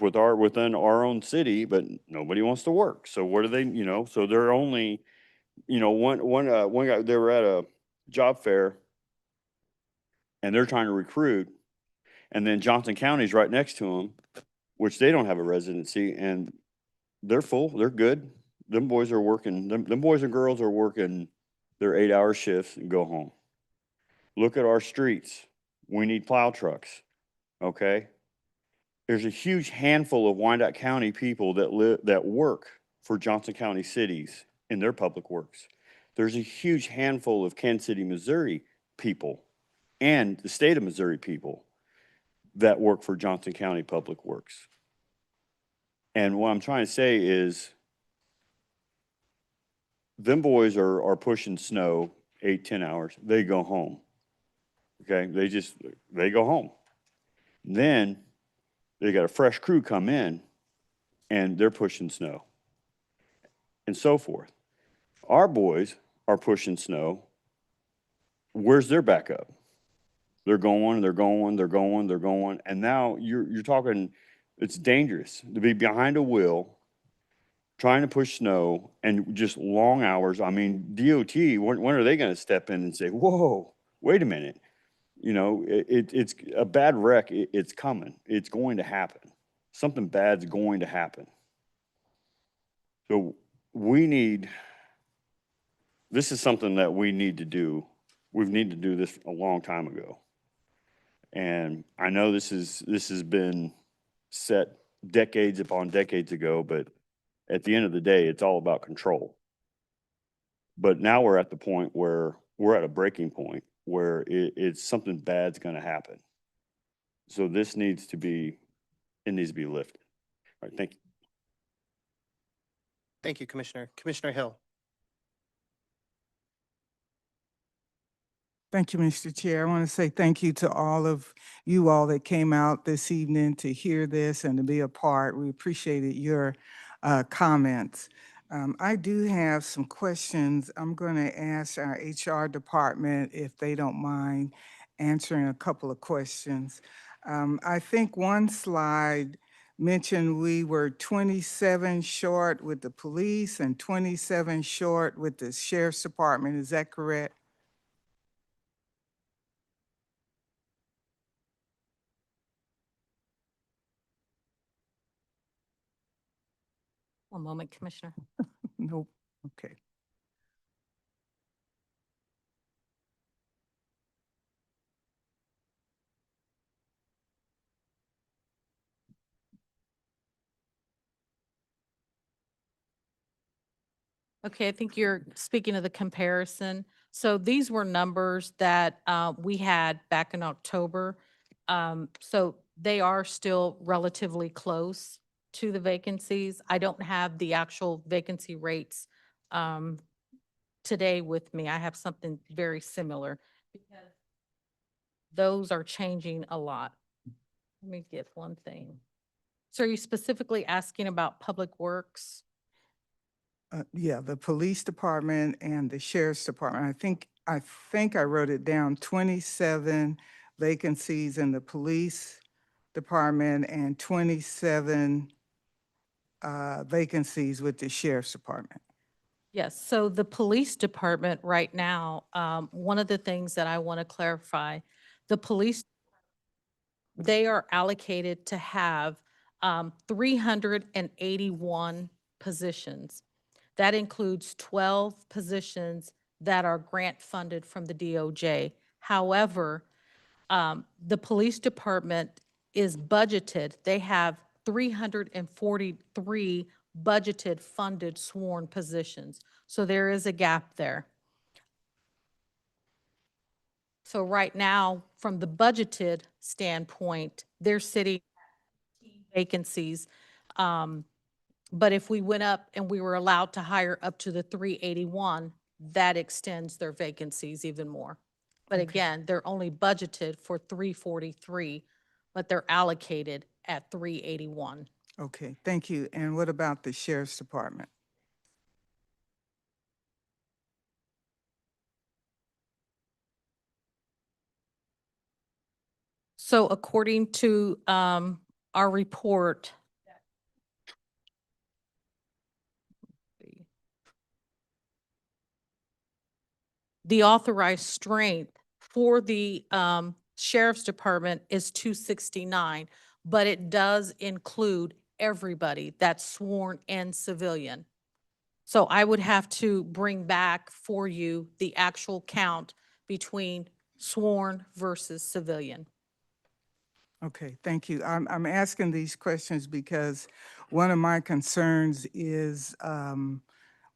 within our own city, but nobody wants to work. So what do they? You know, so they're only, you know, one guy, they were at a job fair, and they're trying to recruit, and then Johnson County's right next to them, which they don't have a residency, and they're full. They're good. Them boys are working. Them boys and girls are working their 8-hour shifts and go home. Look at our streets. We need plow trucks. Okay. There's a huge handful of Wyandotte County people that work for Johnson County cities in their public works. There's a huge handful of Kansas City, Missouri people and the state of Missouri people that work for Johnson County Public Works. And what I'm trying to say is, them boys are pushing snow 8-10 hours. They go home. Okay, they go home. Then they got a fresh crew come in, and they're pushing snow, and so forth. Our boys are pushing snow. Where's their backup? They're going, and now you're talking. It's dangerous to be behind a wheel trying to push snow and just long hours. I mean, DOT, when are they going to step in and say, whoa, wait a minute? You know, it's a bad wreck. It's coming. It's going to happen. Something bad's going to happen. So this is something that we need to do. We've needed to do this a long time ago. And I know this has been set decades upon decades ago, but at the end of the day, it's all about control. But now we're at the point where we're at a breaking point where it's something bad's going to happen. So this needs to be lifted. All right, thank you. Thank you, Commissioner. Commissioner Hill. Thank you, Mr. Chair. I want to say thank you to all of you all that came out this evening to hear this and to be a part. We appreciated your comments. I do have some questions. I'm going to ask our HR department if they don't mind answering a couple of questions. I think one slide mentioned we were 27 short with the police and 27 short with the sheriff's department. Is that correct? One moment, Commissioner. Nope. Okay. Okay, I think you're speaking of the comparison. So these were numbers that we had back in October. So they are still relatively close to the vacancies. I don't have the actual vacancy rates today with me. I have something very similar because those are changing a lot. Let me get one thing. So are you specifically asking about Public Works? Yeah, the police department and the sheriff's department. I think I wrote it down, 27 vacancies in the police department and 27 vacancies with the sheriff's department. Yes, so the police department right now, one of the things that I want to clarify, the police, they are allocated to have 381 positions. That includes 12 positions that are grant funded from the DOJ. However, The police department is budgeted. They have 343 budgeted funded sworn positions. So there is a gap there. So right now, from the budgeted standpoint, they're sitting at vacancies. But if we went up and we were allowed to hire up to the 381, that extends their vacancies even more. But Okay. again, they're only budgeted for 343, but they're allocated at 381. Okay, thank you. And what about the sheriff's department? So according to our report, the authorized strength for the sheriff's department is 269, but it does include everybody that's sworn and civilian. So I would have to bring back for you the actual count between sworn versus civilian. Okay, thank you. I'm asking these questions because one of my concerns is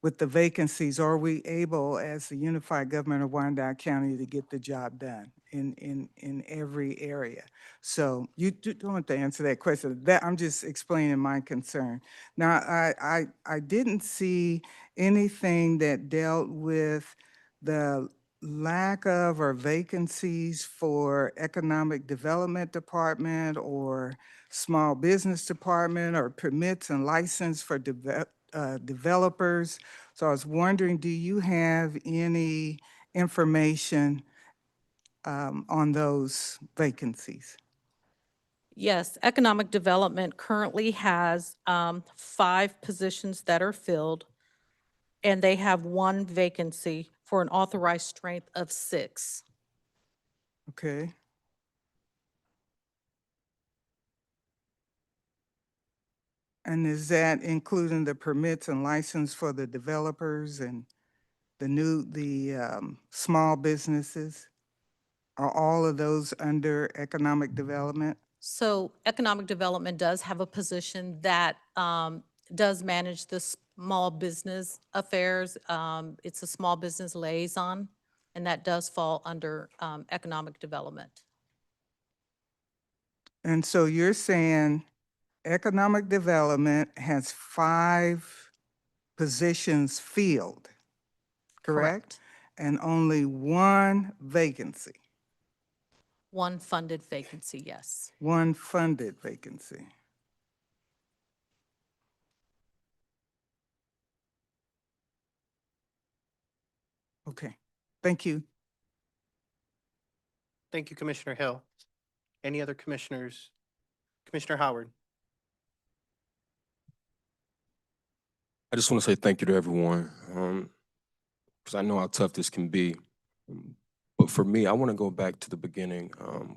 with the vacancies, are we able as the unified government of Wyandotte County to get the job done in every area? So you don't have to answer that question. That I'm just explaining my concern. Now, I didn't see anything that dealt with the lack of or vacancies for economic development department or small business department or permits and license for developers. So I was wondering, do you have any information on those vacancies? Yes, economic development currently has 5 positions that are filled, and they have 1 vacancy for an authorized strength of 6. Okay. And is that including the permits and license for the developers and the small businesses? Are all of those under economic development? So economic development does have a position that does manage the small business affairs. It's a small business liaison, and that does fall under economic development. And so you're saying economic development has 5 positions filled, correct? And only 1 vacancy, 1 funded vacancy, yes. 1 funded vacancy. Okay, thank you. Thank you, Commissioner Hill. Any other commissioners? Commissioner Howard? I just want to say thank you to everyone, because I know how tough this can be. But for me, I want to go back to the beginning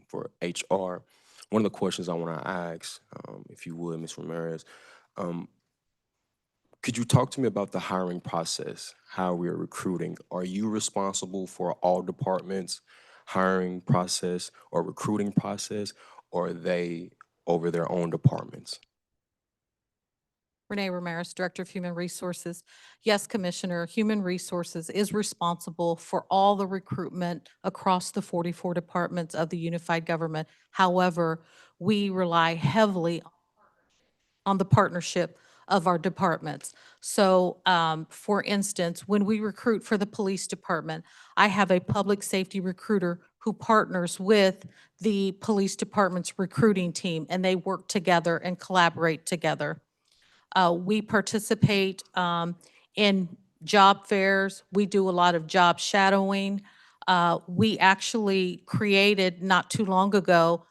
for HR. One of the questions I want to ask, if you would, Ms. Ramirez, could you talk to me about the hiring process, how we are recruiting? Are you responsible for all departments' hiring process or recruiting process, or are they over their own departments? Renee Ramirez, Director of Human Resources. Yes, Commissioner, Human Resources is responsible for all the recruitment across the 44 departments of the unified government. However, we rely heavily on the partnership of our departments. So, for instance, when we recruit for the police department, I have a public safety recruiter who partners with the police department's recruiting team, and they work together and collaborate together. We participate in job fairs. We do a lot of job shadowing. We actually created not too long ago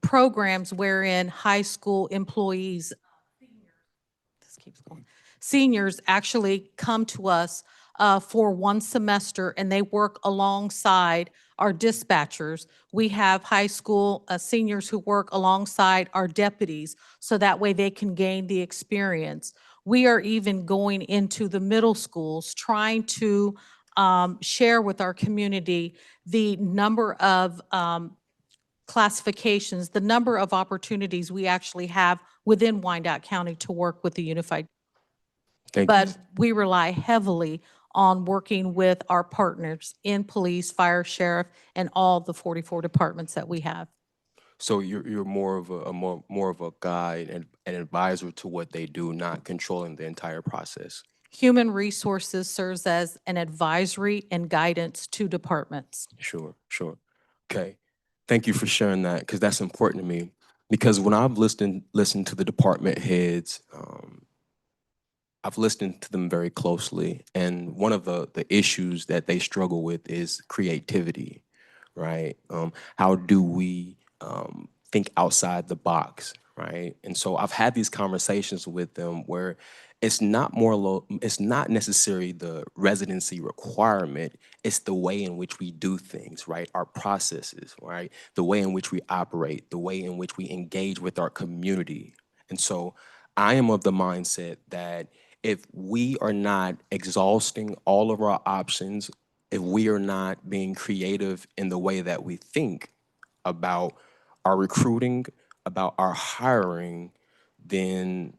programs wherein high school employees, this keeps going, seniors actually come to us for 1 semester, and they work alongside our dispatchers. We have high school seniors who work alongside our deputies, so that way they can gain the experience. We are even going into the middle schools, trying to share with our community the number of classifications, the number of opportunities we actually have within Wyandotte County to work with the Unified. Thank you. But we rely heavily on working with our partners in police, fire, sheriff, and all the 44 departments that we have. So you're more of a more of a guide and an advisor to what they do, not controlling the entire process. Human Resources serves as an advisory and guidance to departments. Sure, sure. Okay. Thank you for sharing that, because that's important to me. Because when I've listened to the department heads, I've listened to them very closely, and one of the issues that they struggle with is creativity, right? How do we think outside the box, right? And so I've had these conversations with them where it's not it's not necessarily the residency requirement, it's the way in which we do things, right? Our processes, right? The way in which we operate, the way in which we engage with our community. And so I am of the mindset that if we are not exhausting all of our options, if we are not being creative in the way that we think about our recruiting, about our hiring, then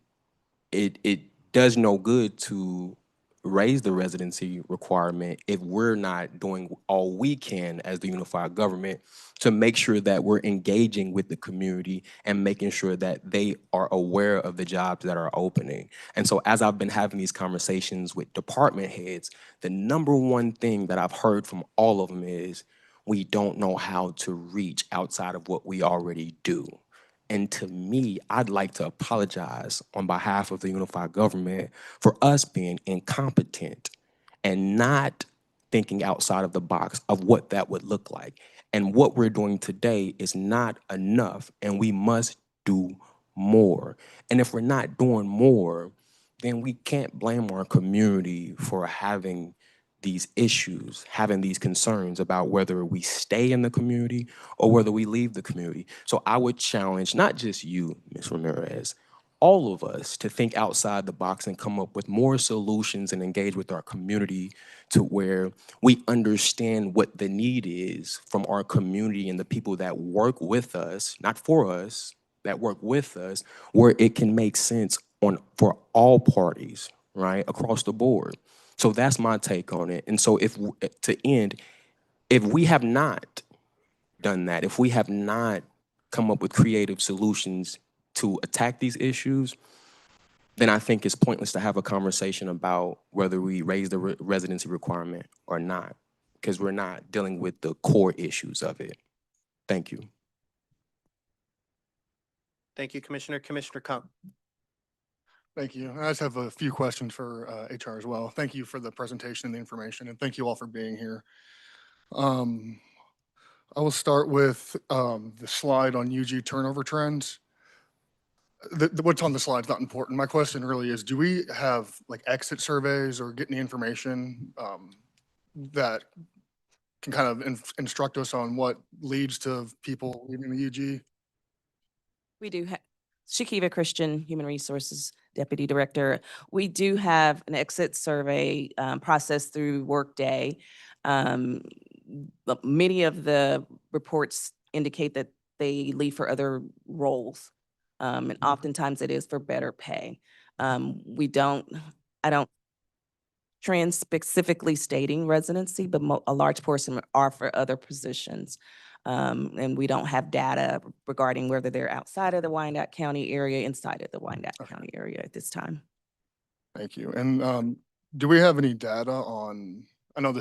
it does no good to raise the residency requirement if we're not doing all we can as the unified government to make sure that we're engaging with the community and making sure that they are aware of the jobs that are opening. And so as I've been having these conversations with department heads, the number one thing that I've heard from all of them is we don't know how to reach outside of what we already do. And to me, I'd like to apologize on behalf of the unified government for us being incompetent and not thinking outside of the box of what that would look like. And what we're doing today is not enough, and we must do more. And if we're not doing more, then we can't blame our community for having these issues, having these concerns about whether we stay in the community or whether we leave the community. So I would challenge not just you, Ms. Ramirez, all of us to think outside the box and come up with more solutions and engage with our community to where we understand what the need is from our community and the people that work with us, not for us, that work with us, where it can make sense for all parties, right, across the board. So that's my take on it. And so if we have not done that, if we have not come up with creative solutions to attack these issues, then I think it's pointless to have a conversation about whether we raise the residency requirement or not, because we're not dealing with the core issues of it. Thank you. Thank you, Commissioner. Commissioner Kump. Thank you. I just have a few questions for HR as well. Thank you for the presentation and the information, and thank you all for being here. I will start with the slide on UG turnover trends. What's on the slide is not important. My question really is, do we have like exit surveys or get any information that can kind of instruct us on what leads to people leaving the UG? We do have, Shakiva Christian, Human Resources Deputy Director. We do have an exit survey process through Workday. But many of the reports indicate that they leave for other roles. And oftentimes it is for better pay. I don't trend specifically stating residency, but a large portion are for other positions. And we don't have data regarding whether they're outside of the Wyandotte County area, inside of the Wyandotte County area at this time. Thank you. And do we have any data on, I know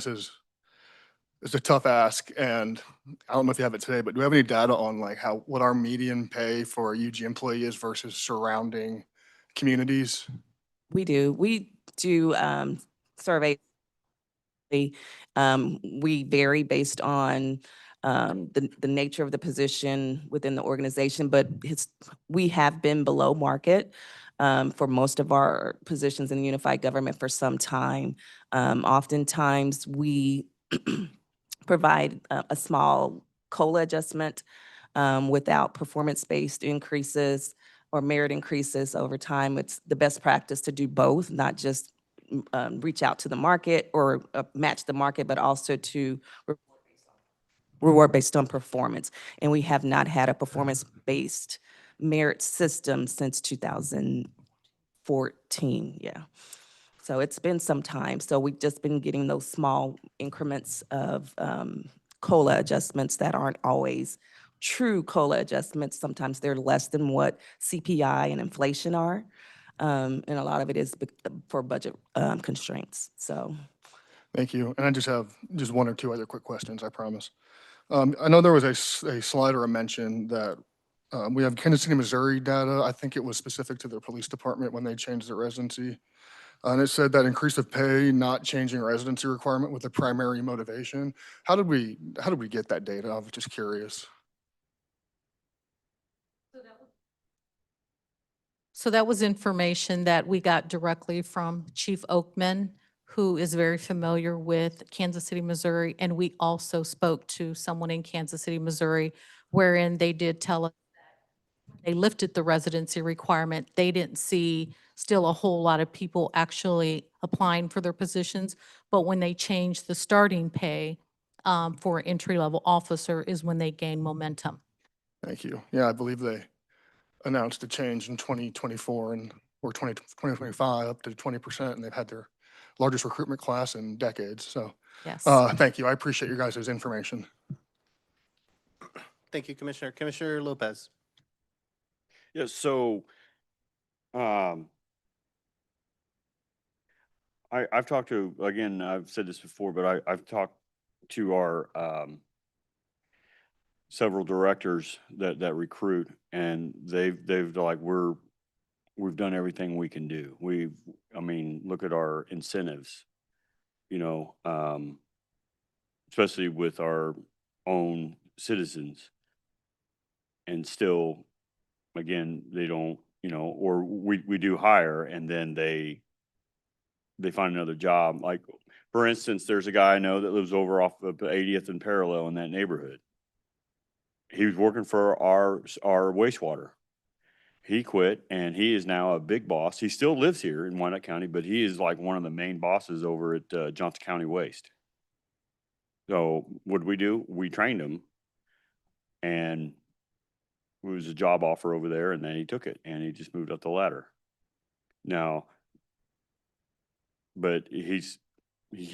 it's a tough ask, and I don't know if you have it today, but do we have any data on like what our median pay for a UG employee is versus surrounding communities? We do. We do surveys. We vary based on the nature of the position within the organization, but we have been below market for most of our positions in the unified government for some time. Oftentimes, we provide a small COLA adjustment without performance-based increases or merit increases over time. It's the best practice to do both, not just reach out to the market or match the market, but also to reward based on performance. And we have not had a performance-based merit system since 2014, yeah. So it's been some time. So we've just been getting those small increments of COLA adjustments that aren't always true COLA adjustments. Sometimes they're less than what CPI and inflation are. And a lot of it is for budget constraints, so. Thank you. And I just have just one or two other quick questions, I promise. I know there was a slide or a mention that we have Kansas City, Missouri data. I think it was specific to their police department when they changed their residency. And it said that increase of pay, not changing residency requirement with the primary motivation. How did we get that data? I was just curious. So that was information that we got directly from Chief Oakman, who is very familiar with Kansas City, Missouri. And we also spoke to someone in Kansas City, Missouri, wherein they did tell us that they lifted the residency requirement. They didn't see still a whole lot of people actually applying for their positions. But when they changed the starting pay for an entry-level officer is when they gained momentum. Thank you. Yeah, I believe they announced a change in 2024 or 2025 up to 20%, and they've had their largest recruitment class in decades. So Yes. thank you. I appreciate your guys' information. Thank you, Commissioner. Commissioner Lopez. Yeah, so, I've talked to, again, I've said this before, but I've talked to our, several directors that recruit, and they've like, we've done everything we can do. I mean, look at our incentives, you know, especially with our own citizens. And still, again, they don't, you know, or we do hire and then they find another job. Like, for instance, there's a guy I know that lives over off of 80th and Parallel in that neighborhood. He was working for our wastewater. He quit and he is now a big boss. He still lives here in Wyandotte County, but he is like one of the main bosses over at Johnson County Waste. So what did we do? We trained him, and it was a job offer over there, and then he took it and he just moved up the ladder. Now, but he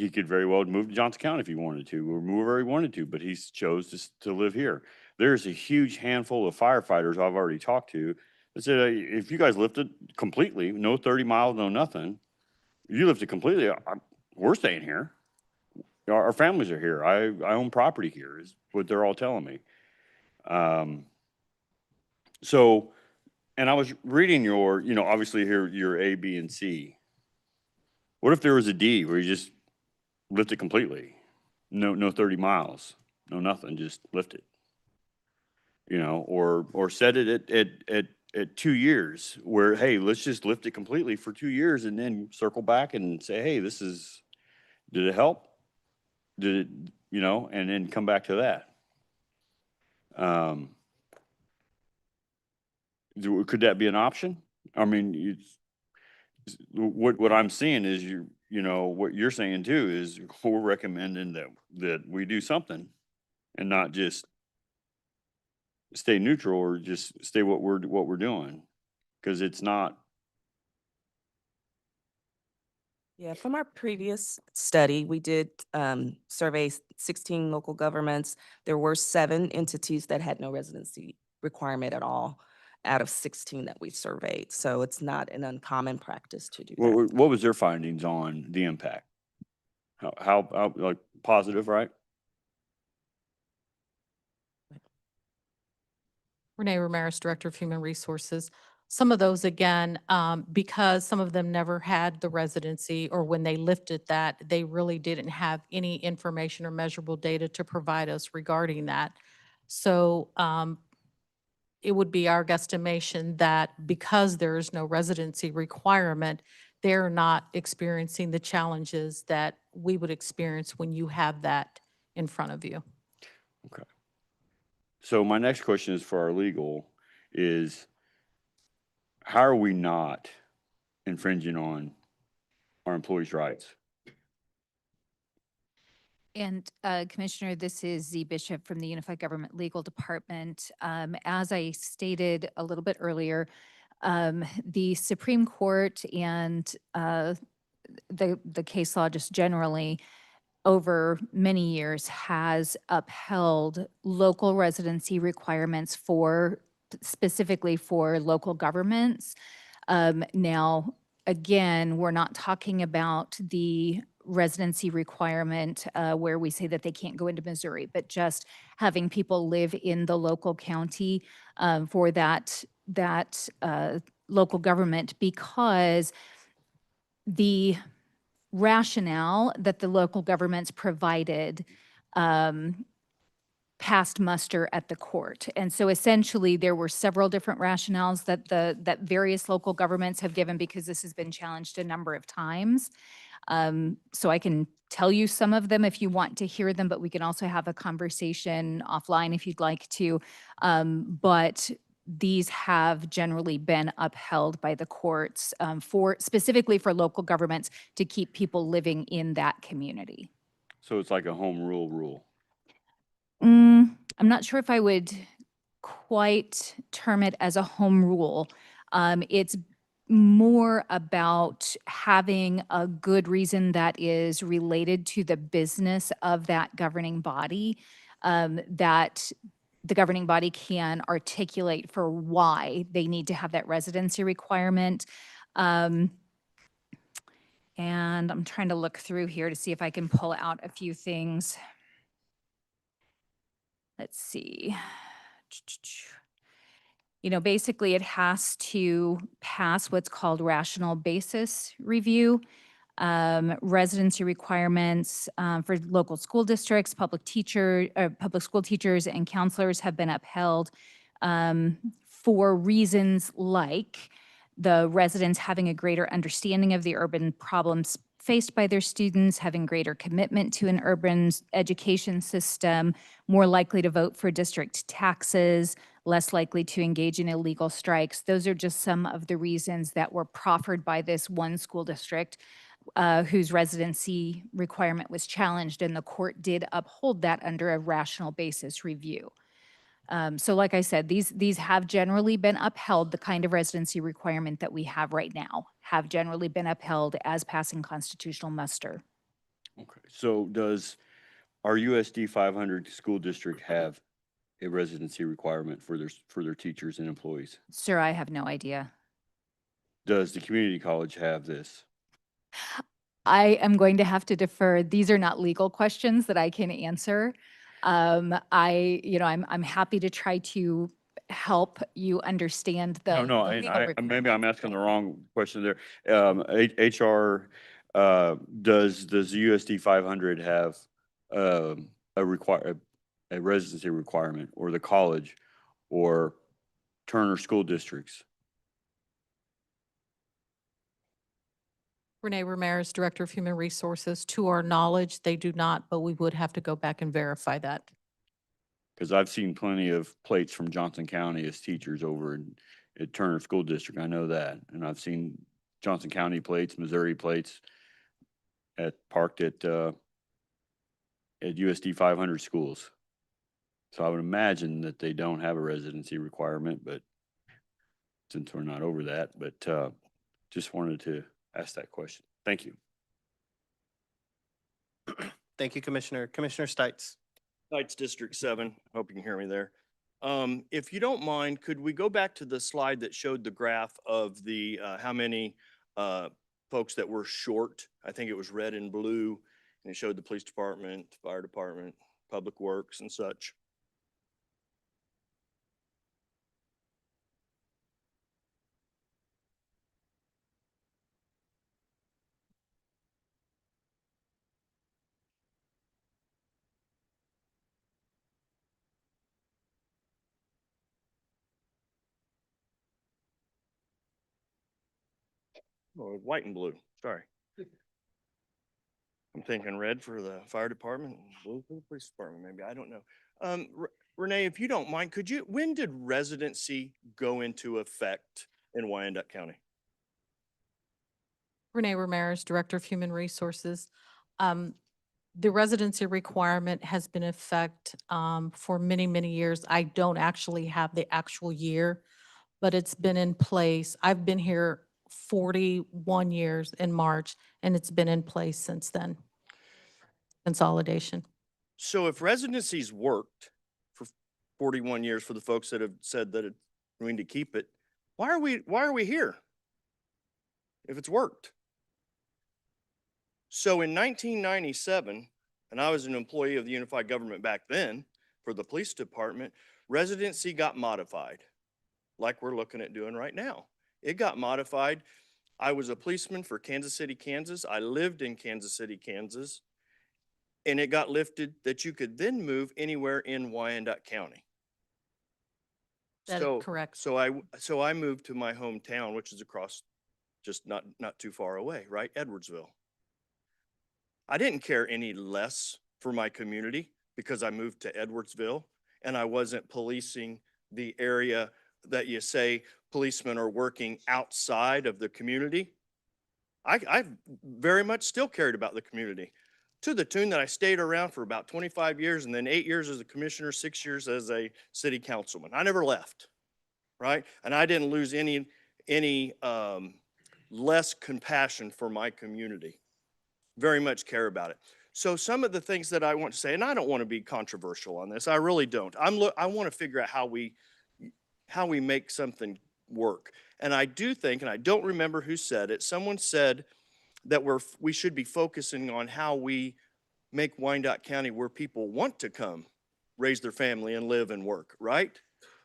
could very well move to Johnson County if he wanted to, or move where he wanted to, but he chose to live here. There's a huge handful of firefighters I've already talked to that said, if you guys lift it completely, no 30 miles, no nothing, you lift it completely, we're staying here. Our families are here. I own property here, is what they're all telling me. So, and I was reading your, you know, obviously here, your A, B, and C. What if there was a D where you just lift it completely? No 30 miles, no nothing, just lift it. You know, or set it at 2 years where, hey, let's just lift it completely for 2 years and then circle back and say, hey, did it help? Did it, you know, and then come back to that. Could that be an option? I mean, what I'm seeing is you know, what you're saying too is we're recommending that we do something and not just stay neutral or just stay what we're doing, because it's not. Yeah, from our previous study, we did survey 16 local governments. There were 7 entities that had no residency requirement at all out of 16 that we surveyed. So it's not an uncommon practice to do that. What was their findings on the impact? How like positive, right? Renee Ramirez, Director of Human Resources. Some of those, again, because some of them never had the residency, or when they lifted that, they really didn't have any information or measurable data to provide us regarding that. So it would be our guesstimation that because there is no residency requirement, they're not experiencing the challenges that we would experience when you have that in front of you. Okay. So my next question is for our legal is, how are we not infringing on our employees' rights. And Commissioner, this is Z Bishop from the Unified Government Legal Department. As I stated a little bit earlier, the Supreme Court and the case law just generally over many years has upheld local residency requirements for specifically for local governments. Now, again, we're not talking about the residency requirement where we say that they can't go into Missouri, but just having people live in the local county for that local government, because the rationale that the local governments provided passed muster at the court. And so essentially there were several different rationales that various local governments have given, because this has been challenged a number of times. So I can tell you some of them if you want to hear them, but we can also have a conversation offline if you'd like to. But these have generally been upheld by the courts specifically for local governments to keep people living in that community. So it's like a home rule. I'm not sure if I would quite term it as a home rule. It's more about having a good reason that is related to the business of that governing body, that the governing body can articulate for why they need to have that residency requirement. And I'm trying to look through here to see if I can pull out a few things. Let's see. You know, basically it has to pass what's called rational basis review. Residency requirements for local school districts, public school teachers and counselors have been upheld for reasons like the residents having a greater understanding of the urban problems faced by their students, having greater commitment to an urban education system, more likely to vote for district taxes, less likely to engage in illegal strikes. Those are just some of the reasons that were proffered by this one school district whose residency requirement was challenged, and the court did uphold that under a rational basis review. So like I said, these have generally been upheld. The kind of residency requirement that we have right now have generally been upheld as passing constitutional muster. Okay. So does our USD 500 school district have a residency requirement for their teachers and employees? Sir, I have no idea. Does the community college have this? I am going to have to defer. These are not legal questions that I can answer. I'm happy to try to help you understand the No, the legal maybe I'm requirements. asking the wrong question there. HR, does the USD 500 have a residency requirement, or the college or Turner school districts? Renee Ramirez, Director of Human Resources. To our knowledge, they do not, but we would have to go back and verify that. Because I've seen plenty of plates from Johnson County as teachers over at Turner School District. I know that. And I've seen Johnson County plates, Missouri plates parked at USD 500 schools. So I would imagine that they don't have a residency requirement, but since we're not over that, but just wanted to ask that question. Thank you. Thank you, Commissioner. Commissioner Stites. Heights District 7, hope you can hear me there. If you don't mind, could we go back to the slide that showed the graph of the, how many folks that were short? I think it was red and blue, and it showed the police department, fire department, public works and such. Oh, white and blue, sorry. I'm thinking red for the fire department, and blue for the police department, maybe, I don't know. Renee, if you don't mind, when did residency go into effect in Wyandotte County? Renee Ramirez, Director of Human Resources. The residency requirement has been in effect for many, many years. I don't actually have the actual year, but it's been in place. I've been here 41 years in March, and it's been in place since then. Consolidation. So if residency's worked for 41 years for the folks that have said that it's going to keep it, why are we here? If it's worked. So in 1997, and I was an employee of the unified government back then for the police department, residency got modified like we're looking at doing right now. It got modified. I was a policeman for Kansas City, Kansas. I lived in Kansas City, Kansas. And it got lifted that you could then move anywhere in Wyandotte County. That is correct. So I moved to my hometown, which is across, just not too far away, right? Edwardsville. I didn't care any less for my community because I moved to Edwardsville and I wasn't policing the area that you say policemen are working outside of the community. I very much still cared about the community, to the tune that I stayed around for about 25 years and then 8 years as a commissioner, 6 years as a city councilman. I never left, right? And I didn't lose any less compassion for my community. Very much care about it. So some of the things that I want to say, and I don't want to be controversial on this, I really don't. I want to figure out how we make something work. And I do think, and I don't remember who said it, someone said that we should be focusing on how we make Wyandotte County where people want to come raise their family and live and work, right?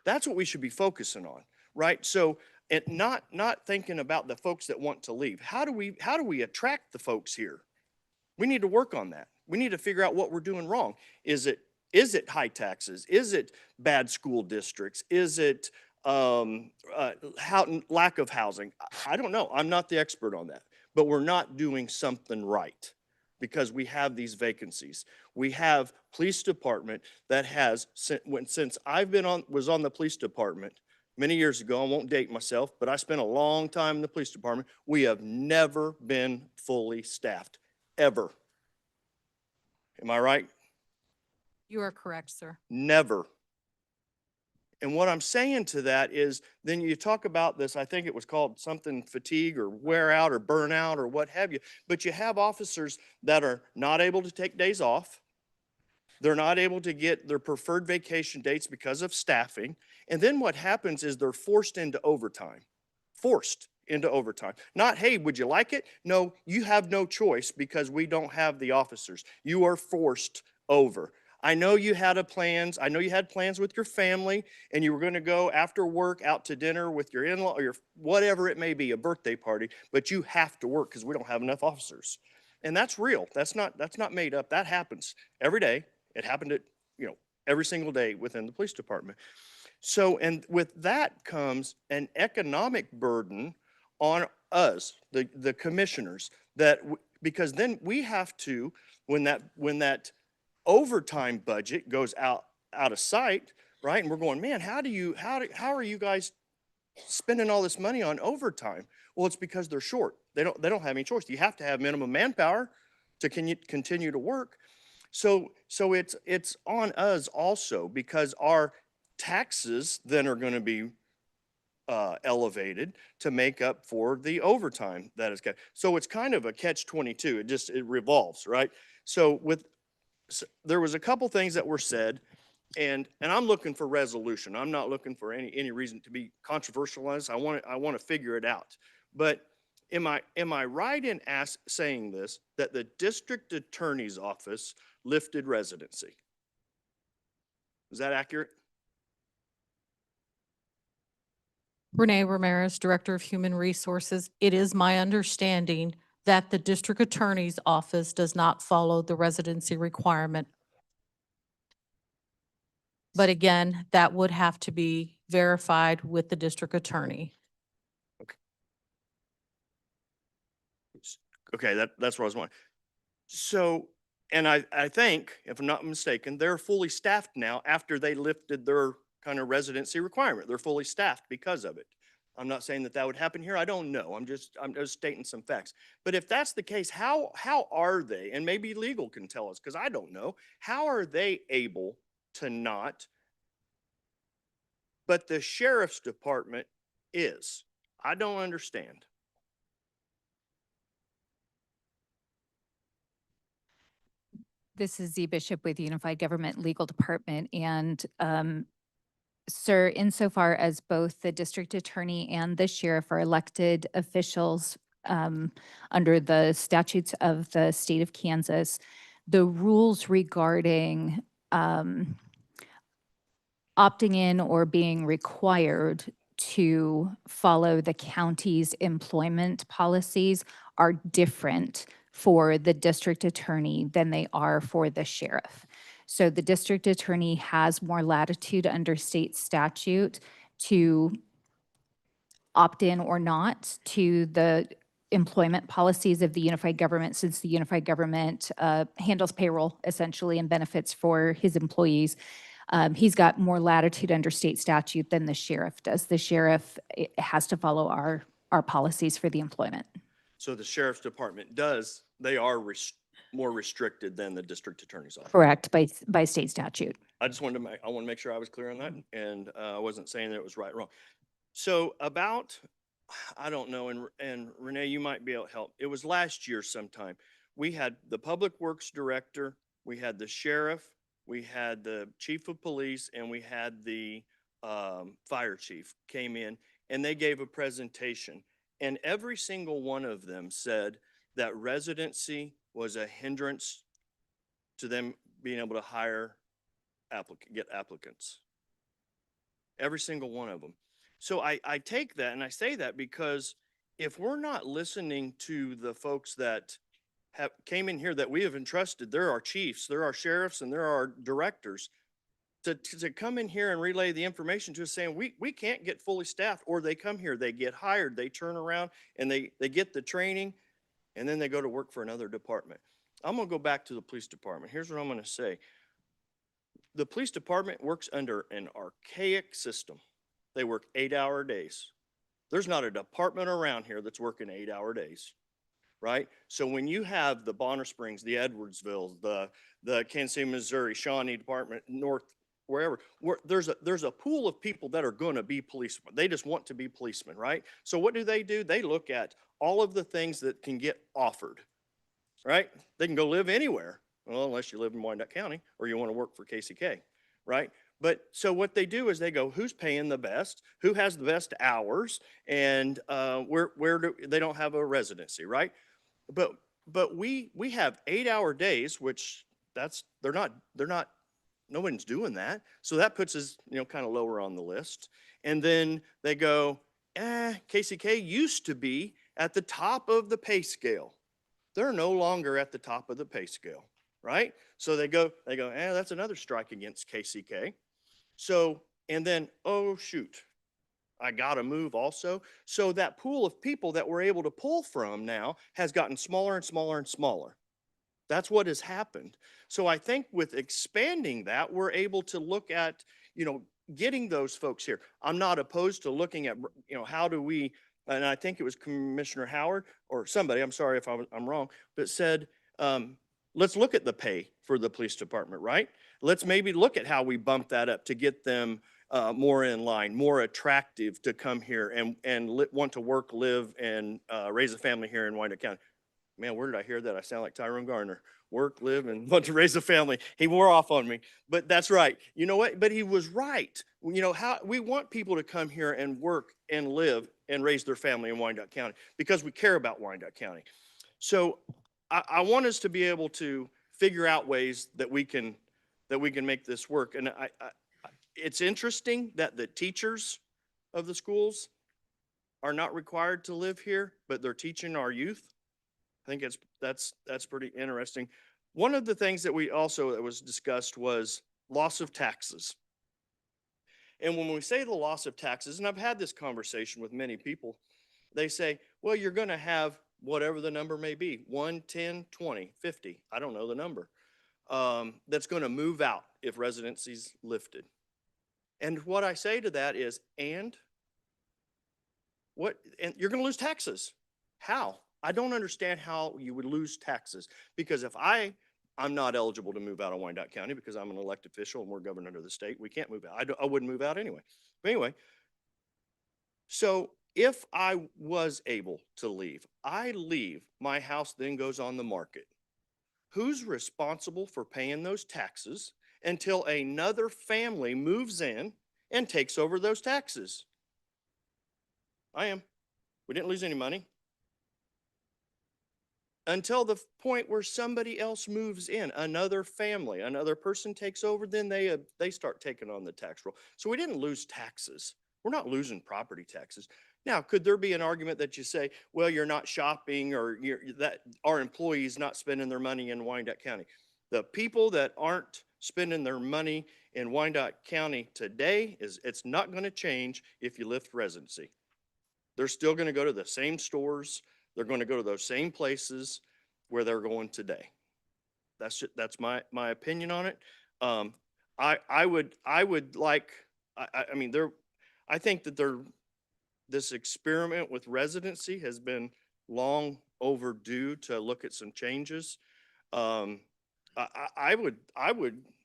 That's what we should be focusing on, right? So, and not thinking about the folks that want to leave. How do we attract the folks here? We need to work on that. We need to figure out what we're doing wrong. Is it high taxes? Is it bad school districts? Is it lack of housing? I don't know. I'm not the expert on that, but we're not doing something right because we have these vacancies. We have police department that has, since I've was on the police department many years ago, I won't date myself, but I spent a long time in the police department. We have never been fully staffed, ever. Am I right? You are correct, sir. Never. And what I'm saying to that is, then you talk about this, I think it was called something fatigue or wear out or burnout or what have you, but you have officers that are not able to take days off. They're not able to get their preferred vacation dates because of staffing. And then what happens is they're forced into overtime. Forced into overtime. Not, hey, would you like it? No, you have no choice because we don't have the officers. You are forced over. I know you had plans. I know you had plans with your family and you were going to go after work out to dinner with your in-law or your whatever it may be, a birthday party, but you have to work because we don't have enough officers. And that's real. That's not made up. That happens every day. It happened at, every single day within the police department. So, and with that comes an economic burden on us, the commissioners, because then we have to, when that overtime budget goes out of sight, right? And we're going, man, how are you guys spending all this money on overtime? Well, it's because they're short. They don't have any choice. You have to have minimum manpower to continue to work. So it's on us also because our taxes then are going to be elevated to make up for the overtime that is got. So it's kind of a catch-22. It revolves, right? So there was a couple things that were said, and I'm looking for resolution. I'm not looking for any reason to be controversial on this. I want to figure it out. But am I right in saying this, that the district attorney's office lifted residency? Is that accurate? Renee Ramirez, Director of Human Resources. It is my understanding that the district attorney's office does not follow the residency requirement. But again, that would have to be verified with the district attorney. Okay, that's what I was wondering. So, and I think, if I'm not mistaken, they're fully staffed now after they lifted their kind of residency requirement. They're fully staffed because of it. I'm not saying that that would happen here. I don't know. I'm just stating some facts. But if that's the case, how are they, and maybe legal can tell us, because I don't know, how are they able to not, but the sheriff's department is? I don't understand. This is Z Bishop with Unified Government Legal Department. And sir, insofar as both the district attorney and the sheriff are elected officials under the statutes of the state of Kansas, the rules regarding opting in or being required to follow the county's employment policies are different for the district attorney than they are for the sheriff. So the district attorney has more latitude under state statute to opt in or not to the employment policies of the unified government, since the unified government handles payroll essentially and benefits for his employees. He's got more latitude under state statute than the sheriff does. The sheriff has to follow our policies for the employment. So the sheriff's department does, they are more restricted than the district attorney's office. Correct, by state statute. I just wanted to I want to make sure I was clear on that, and I wasn't saying that it was right or wrong. So about, I don't know, and Renee, you might be able to help. It was last year sometime. We had the public works director, we had the sheriff, we had the chief of police, and we had the fire chief came in, and they gave a presentation. And every single one of them said that residency was a hindrance to them being able to hire get applicants. Every single one of them. So I take that and I say that because if we're not listening to the folks that came in here that we have entrusted, there are chiefs, there are sheriffs, and there are directors, to come in here and relay the information to us saying we can't get fully staffed, or they come here, they get hired, they turn around and they get the training, and then they go to work for another department. I'm gonna go back to the police department. Here's what I'm gonna say. The police department works under an archaic system. They work 8-hour days. There's not a department around here that's working 8-hour days, right? So when you have the Bonner Springs, the Edwardsville, the Kansas City, Missouri, Shawnee Department, North, wherever, there's a pool of people that are going to be policemen. They just want to be policemen, right? So what do? They look at all of the things that can get offered, right? They can go live anywhere. Well, unless you live in Wyandotte County or you want to work for KCK, right? But so what they do is they go, who's paying the best, who has the best hours, and they don't have a residency, right? But we have 8-hour days, which they're not, nobody's doing that. So that puts us, kind of lower on the list. And then they go, KCK used to be at the top of the pay scale. They're no longer at the top of the pay scale, right? So they go, that's another strike against KCK. So, and then, oh shoot, I gotta move also. So that pool of people that we're able to pull from now has gotten smaller and smaller and smaller. That's what has happened. So I think with expanding that, we're able to look at, getting those folks here. I'm not opposed to looking at, how do we, and I think it was Commissioner Howard or somebody, I'm sorry if I'm wrong, but said, let's look at the pay for the police department, right? Let's maybe look at how we bump that up to get them more in line, more attractive to come here and want to work, live, and raise a family here in Wyandotte County. Man, where did I hear that? I sound like Tyrone Garner. Work, live, and want to raise a family. He wore off on me, but that's right. You know what? But he was right. How we want people to come here and work and live and raise their family in Wyandotte County because we care about Wyandotte County. So I want us to be able to figure out ways that we can make this work. And it's interesting that the teachers of the schools are not required to live here, but they're teaching our youth. I think that's pretty interesting. One of the things that that was discussed was loss of taxes. And when we say the loss of taxes, and I've had this conversation with many people, they say, well, you're going to have whatever the number may be, 1, 10, 20, 50, I don't know the number, that's going to move out if residency's lifted. And what I say to that is, and What, and you're gonna lose taxes. How? I don't understand how you would lose taxes, because if I'm not eligible to move out of Wyandotte County because I'm an elected official and we're governed under the state. We can't move out. I wouldn't move out anyway. But anyway, so if I was able to leave, I leave, my house then goes on the market. Who's responsible for paying those taxes until another family moves in and takes over those taxes? I am. We didn't lose any money. Until the point where somebody else moves in, another family, another person takes over, then they start taking on the tax roll. So we didn't lose taxes. We're not losing property taxes. Now, could there be an argument that you say, well, you're not shopping, or that our employees not spending their money in Wyandotte County? The people that aren't spending their money in Wyandotte County today, it's not going to change if you lift residency. They're still going to go to the same stores. They're going to go to those same places where they're going today. That's my opinion on it. I would like, I mean, I think that this experiment with residency has been long overdue to look at some changes. I would,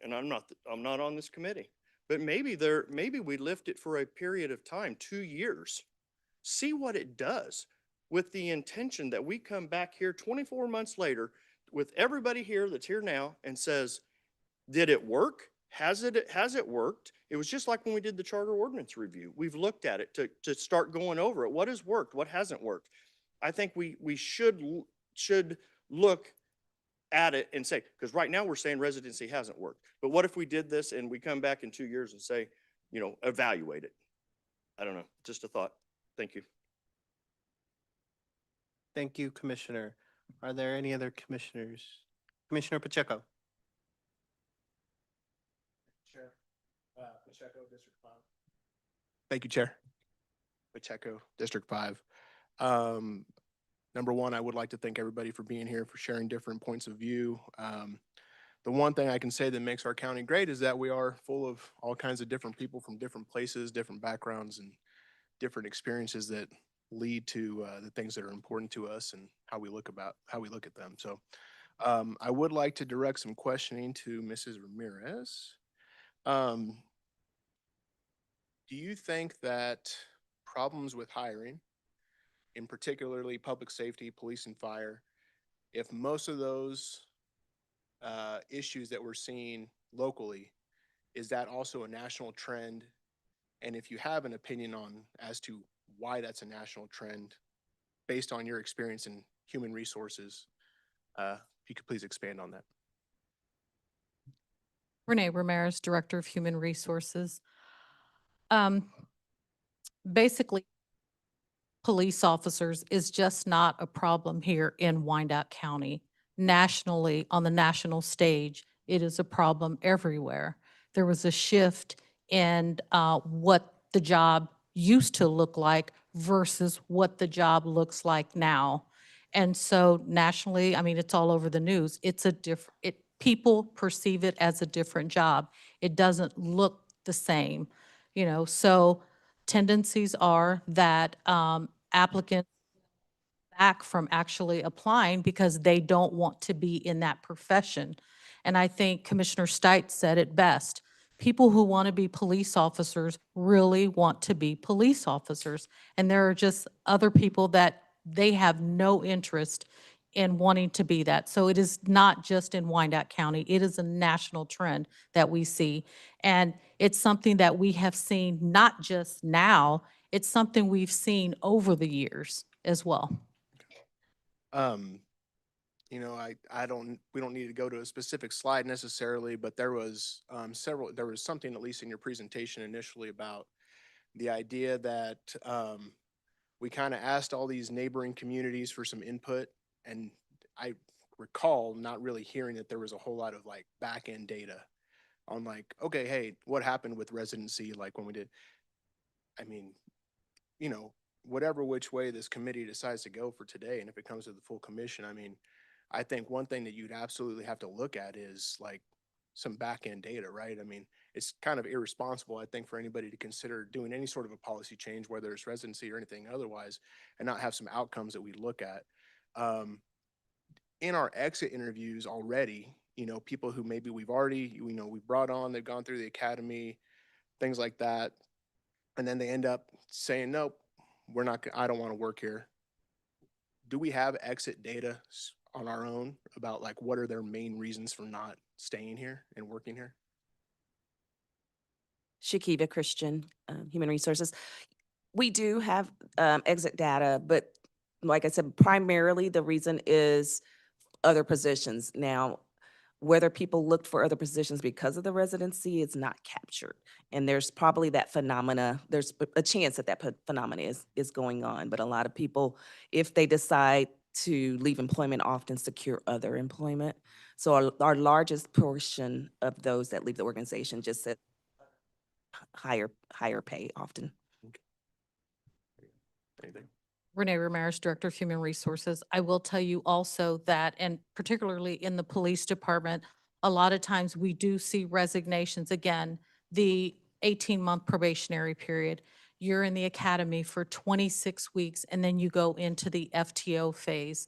and I'm not on this committee, but maybe we lift it for a period of time, 2 years. See what it does, with the intention that we come back here 24 months later with everybody here that's here now and says, did it work? Has it worked? It was just like when we did the charter ordinance review. We've looked at it to start going over it. What has worked? What hasn't worked? I think we should look at it and say, because right now we're saying residency hasn't worked. But what if we did this and we come back in 2 years and say, evaluate it? I don't know. Just a thought. Thank you. Thank you, Commissioner. Are there any other commissioners? Commissioner Pacheco. Chair, Pacheco, District 5. Thank you, Chair. Pacheco, District 5. Number one, I would like to thank everybody for being here, for sharing different points of view. The one thing I can say that makes our county great is that we are full of all kinds of different people from different places, different backgrounds, and different experiences that lead to the things that are important to us and how we look at them. So I would like to direct some questioning to Mrs. Ramirez. Do you think that problems with hiring, in particularly public safety, police and fire, if most of those issues that we're seeing locally, is that also a national trend? And if you have an opinion as to why that's a national trend, based on your experience in human resources, if you could please expand on that. Renee Ramirez, Director of Human Resources. Basically, police officers is just not a problem here in Wyandotte County. Nationally, on the national stage, it is a problem everywhere. There was a shift in what the job used to look like versus what the job looks like now. And so nationally, I mean, it's all over the news. It's a different, people perceive it as a different job. It doesn't look the same, so tendencies are that applicants back from actually applying because they don't want to be in that profession. And I think Commissioner Stites said it best. People who want to be police officers really want to be police officers. And there are just other people that they have no interest in wanting to be that. So it is not just in Wyandotte County. It is a national trend that we see. And it's something that we have seen not just now, it's something we've seen over the years as well. We don't need to go to a specific slide necessarily, but there was there was something, at least in your presentation initially, about the idea that we kind of asked all these neighboring communities for some input. And I recall not really hearing that there was a whole lot of back end data on okay, hey, what happened with residency? When we did, I mean, whatever which way this committee decides to go for today, and if it comes to the full commission, I mean, I think one thing that you'd absolutely have to look at is some back end data, right? I mean, it's kind of irresponsible, I think, for anybody to consider doing any sort of a policy change, whether it's residency or anything otherwise, and not have some outcomes that we look at. In our exit interviews already, people who maybe we've already, we brought on, they've gone through the academy, things like that, and then they end up saying, nope, I don't want to work here. Do we have exit data on our own about like what are their main reasons for not staying here and working here? Shakiva Christian, Human Resources. We do have exit data, but like I said, primarily the reason is other positions. Now, whether people looked for other positions because of the residency is not captured. And there's probably that phenomena, there's a chance that phenomena is going on. But a lot of people, if they decide to leave employment, often secure other employment. So our largest portion of those that leave the organization just said higher pay often. Anything? Renee Ramirez, Director of Human Resources. I will tell you also that, and particularly in the police department, a lot of times we do see resignations. Again, the 18-month probationary period. You're in the academy for 26 weeks, and then you go into the FTO phase.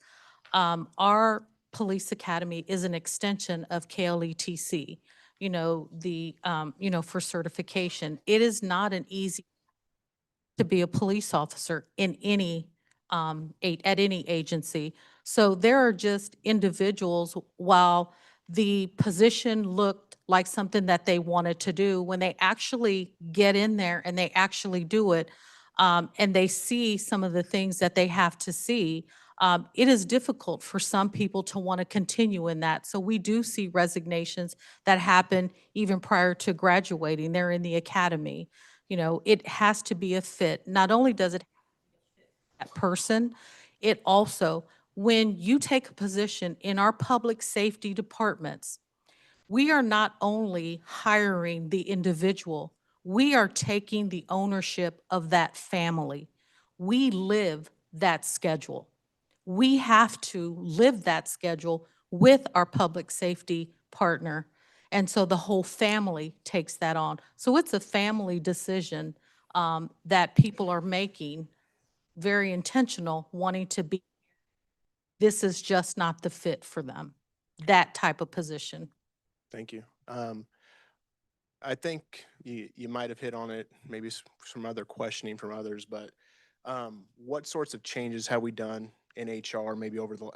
Our police academy is an extension of KLETC, for certification. It is not an easy to be a police officer in any at any agency. So there are just individuals, while the position looked like something that they wanted to do, when they actually get in there and they actually do it, and they see some of the things that they have to see, it is difficult for some people to want to continue in that. So we do see resignations that happen even prior to graduating. They're in the academy. It has to be a fit. Not only does it that person, it also, when you take a position in our public safety departments, we are not only hiring the individual, we are taking the ownership of that family. We live that schedule. We have to live that schedule with our public safety partner. And so the whole family takes that on. So it's a family decision that people are making, very intentional, wanting to be. This is just not the fit for them, that type of position. Thank you. I think you might have hit on it, maybe some other questioning from others, but what sorts of changes have we done in HR maybe over the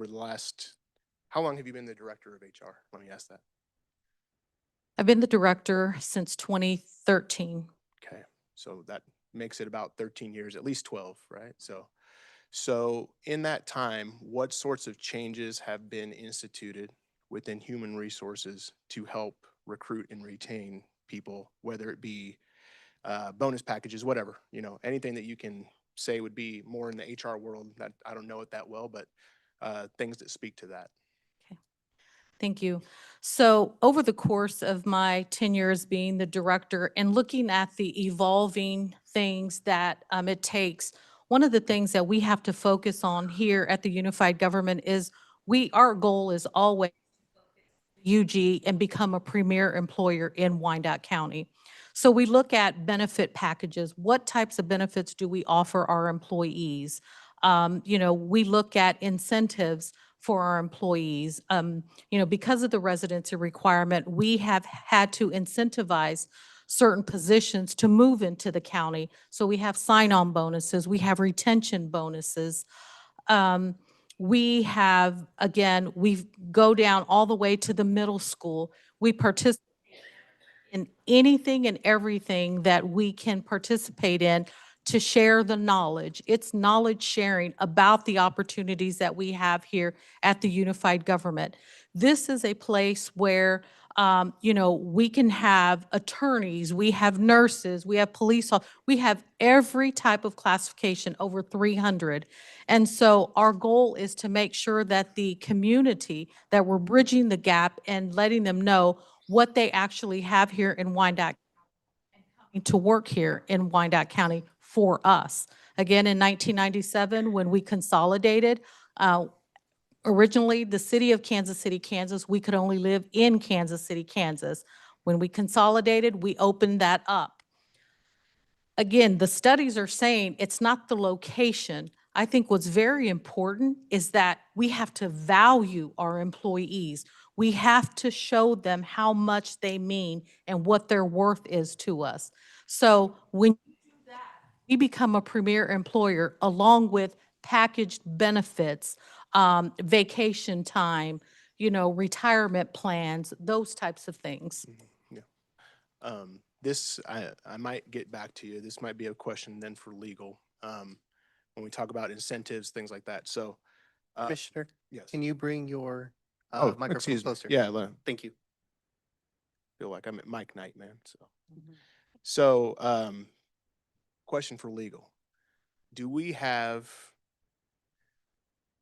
last, how long have you been the director of HR? Let me ask that. I've been the director since 2013. Okay, so that makes it about 13 years, at least 12, right? So in that time, what sorts of changes have been instituted within human resources to help recruit and retain people, whether it be bonus packages, whatever, anything that you can say would be more in the HR world? That I don't know it that well, but things that speak to that. Thank you. So over the course of my tenure as being the director and looking at the evolving things that it takes, one of the things that we have to focus on here at the Unified Government is our goal is always UG and become a premier employer in Wyandotte County. So we look at benefit packages. What types of benefits do we offer our employees? We look at incentives for our employees. Because of the residency requirement, we have had to incentivize certain positions to move into the county. So we have sign-on bonuses, we have retention bonuses. We have, again, we go down all the way to the middle school. We participate in anything and everything that we can participate in to share the knowledge. It's knowledge sharing about the opportunities that we have here at the Unified Government. This is a place where we can have attorneys, we have nurses, we have police, we have every type of classification, over 300. And so our goal is to make sure that the community, that we're bridging the gap and letting them know what they actually have here in Wyandotte to work here in Wyandotte County for us. Again, in 1997, when we consolidated, Originally, the city of Kansas City, Kansas, we could only live in Kansas City, Kansas. When we consolidated, we opened that up. Again, the studies are saying it's not the location. I think what's very important is that we have to value our employees. We have to show them how much they mean and what their worth is to us. So when you do that, we become a premier employer along with packaged benefits, vacation time, retirement plans, those types of things. Yeah. This, I might get back to you. This might be a question then for legal. When we talk about incentives, things like that. So, Commissioner, yes. can you bring your Oh, microphone excuse me. closer? Yeah, Thank you. feel like I'm at Mike Night, man. So, question for legal. Do we have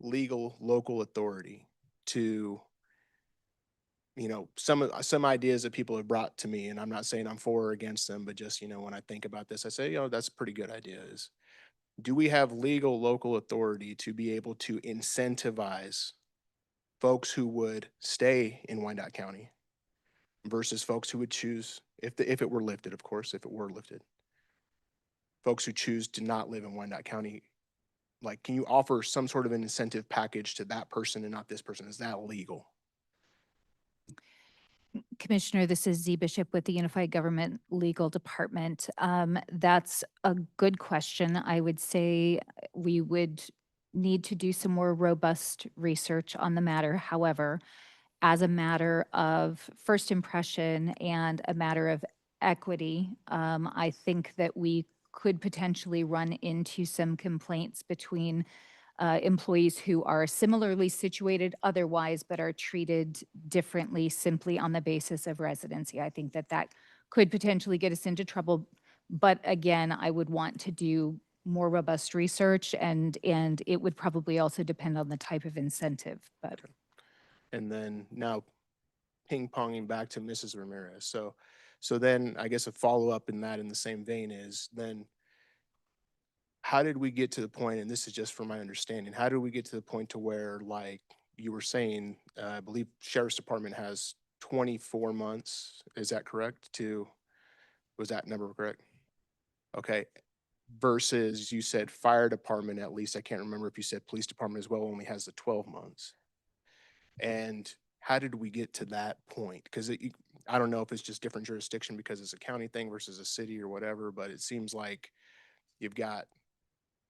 legal local authority to, some ideas that people have brought to me, and I'm not saying I'm for or against them, but just, when I think about this, I say, that's a pretty good idea is, do we have legal local authority to be able to incentivize folks who would stay in Wyandotte County versus folks who would choose, if it were lifted, of course, if it were lifted, folks who choose to not live in Wyandotte County? Like, can you offer some sort of an incentive package to that person and not this person? Is that legal? Commissioner, this is Z Bishop with the Unified Government Legal Department. That's a good question. I would say we would need to do some more robust research on the matter. However, as a matter of first impression and a matter of equity, I think that we could potentially run into some complaints between employees who are similarly situated otherwise, but are treated differently simply on the basis of residency. I think that that could potentially get us into trouble. But again, I would want to do more robust research, and it would probably also depend on the type of incentive. But And then now ping ponging back to Mrs. Ramirez. So then I guess a follow up in the same vein is then how did we get to the point, and this is just from my understanding, how did we get to the point to where, like you were saying, I believe Sheriff's Department has 24 months, is that correct? Was that number correct? Okay. Versus you said Fire Department, at least, I can't remember if you said Police Department as well, only has the 12 months. And how did we get to that point? Because I don't know if it's just different jurisdiction because it's a county thing versus a city or whatever, but it seems like you've got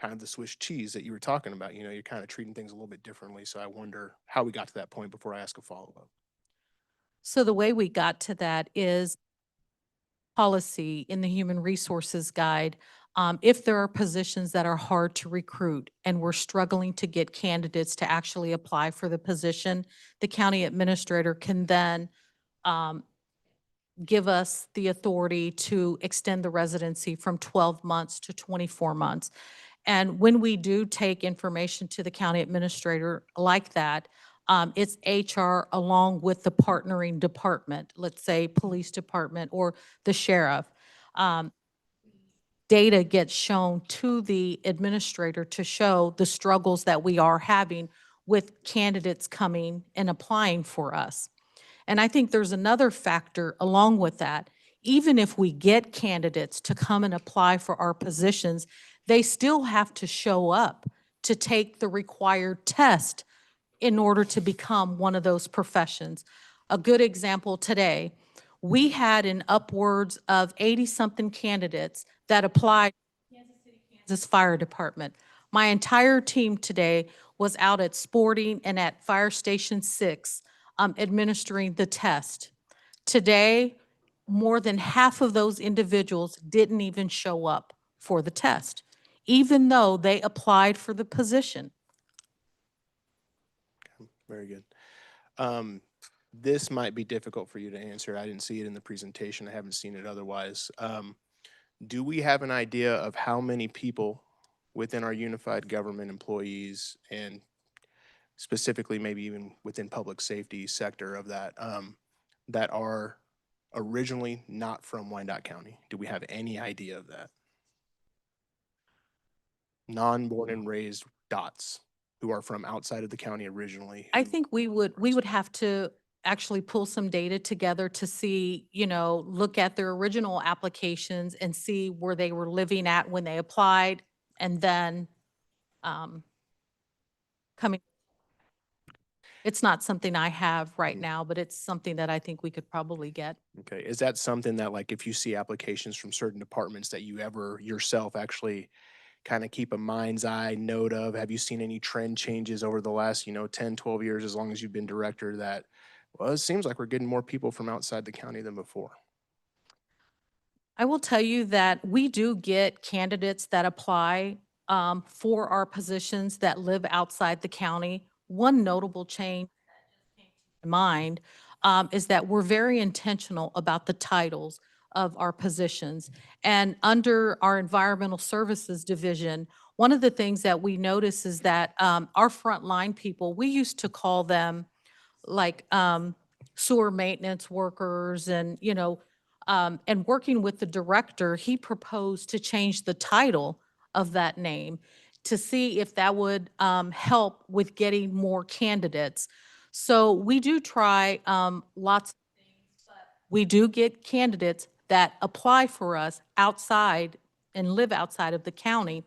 kind of the Swiss cheese that you were talking about. You're kind of treating things a little bit differently. So I wonder how we got to that point before I ask a follow-up. So the way we got to that is policy in the Human Resources Guide. If there are positions that are hard to recruit and we're struggling to get candidates to actually apply for the position, the county administrator can then give us the authority to extend the residency from 12 months to 24 months. And when we do take information to the county administrator like that, it's HR along with the partnering department, let's say police department or the sheriff. Data gets shown to the administrator to show the struggles that we are having with candidates coming and applying for us. And I think there's another factor along with that. Even if we get candidates to come and apply for our positions, they still have to show up to take the required test in order to become one of those professions. A good example today, we had an upwards of 80-something candidates that applied to Kansas City, Kansas Fire Department. My entire team today was out at Sporting and at Fire Station 6 administering the test. Today, more than half of those individuals didn't even show up for the test, even though they applied for the position. Very good. This might be difficult for you to answer. I didn't see it in the presentation. I haven't seen it otherwise. Do we have an idea of how many people within our unified government employees, and specifically maybe even within public safety sector of that, that are originally not from Wyandotte County? Do we have any idea of that? Non-born and raised dots. who are from outside of the county originally? I who- think we would have to actually pull some data together to see, look at their original applications and see where they were living at when they applied, and then coming. It's not something I have right now, but it's something that I think we could probably get. Okay, is that something that like if you see applications from certain departments that you ever yourself actually kind of keep a mind's eye note of? Have you seen any trend changes over the last, 10, 12 years, as long as you've been director that, well, it seems like we're getting more people from outside the county than before? I will tell you that we do get candidates that apply for our positions that live outside the county. One notable change in mind is that we're very intentional about the titles of our positions. And under our Environmental Services Division, one of the things that we notice is that our frontline people, we used to call them like sewer maintenance workers and working with the director, he proposed to change the title of that name to see if that would help with getting more candidates. So we do try lots of things, but we do get candidates that apply for us outside and live outside of the county.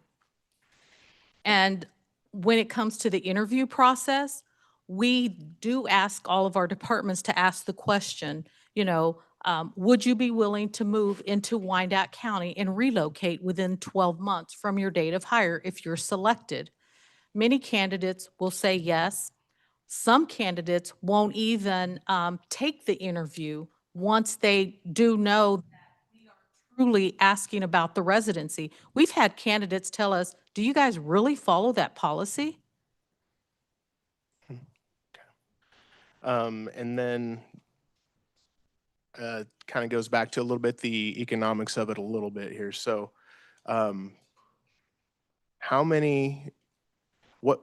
And when it comes to the interview process, we do ask all of our departments to ask the question, would you be willing to move into Wyandotte County and relocate within 12 months from your date of hire if you're selected? Many candidates will say yes. Some candidates won't even take the interview once they do know truly asking about the residency. We've had candidates tell us, do you guys really follow that policy? And then kind of goes back to a little bit the economics of it a little bit here. So how many, what,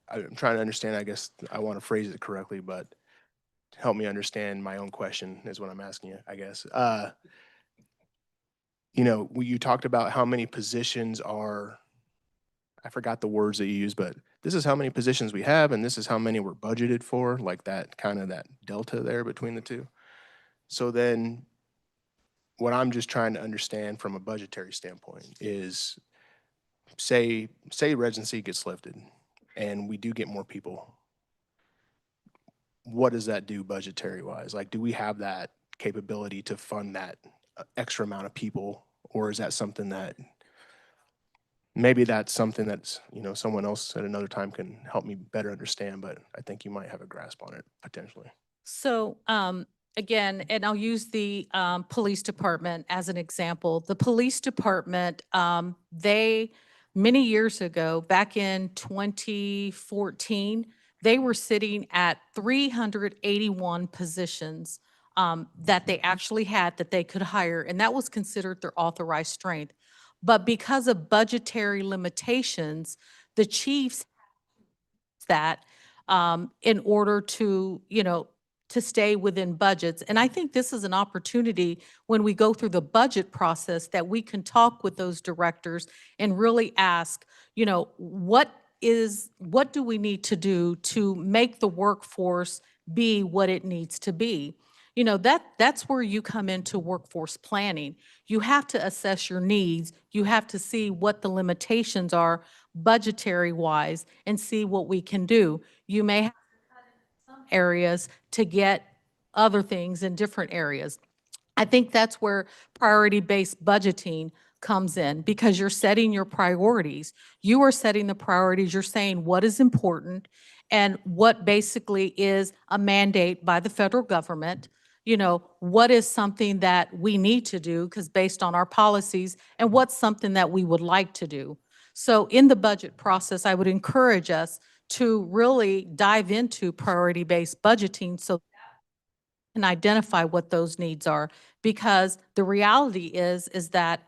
I'm trying to understand, I guess I want to phrase it correctly, but help me understand my own question is what I'm asking you, I guess. You talked about how many positions are, I forgot the words that you used, but this is how many positions we have and this is how many we're budgeted for, like that kind of that delta there between the two. So then what I'm just trying to understand from a budgetary standpoint is say residency gets lifted and we do get more people. What does that do budgetary wise? Like, do we have that capability to fund that extra amount of people? Or is that something that maybe that's something that's, someone else at another time can help me better understand, but I think you might have a grasp on it potentially. So again, and I'll use the police department as an example. The police department, they, many years ago, back in 2014, they were sitting at 381 positions that they actually had that they could hire, and that was considered their authorized strength. But because of budgetary limitations, the chiefs that in order to, to stay within budgets. And I think this is an opportunity when we go through the budget process that we can talk with those directors and really ask, what do we need to do to make the workforce be what it needs to be? That's where you come into workforce planning. You have to assess your needs. You have to see what the limitations are budgetary wise and see what we can do. You may have some areas to get other things in different areas. I think that's where priority-based budgeting comes in because you're setting your priorities. You are setting the priorities. You're saying what is important and what basically is a mandate by the federal government. What is something that we need to do because based on our policies, and what's something that we would like to do. So in the budget process, I would encourage us to really dive into priority-based budgeting so and identify what those needs are. Because the reality is that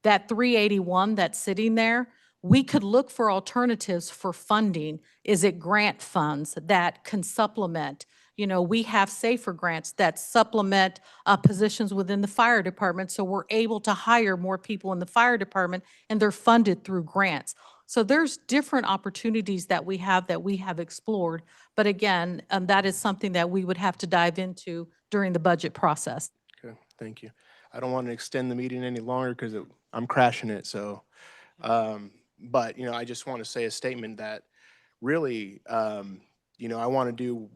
that 381 that's sitting there, we could look for alternatives for funding. Is it grant funds that can supplement? We have SAFER grants that supplement positions within the fire department, so we're able to hire more people in the fire department, and they're funded through grants. So there's different opportunities that we have explored. But again, that is something that we would have to dive into during the budget process. Okay, thank you. I don't want to extend the meeting any longer because I'm crashing it, so. But, you know, I just want to say a statement that really, you know, I want to do,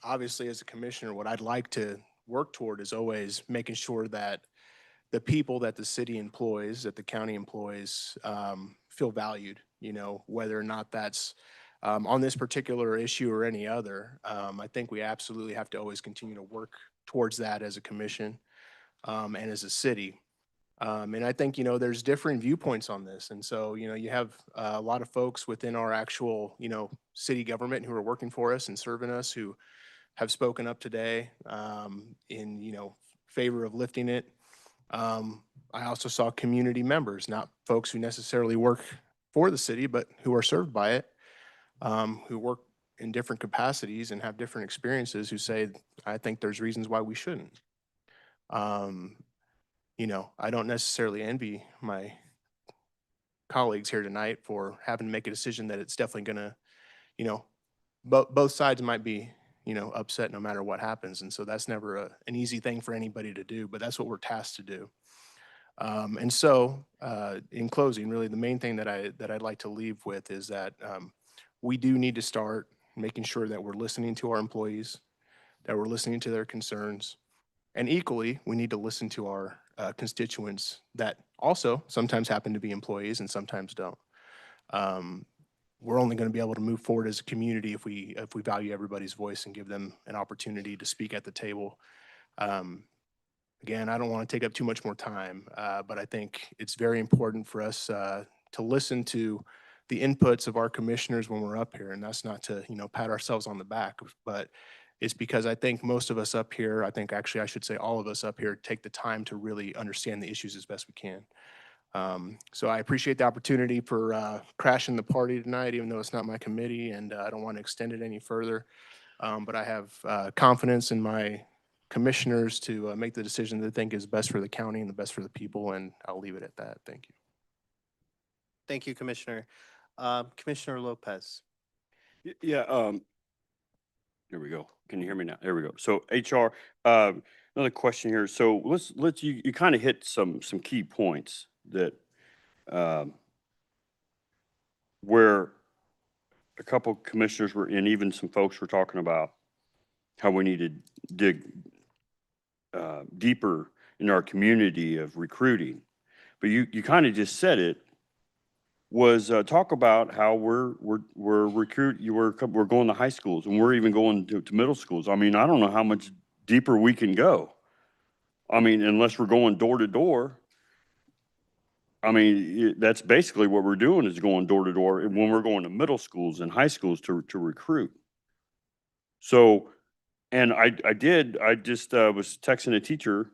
obviously, as a commissioner, what I'd like to work toward is always making sure that the people that the city employs, that the county employs, feel valued, you know, whether or not that's on this particular issue or any other. I think we absolutely have to always continue to work towards that as a commission and as a city. And I think, you know, there's different viewpoints on this. And so, you know, you have a lot of folks within our actual, you know, city government who are working for us and serving us who have spoken up today in, you know, favor of lifting it. I also saw community members, not folks who necessarily work for the city, but who are served by it, who work in different capacities and have different experiences who say, I think there's reasons why we shouldn't. You know, I don't necessarily envy my colleagues here tonight for having to make a decision that it's definitely going to, you know, both sides might be, you know, upset no matter what happens. And so that's never an easy thing for anybody to do, but that's what we're tasked to do. And so in closing, really the main thing that I'd like to leave with is that we do need to start making sure that we're listening to our employees, that we're listening to their concerns, and equally, we need to listen to our constituents that also sometimes happen to be employees and sometimes don't. We're only going to be able to move forward as a community if we value everybody's voice and give them an opportunity to speak at the table. Again, I don't want to take up too much more time, but I think it's very important for us to listen to the inputs of our commissioners when we're up here, and that's not to, you know, pat ourselves on the back, but it's because I think most of us up here, I think actually I should say all of us up here, take the time to really understand the issues as best we can. So I appreciate the opportunity for crashing the party tonight, even though it's not my committee, and I don't want to extend it any further. But I have confidence in my commissioners to make the decision they think is best for the county and the best for the people, and I'll leave it at that. Thank you. Thank you, Commissioner. Commissioner Lopez. Yeah, there we go. Can you hear me now? There we go. So HR, another question here. So you kind of hit some key points that where a couple commissioners were, and even some folks were talking about how we need to dig deeper in our community of recruiting. But you kind of just said it, was talk about how we're going to high schools and we're even going to middle schools. I mean, I don't know how much deeper we can go. I mean, unless we're going door to door. I mean, that's basically what we're doing, is going door to door when we're going to middle schools and high schools to recruit. So, and I just was texting a teacher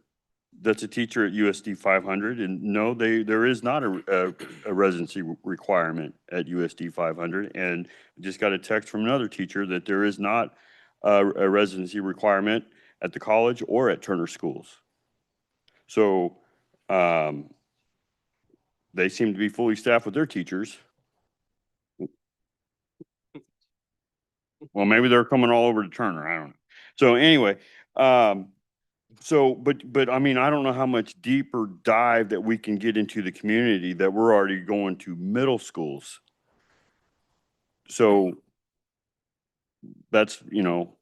that's a teacher at USD 500, and no, there is not a residency requirement at USD 500. And just got a text from another teacher that there is not a residency requirement at the college or at Turner schools. So they seem to be fully staffed with their teachers. Well, maybe they're coming all over to Turner. I don't know. So anyway, but I mean, I don't know how much deeper dive that we can get into the community that we're already going to middle schools. So that's, you know,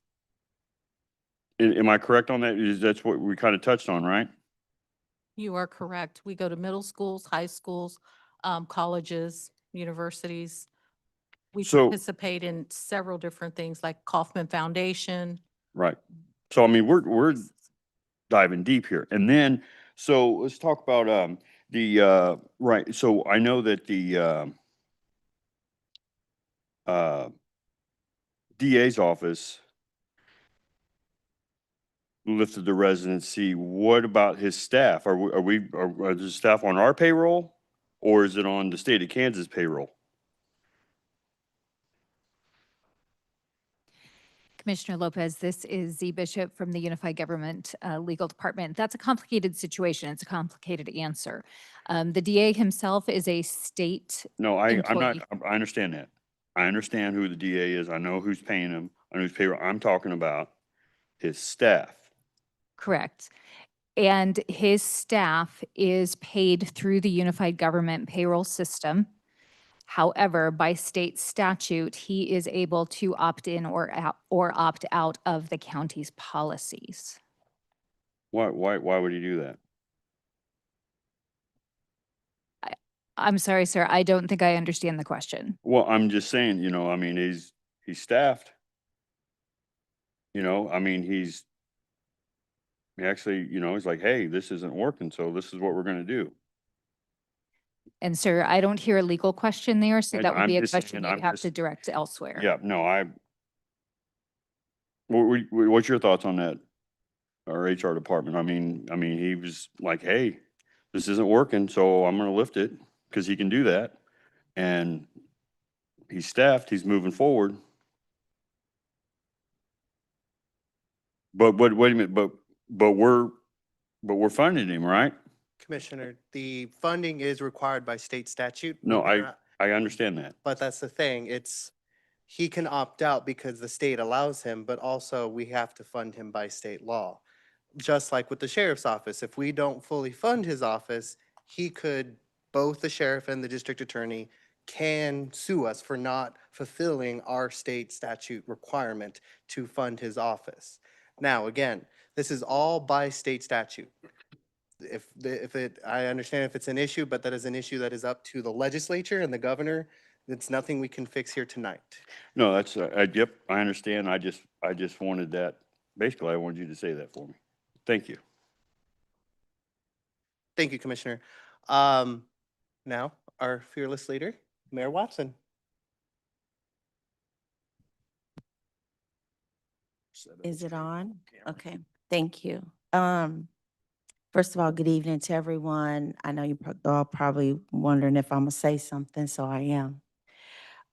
am I correct on that? That's what we kind of touched on, right? You are correct. We go to middle schools, high schools, colleges, universities. We So- participate in several different things like Kauffman Foundation. Right. So, I mean, we're diving deep here. And then, so let's talk about right. So I know that the DA's office lifted the residency. What about his staff? Are the staff on our payroll, or is it on the state of Kansas payroll? Commissioner Lopez, this is Z Bishop from the Unified Government Legal Department. That's a complicated situation. It's a complicated answer. The DA himself is a state No, I'm not, employee. I understand that. I understand who the DA is. I know who's paying him. I know who's payroll. I'm talking about his staff. Correct. And his staff is paid through the Unified Government Payroll System. However, by state statute, he is able to opt in or opt out of the county's policies. Why would he do that? I'm sorry, sir, I don't think I understand the question. Well, I'm just saying, you know, I mean, he's staffed. You know, I mean, he actually, you know, he's like, hey, this isn't working, so this is what we're gonna do. And sir, I don't hear a legal question there, so that would I'm be a just question saying, you'd have to direct elsewhere. Yeah, no, what's your thoughts on that? Our HR department, I mean, he was like, hey, this isn't working, so I'm gonna lift it, because he can do that. And he's staffed, he's moving forward. But wait a minute, but we're funding him, right? Commissioner, the funding is required by state statute. No, but we're not- I understand that. But that's the thing, he can opt out because the state allows him, but also we have to fund him by state law. Just like with the sheriff's office, if we don't fully fund his office, both the sheriff and the district attorney can sue us for not fulfilling our state statute requirement to fund his office. Now, again, this is all by state statute. I understand if it's an issue, but that is an issue that is up to the legislature and the governor. It's nothing we can fix here tonight. No, that's, yep, I understand. I just wanted that, basically, I wanted you to say that for me. Thank you. Thank you, Commissioner. Now, our fearless leader, Mayor Watson. Is it on? Okay, thank you. First of all, good evening to everyone. I know you're all probably wondering if I'm gonna say something, so I am.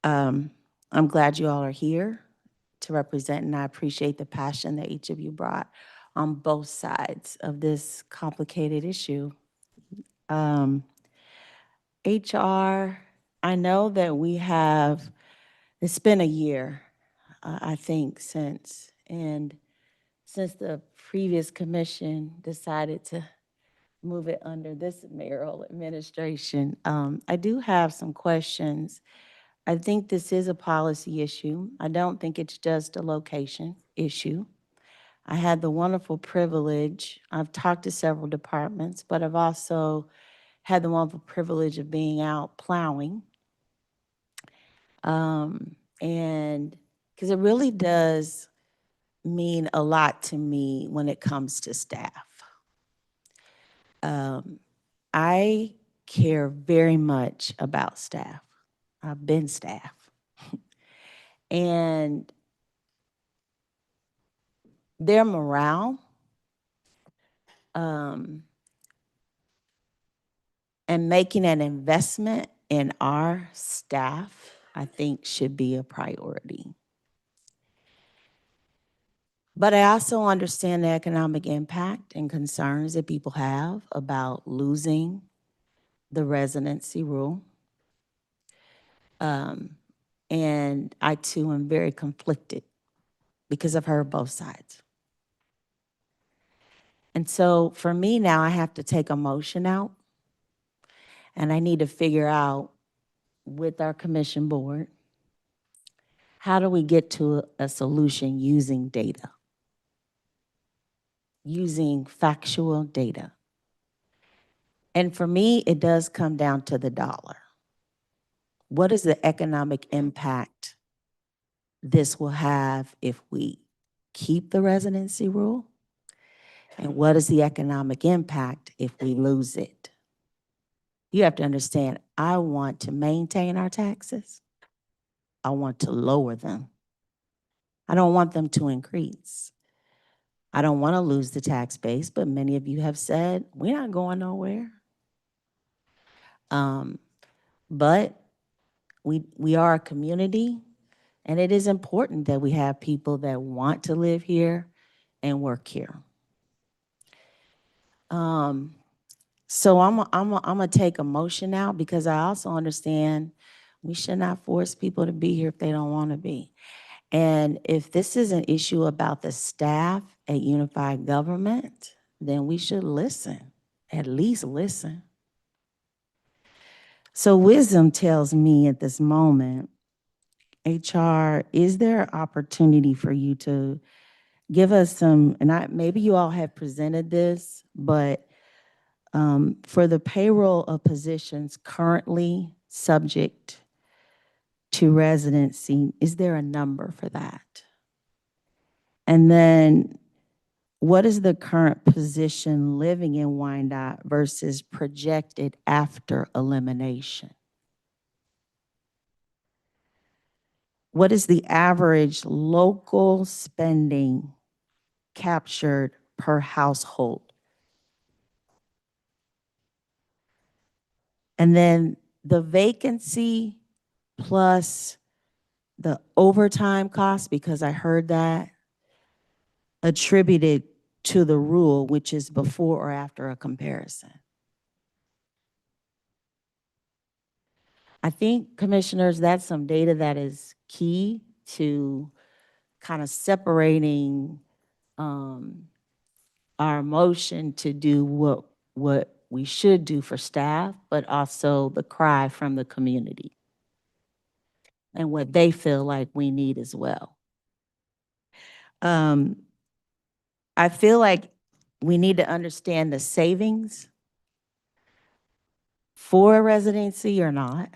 I'm glad you all are here to represent, and I appreciate the passion that each of you brought on both sides of this complicated issue. HR, I know that it's been a year, I think, since the previous commission decided to move it under this mayoral administration. I do have some questions. I think this is a policy issue. I don't think it's just a location issue. I had the wonderful privilege, I've talked to several departments, but I've also had the wonderful privilege of being out plowing. And because it really does mean a lot to me when it comes to staff. I care very much about staff. I've been staff. And their morale and making an investment in our staff, I think should be a priority. But I also understand the economic impact and concerns that people have about losing the residency rule. And I too am very conflicted because I've heard both sides. And so for me now, I have to take emotion out, and I need to figure out with our commission board, how do we get to a solution using data? Using factual data. And for me, it does come down to the dollar. What is the economic impact this will have if we keep the residency rule? And what is the economic impact if we lose it? You have to understand, I want to maintain our taxes. I want to lower them. I don't want them to increase. I don't want to lose the tax base, but many of you have said, we're not going nowhere. But we are a community And it is important that we have people that want to live here and work here. So I'm gonna take a motion out because I also understand we should not force people to be here if they don't want to be. And if this is an issue about the staff at Unified Government, then we should listen, at least listen. So wisdom tells me at this moment, HR, is there an opportunity for you to give us some, and maybe you all have presented this, but for the payroll of positions currently subject to residency, is there a number for that? And then what is the current position living in Wyandotte versus projected after elimination? What is the average local spending captured per household? And then the vacancy plus the overtime cost, because I heard that, attributed to the rule, which is before or after a comparison. I think, commissioners, that's some data that is key to kind of separating our motion to do what we should do for staff, but also the cry from the community and what they feel like we need as well. I feel like we need to understand the savings for a residency or not.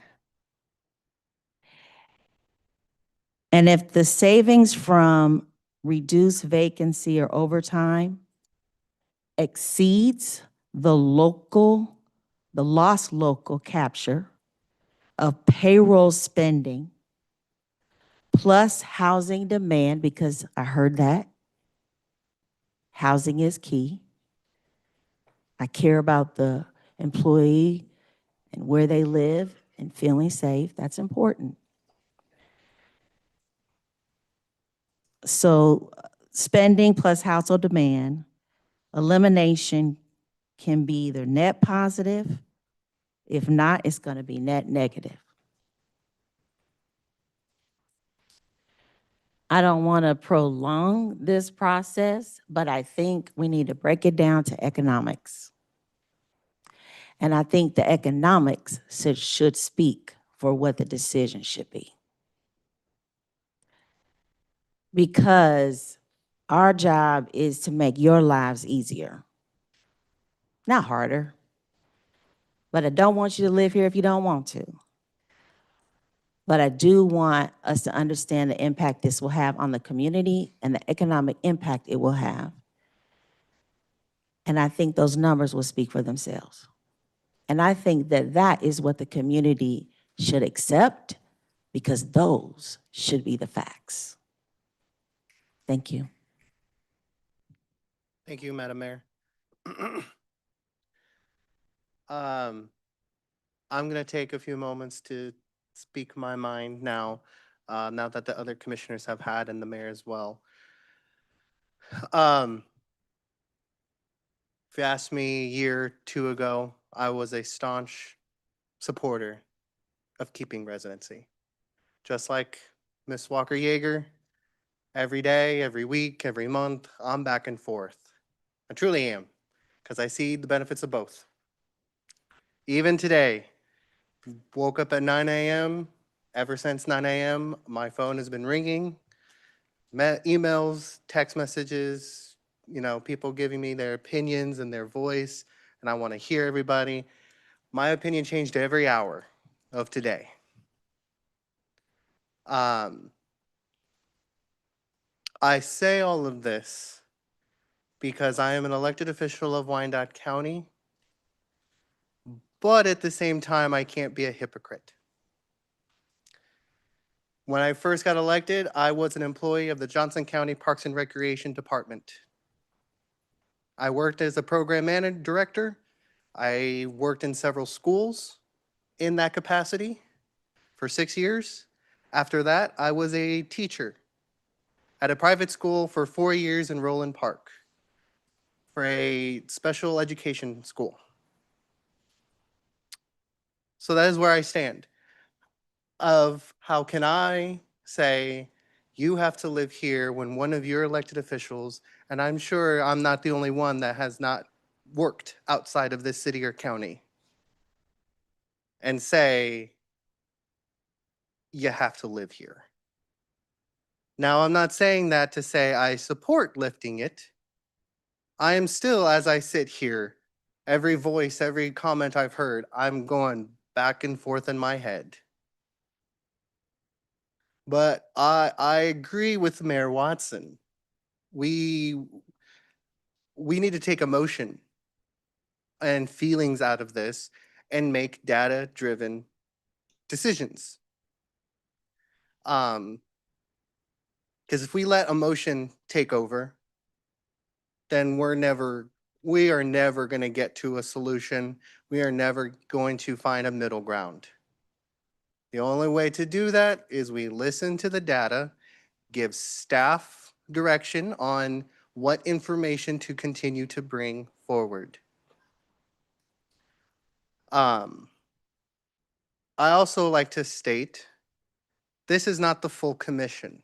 And if the savings from reduced vacancy or overtime exceeds the lost local capture of payroll spending plus housing demand, because I heard that housing is key. I care about the employee and where they live and feeling safe. That's important. So spending plus household demand, elimination can be either net positive. If not, it's going to be net negative. I don't want to prolong this process, but I think we need to break it down to economics. And I think the economics should speak for what the decision should be. Because our job is to make your lives easier, not harder. But I don't want you to live here if you don't want to. But I do want us to understand the impact this will have on the community and the economic impact it will have. And I think those numbers will speak for themselves. And I think that that is what the community should accept, because those should be the facts. Thank you. Thank you, Madam Mayor. I'm going to take a few moments to speak my mind now, now that the other commissioners have had and the mayor as well. If you asked me a year or two ago, I was a staunch supporter of keeping residency. Just like Ms. Walker Yeager, every day, every week, every month, I'm back and forth. I truly am, because I see the benefits of both. Even today, woke up at 9 a.m. Ever since 9 a.m., my phone has been ringing. Emails, text messages, people giving me their opinions and their voice, and I want to hear everybody. My opinion changed every hour of today. I say all of this because I am an elected official of Wyandotte County, but at the same time, I can't be a hypocrite. When I first got elected, I was an employee of the Johnson County Parks and Recreation Department. I worked as a program director. I worked in several schools in that capacity for 6 years. After that, I was a teacher at a private school for 4 years in Roland Park for a special education school. So that is where I stand. Of how can I say you have to live here when one of your elected officials, and I'm sure I'm not the only one that has not worked outside of this city or county, and say you have to live here. Now, I'm not saying that to say I support lifting it. I am still, as I sit here, every voice, every comment I've heard, I'm going back and forth in my head. But I agree with Mayor Watson. We need to take emotion and feelings out of this and make data-driven decisions. Because if we let emotion take over, then we are never going to get to a solution. We are never going to find a middle ground. The only way to do that is we listen to the data, give staff direction on what information to continue to bring forward. I also like to state, this is not the full commission.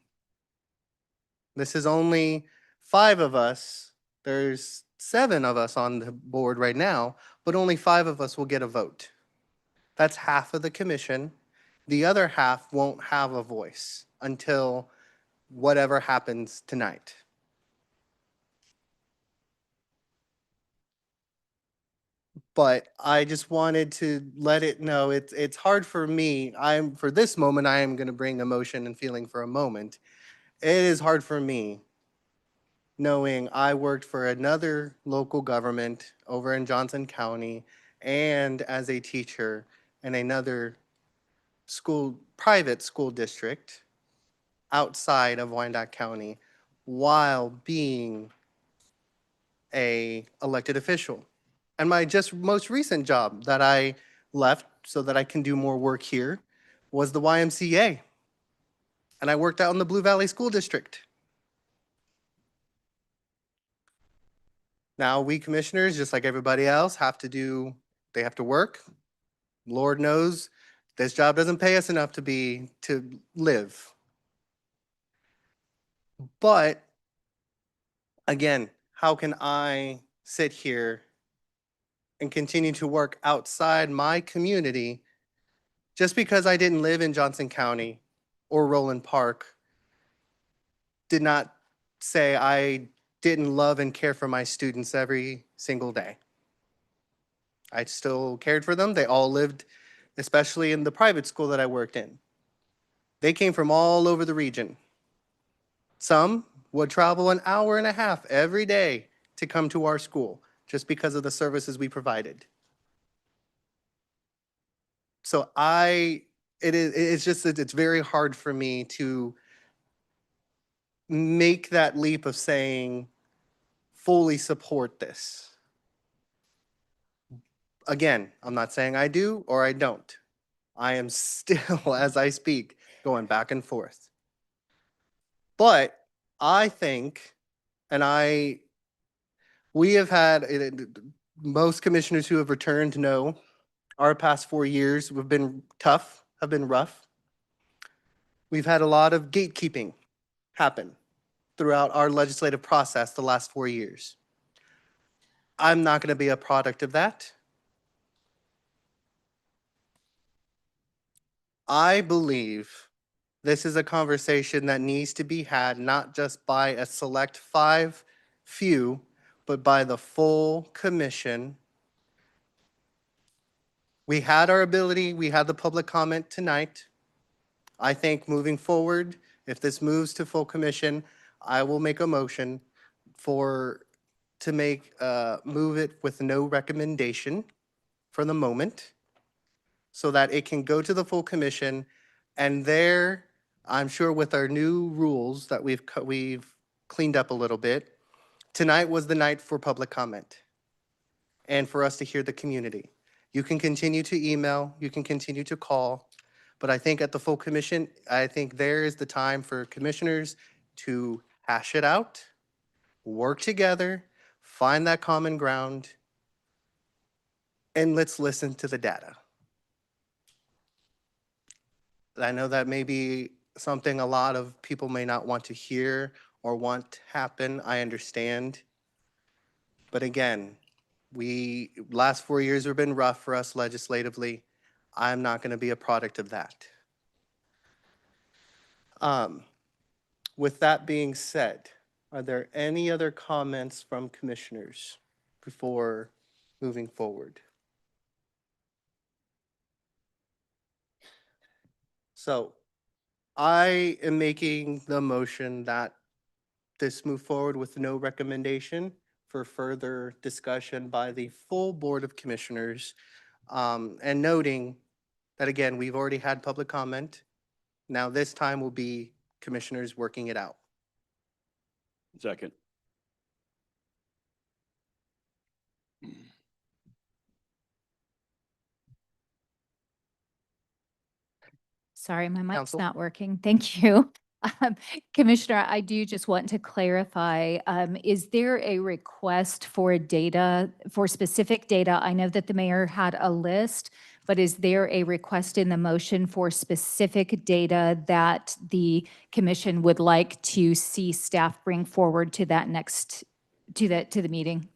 This is only 5 of us. There's 7 of us on the board right now, but only 5 of us will get a vote. That's half of the commission. The other half won't have a voice until whatever happens tonight. But I just wanted to let it know it's hard for me. For this moment, I am going to bring emotion and feeling for a moment. It is hard for me knowing I worked for another local government over in Johnson County and as a teacher in another private school district outside of Wyandotte County while being a elected official. And my just most recent job that I left so that I can do more work here was the YMCA. And I worked out in the Blue Valley School District. Now, we commissioners, just like everybody else, they have to work. Lord knows this job doesn't pay us enough to live. But again, how can I sit here and continue to work outside my community just because I didn't live in Johnson County or Roland Park? Did not say I didn't love and care for my students every single day. I still cared for them. They all lived, especially in the private school that I worked in. They came from all over the region. Some would travel an hour and a half every day to come to our school just because of the services we provided. So it's very hard for me to make that leap of saying fully support this. Again, I'm not saying I do or I don't. I am still, as I speak, going back and forth. But I think, we have had, most commissioners who have returned know our past 4 years have been tough, have been rough. We've had a lot of gatekeeping happen throughout our legislative process the last 4 years. I'm not going to be a product of that. I believe this is a conversation that needs to be had not just by a select few, but by the full commission. We had our ability, we had the public comment tonight. I think moving forward, if this moves to full commission, I will make a motion to move it with no recommendation for the moment so that it can go to the full commission. And there, I'm sure with our new rules that we've cleaned up a little bit, tonight was the night for public comment and for us to hear the community. You can continue to email, you can continue to call, But I think at the full commission, I think there is the time for commissioners to hash it out, work together, find that common ground, and let's listen to the data. I know that may be something a lot of people may not want to hear or want to happen. I understand. But again, last 4 years have been rough for us legislatively. I'm not going to be a product of that. With that being said, are there any other comments from commissioners before moving forward? So I am making the motion that this move forward with no recommendation for further discussion by the full Board of Commissioners. And noting that, again, we've already had public comment. Now this time will be commissioners working it out. Second. Sorry, my mic's Counsel? not working. Thank you. Commissioner, I do just want to clarify, is there a request for data, for specific data? I know that the mayor had a list, but is there a request in the motion for specific data that the commission would like to see staff bring forward to that next, to the meeting?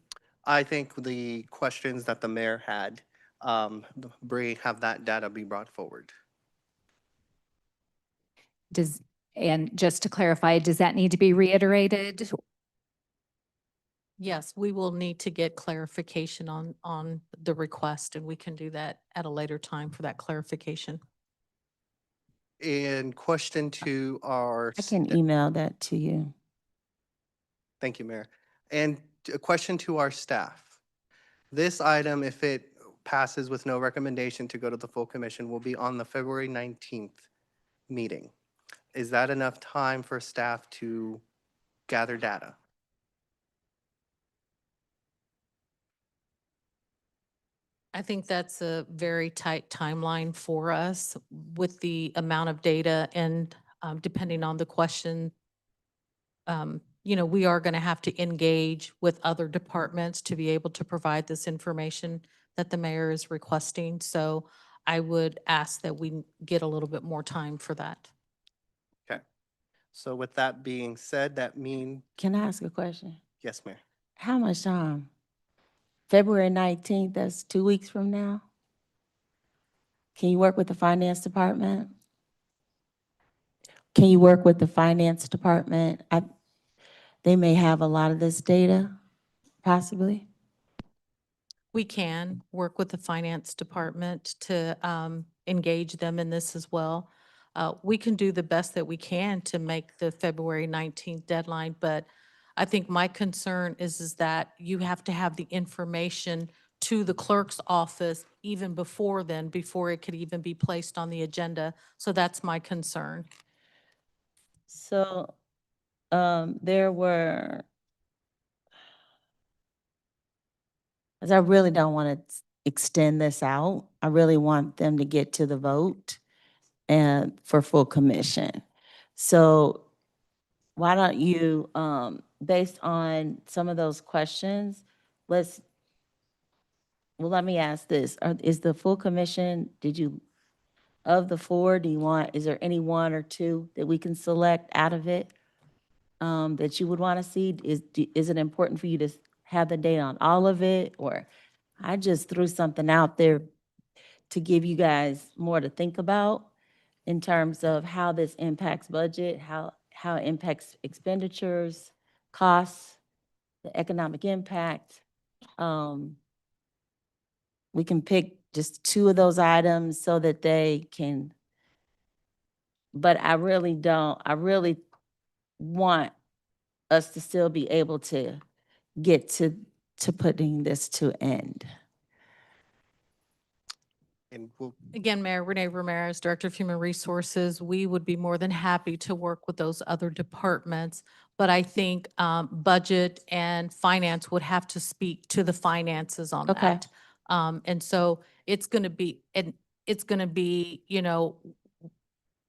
I think the questions that the mayor had, have that data be brought forward. And just to clarify, does that need to be reiterated? Yes, we will need to get clarification on the request, and we can do that at a later time for that clarification. And question to our. I can email that to you. Thank you, Mayor. And a question to our staff. This item, if it passes with no recommendation to go to the full commission, will be on the February 19th meeting. Is that enough time for staff to gather data? I think that's a very tight timeline for us with the amount of data and depending on the question, we are going to have to engage with other departments to be able to provide this information that the mayor is requesting. So I would ask that we get a little bit more time for that. Okay. So with that being said, Can I ask a question? yes, Mayor. How much time? February 19th, that's 2 weeks from now? Can you work with the finance department? Can you work with the finance department? They may have a lot of this data, possibly. We can work with the finance department to engage them in this as well. We can do the best that we can to make the February 19th deadline, but I think my concern is that you have to have the information to the clerk's office even before then, before it could even be placed on the agenda. So that's my concern. So there were, because I really don't want to extend this out. I really want them to get to the vote and for full commission. So why don't you, based on some of those questions, well, let me ask this. Is the full commission, of the four, is there any one or two that we can select out of it that you would want to see? Is it important for you to have the data on all of it? Or I just threw something out there to give you guys more to think about in terms of how this impacts budget, how it impacts expenditures, costs, the economic impact. We can pick just two of those items so that they can, but I really want us to still be able to get to putting this to end. And we'll, Again, Mayor Renee Ramirez, Director of Human Resources, we would be more than happy to work with those other departments. But I think budget and finance would have to speak to the finances on Okay. that. And so it's going to be,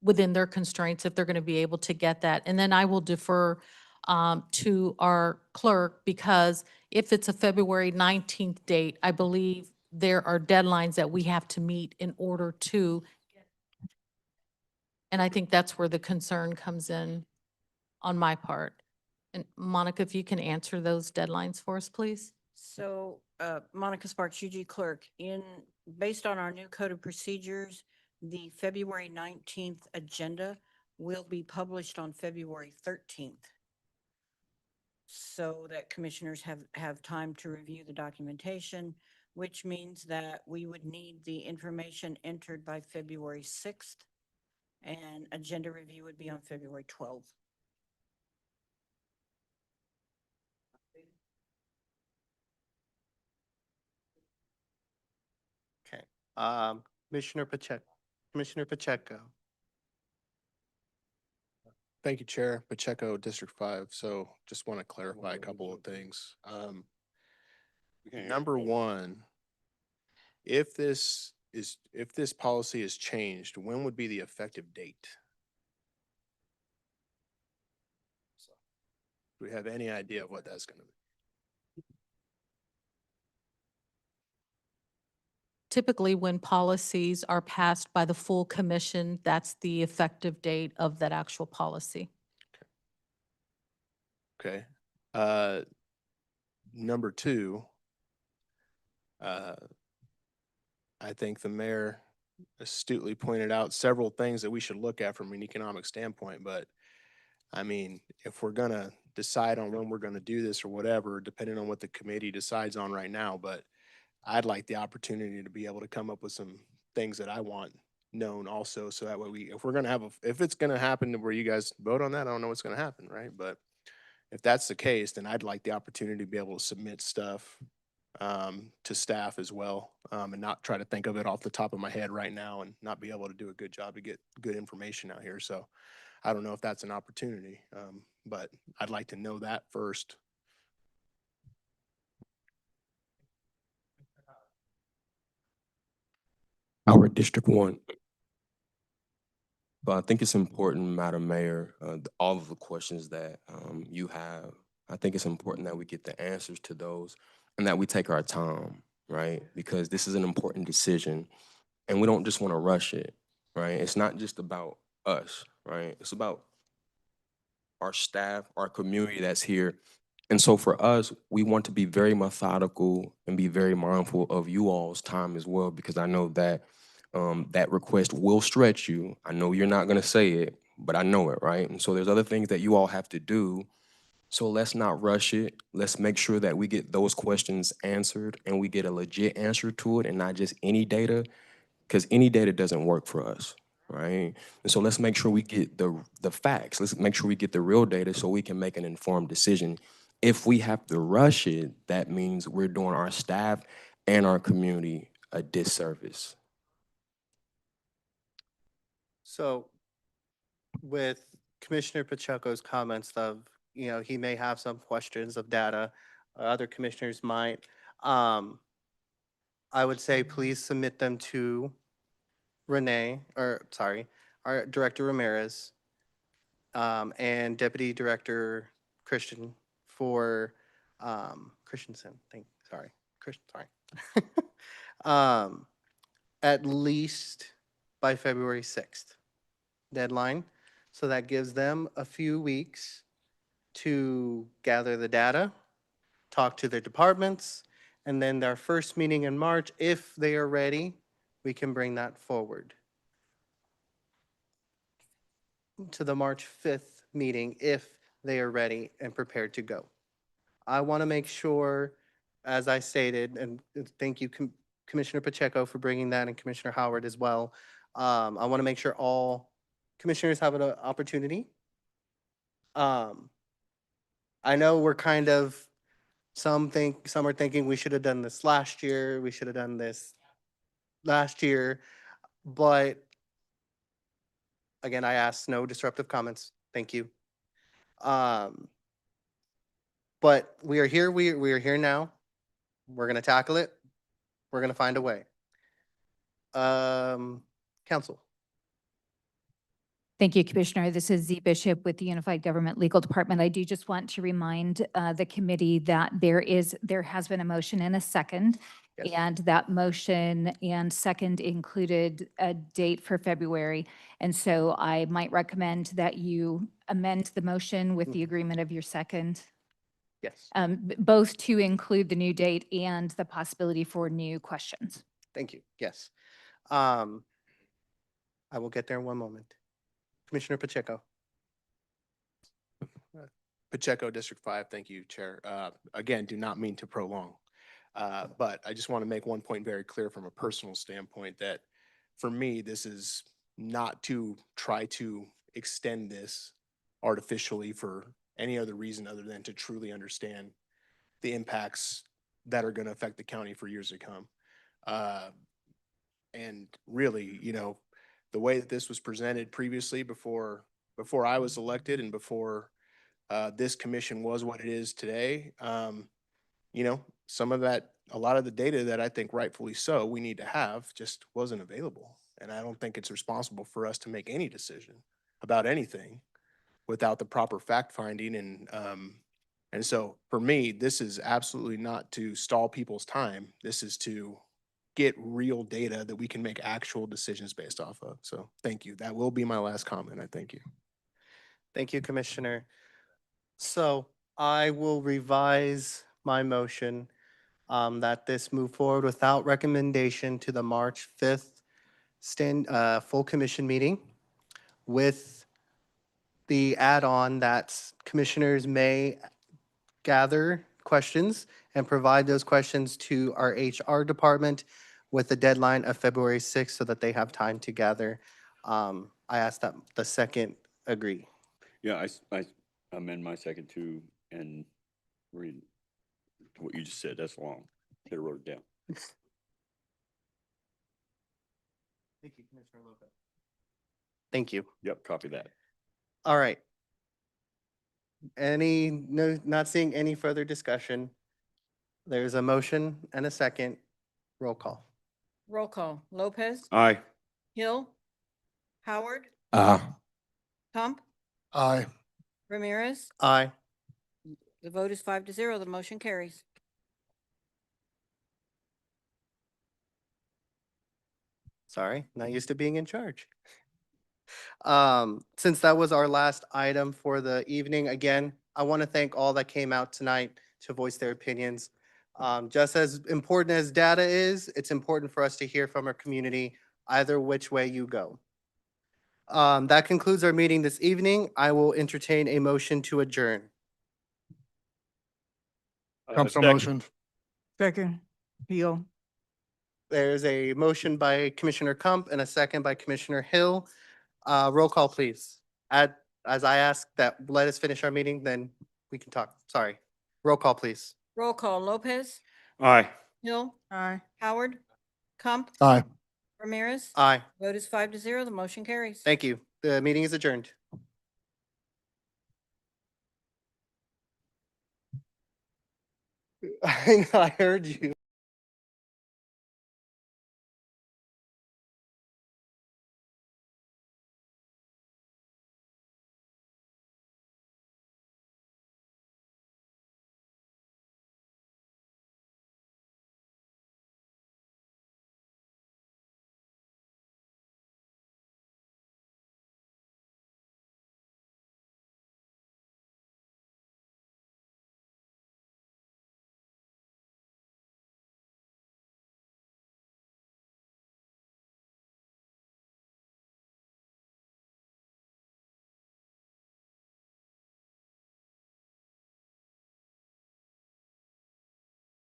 within their constraints, if they're going to be able to get that. And then I will defer to our clerk, because if it's a February 19th date, I believe there are deadlines that we have to meet in order to. And I think that's where the concern comes in on my part. And Monica, if you can answer those deadlines for us, please. So, Monica Sparks, UG Clerk, based on our new code of procedures, the February 19th agenda will be published on February 13th. So that commissioners have time to review the documentation, which means that we would need the information entered by February 6th, and agenda review would be on February 12th. Okay. Commissioner Pacheco. Commissioner Pacheco. Thank you, Chair. Pacheco, District 5. So just want to clarify a couple of things. Number one, if this policy is changed, when would be the effective date? Do we have any idea of what that's going to be? Typically, when policies are passed by the full commission, that's the effective date of that actual policy. Okay. Number two, I think the mayor astutely pointed out several things that we should look at from an economic standpoint, but I mean, if we're gonna decide on when we're gonna do this or whatever, depending on what the committee decides on right now, but I'd like the opportunity to be able to come up with some things that I want known also, so that way if we're gonna have, if it's gonna happen to where you guys vote on that, I don't know what's gonna happen, right? But if that's the case, then I'd like the opportunity to be able to submit stuff to staff as well, and not try to think of it off the top of my head right now and not be able to do a good job to get good information out here. So I don't know if that's an opportunity, but I'd like to know that first. Our District 1. But I think it's important, Madam Mayor, all of the questions that you have, I think it's important that we get the answers to those and that we take our time, right? Because this is an important decision and we don't just want to rush it, right? It's not just about us, right? It's about our staff, our community that's here. And so for us, we want to be very methodical and be very mindful of you all's time as well, because I know that that request will stretch you. I know you're not going to say it, but I know it, right? And so there's other things that you all have to do. So let's not rush it. Let's make sure that we get those questions answered and we get a legit answer to it and not just any data, because any data doesn't work for us, right? And so let's make sure we get the facts. Let's make sure we get the real data so we can make an informed decision. If we have to rush it, that means we're doing our staff and our community a disservice. So with Commissioner Pacheco's comments of, he may have some questions of data, other commissioners might. I would say please submit them to our Director Ramirez, and Deputy Director Christiansen, at least by February 6th deadline. So that gives them a few weeks to gather the data, talk to their departments, and then their first meeting in March, if they are ready, we can bring that forward to the March 5th meeting if they are ready and prepared to go. I want to make sure, as I stated, and thank you, Commissioner Pacheco, for bringing that, and Commissioner Howard as well. I want to make sure all commissioners have an opportunity. I know we're kind of, some are thinking we should have done this last year, we should have done this last year, but again, I asked no disruptive comments. Thank you. But we are here, we are here now. We're gonna tackle it. We're gonna find a way. Council. Thank you, Commissioner. This is Z Bishop with the Unified Government Legal Department. I do just want to remind the committee that there has been a motion and a second. Yes. And that motion and second included a date for February. And so I might recommend that you amend the motion with the agreement of your second, Yes, both to include the new date and the possibility for new questions. thank you. Yes. I will get there in one moment. Commissioner Pacheco. Pacheco, District 5. Thank you, Chair. Again, do not mean to prolong. But I just want to make one point very clear from a personal standpoint that for me, this is not to try to extend this artificially for any other reason other than to truly understand the impacts that are going to affect the county for years to come. And really, the way that this was presented previously before I was elected and before this commission was what it is today, some of that, a lot of the data that I think rightfully so we need to have just wasn't available. And I don't think it's responsible for us to make any decision about anything without the proper fact finding. And so for me, this is absolutely not to stall people's time. This is to get real data that we can make actual decisions based off of. So thank you. That will be my last comment. I thank you. Thank you, Commissioner. So I will revise my motion that this move forward without recommendation to the March 5th full commission meeting with the add-on that commissioners may gather questions and provide those questions to our HR department with a deadline of February 6th so that they have time to gather. I ask that the second agree. Yeah, I amend my second too and read what you just said. That's long. Should have wrote it down. Thank you, Commissioner Lopez. Thank you. Yep, copy that. All right. Not seeing any further discussion. There's a motion and a second. Roll call. Roll call. Lopez, Aye. Hill, Howard, Ah. Hump, Aye. Ramirez. Aye. The vote is 5-0. The motion carries. Sorry, not used to being in charge. Since that was our last item for the evening, again, I want to thank all that came out tonight to voice their opinions. Just as important as data is, it's important for us to hear from our community, either which way you go. That concludes our meeting this evening. I will entertain a motion to adjourn. Council Second. motion. Second, Hill. There's a motion by Commissioner Kump and a second by Commissioner Hill. Roll call, please. As I asked that, let us finish our meeting, then we can talk. Sorry. Roll call, please. Roll call. Lopez, Aye. Hill, Aye. Howard, Hump, Aye. Ramirez. Aye. Vote is 5-0. The motion carries. Thank you. The meeting is adjourned. I know, I heard you.